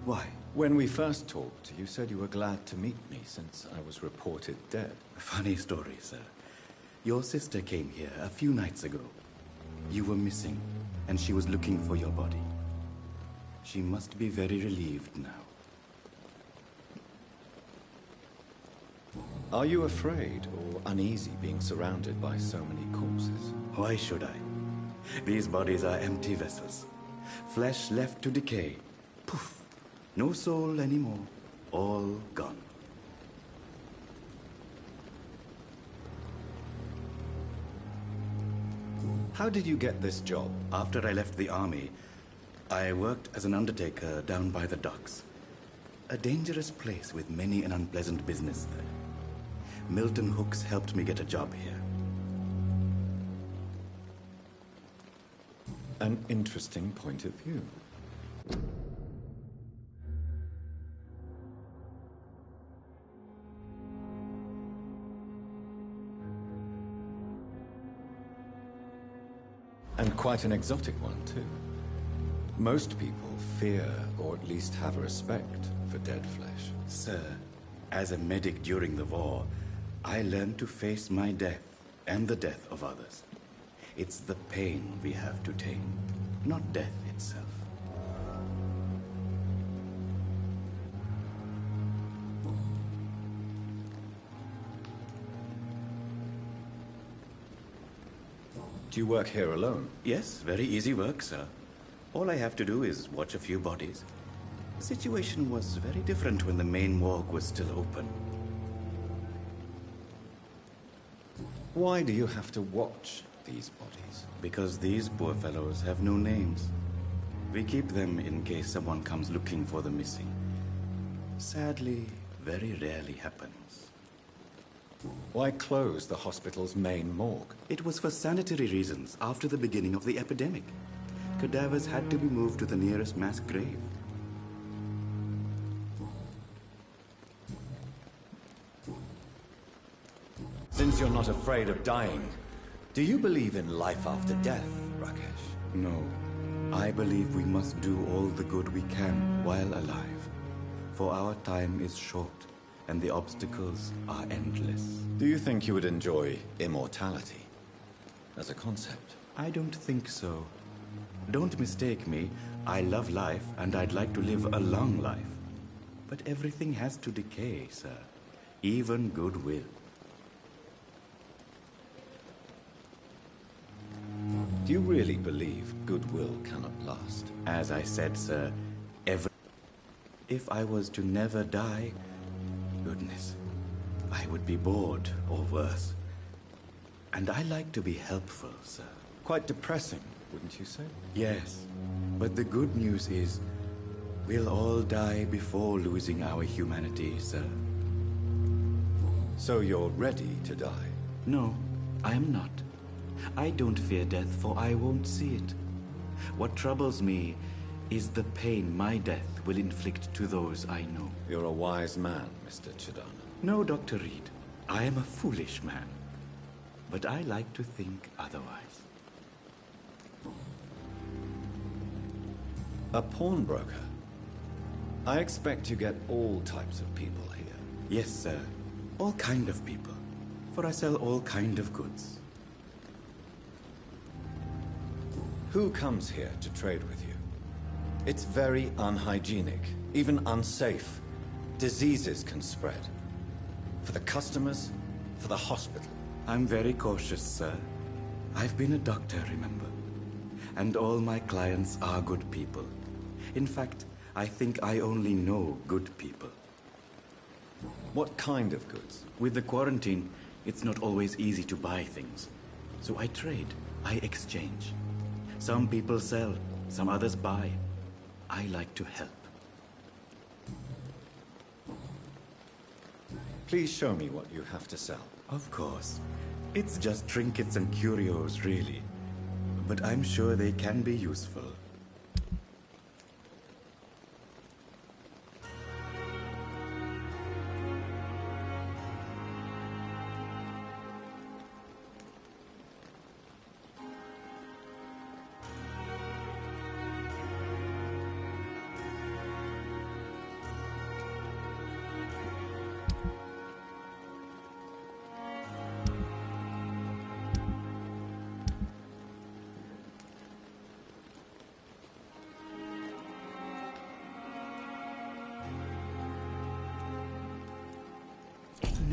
Why? When we first talked, you said you were glad to meet me since I was reported dead. Funny story, sir. Your sister came here a few nights ago. You were missing, and she was looking for your body. She must be very relieved now. Are you afraid or uneasy being surrounded by so many corpses? Why should I? These bodies are empty vessels. Flesh left to decay. Poof. No soul anymore. All gone. How did you get this job? After I left the army, I worked as an undertaker down by the docks. A dangerous place with many an unpleasant business there. Milton Hooks helped me get a job here. An interesting point of view. And quite an exotic one, too. Most people fear, or at least have respect, for dead flesh. Sir, as a medic during the war, I learned to face my death and the death of others. It's the pain we have to tame, not death itself. Do you work here alone? Yes, very easy work, sir. All I have to do is watch a few bodies. The situation was very different when the main morgue was still open. Why do you have to watch these bodies? Because these poor fellows have no names. We keep them in case someone comes looking for the missing. Sadly, very rarely happens. Why close the hospital's main morgue? It was for sanitary reasons after the beginning of the epidemic. Cadavers had to be moved to the nearest mass grave. Since you're not afraid of dying, do you believe in life after death, Rakesh? No. I believe we must do all the good we can while alive. For our time is short, and the obstacles are endless. Do you think you would enjoy immortality as a concept? I don't think so. Don't mistake me. I love life, and I'd like to live a long life. But everything has to decay, sir. Even goodwill. Do you really believe goodwill cannot last? As I said, sir, if I was to never die, goodness, I would be bored or worse. And I like to be helpful, sir. Quite depressing, wouldn't you say? Yes, but the good news is, we'll all die before losing our humanity, sir. So you're ready to die? No, I am not. I don't fear death, for I won't see it. What troubles me is the pain my death will inflict to those I know. You're a wise man, Mr. Chidana. No, Dr. Reed. I am a foolish man. But I like to think otherwise. A pawnbroker? I expect you get all types of people here. Yes, sir. All kind of people. For I sell all kind of goods. Who comes here to trade with you? It's very unhygienic, even unsafe. Diseases can spread. For the customers, for the hospital. I'm very cautious, sir. I've been a doctor, remember? And all my clients are good people. In fact, I think I only know good people. What kind of goods? With the quarantine, it's not always easy to buy things. So I trade, I exchange. Some people sell, some others buy. I like to help. Please show me what you have to sell. Of course. It's just trinkets and curios, really. But I'm sure they can be useful.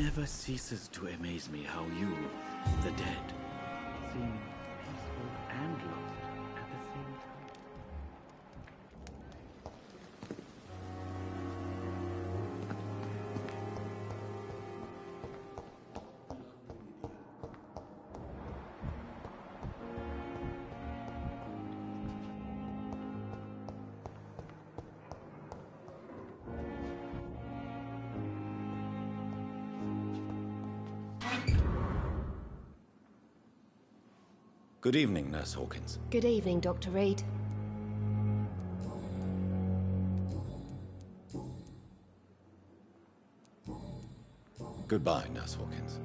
never ceases to amaze me how you, the dead, seem peaceful and lost at the same time. Good evening, Nurse Hawkins. Good evening, Dr. Reed. Goodbye, Nurse Hawkins.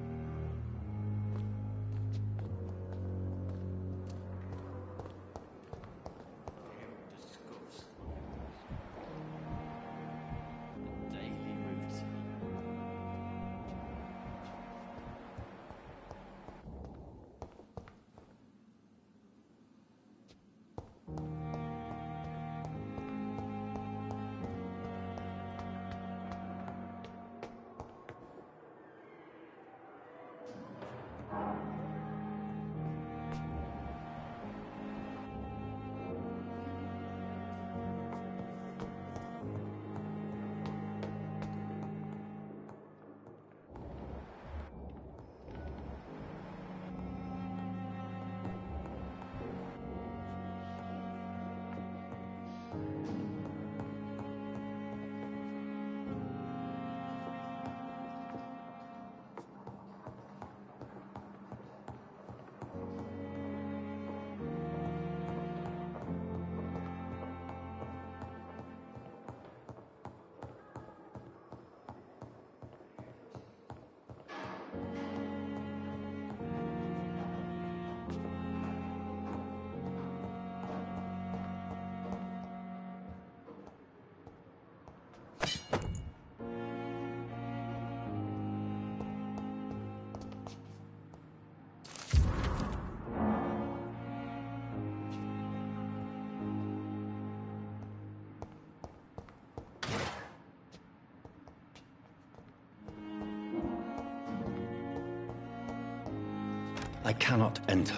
I cannot enter.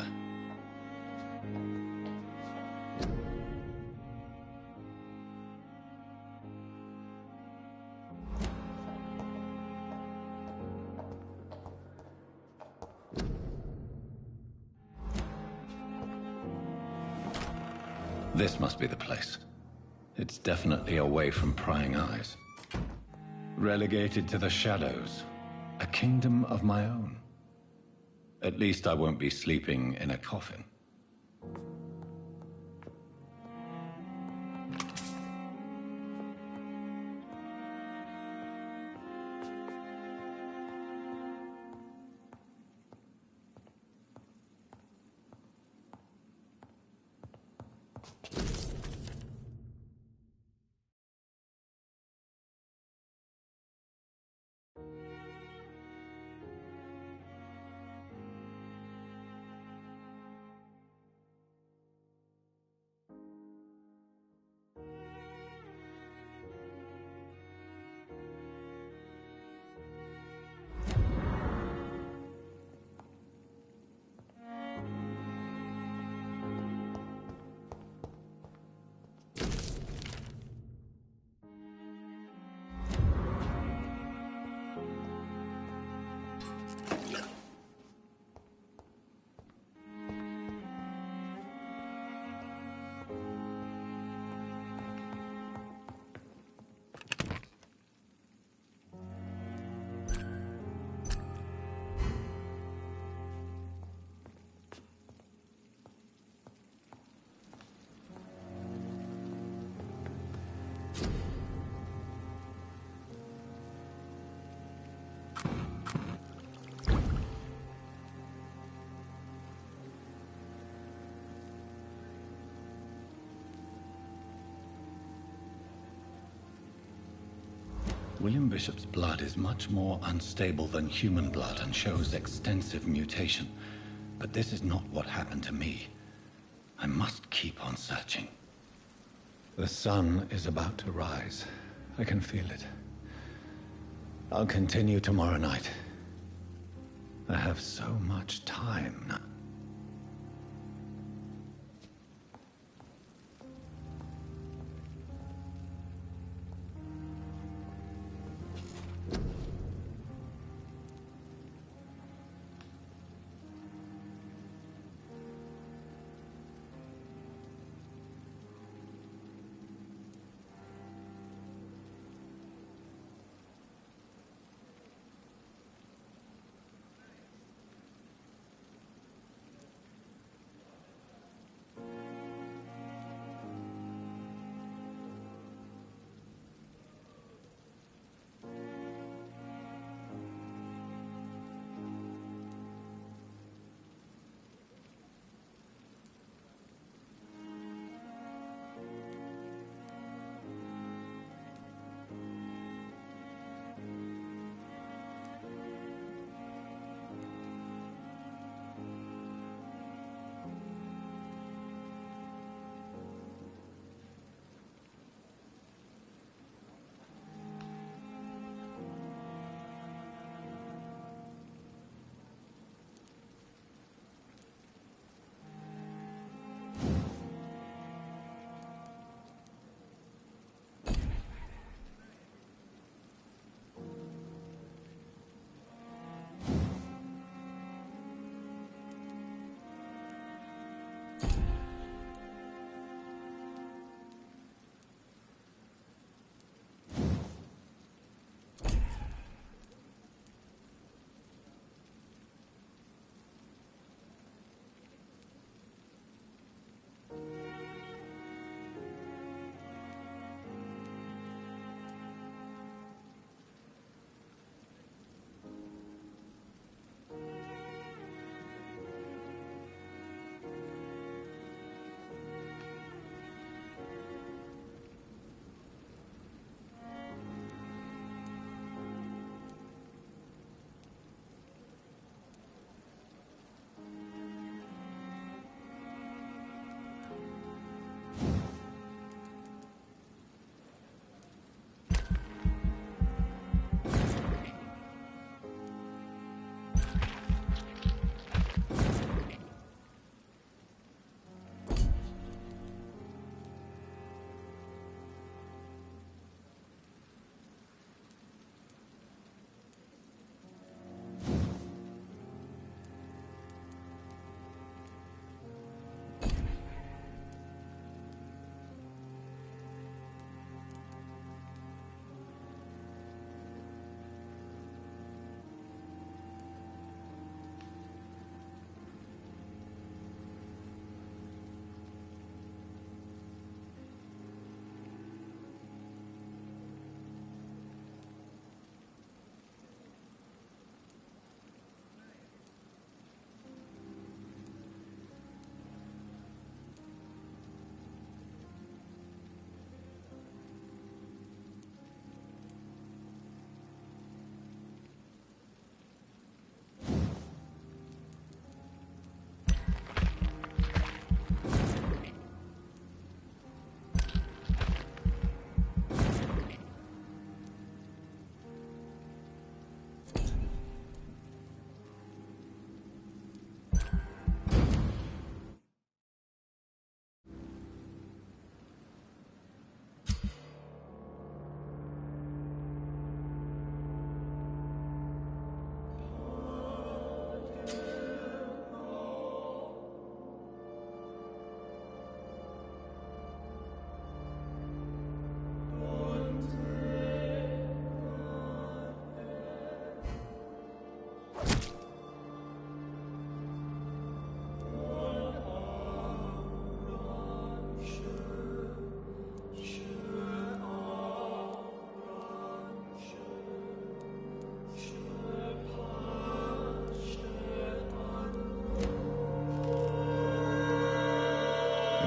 This must be the place. It's definitely away from prying eyes. Relegated to the shadows. A kingdom of my own. At least I won't be sleeping in a coffin. William Bishop's blood is much more unstable than human blood and shows extensive mutation. But this is not what happened to me. I must keep on searching. The sun is about to rise. I can feel it. I'll continue tomorrow night, I have so much time now.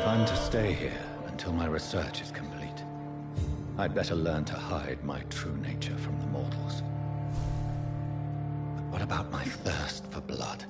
If I'm to stay here until my research is complete, I'd better learn to hide my true nature from the mortals. But what about my thirst for blood?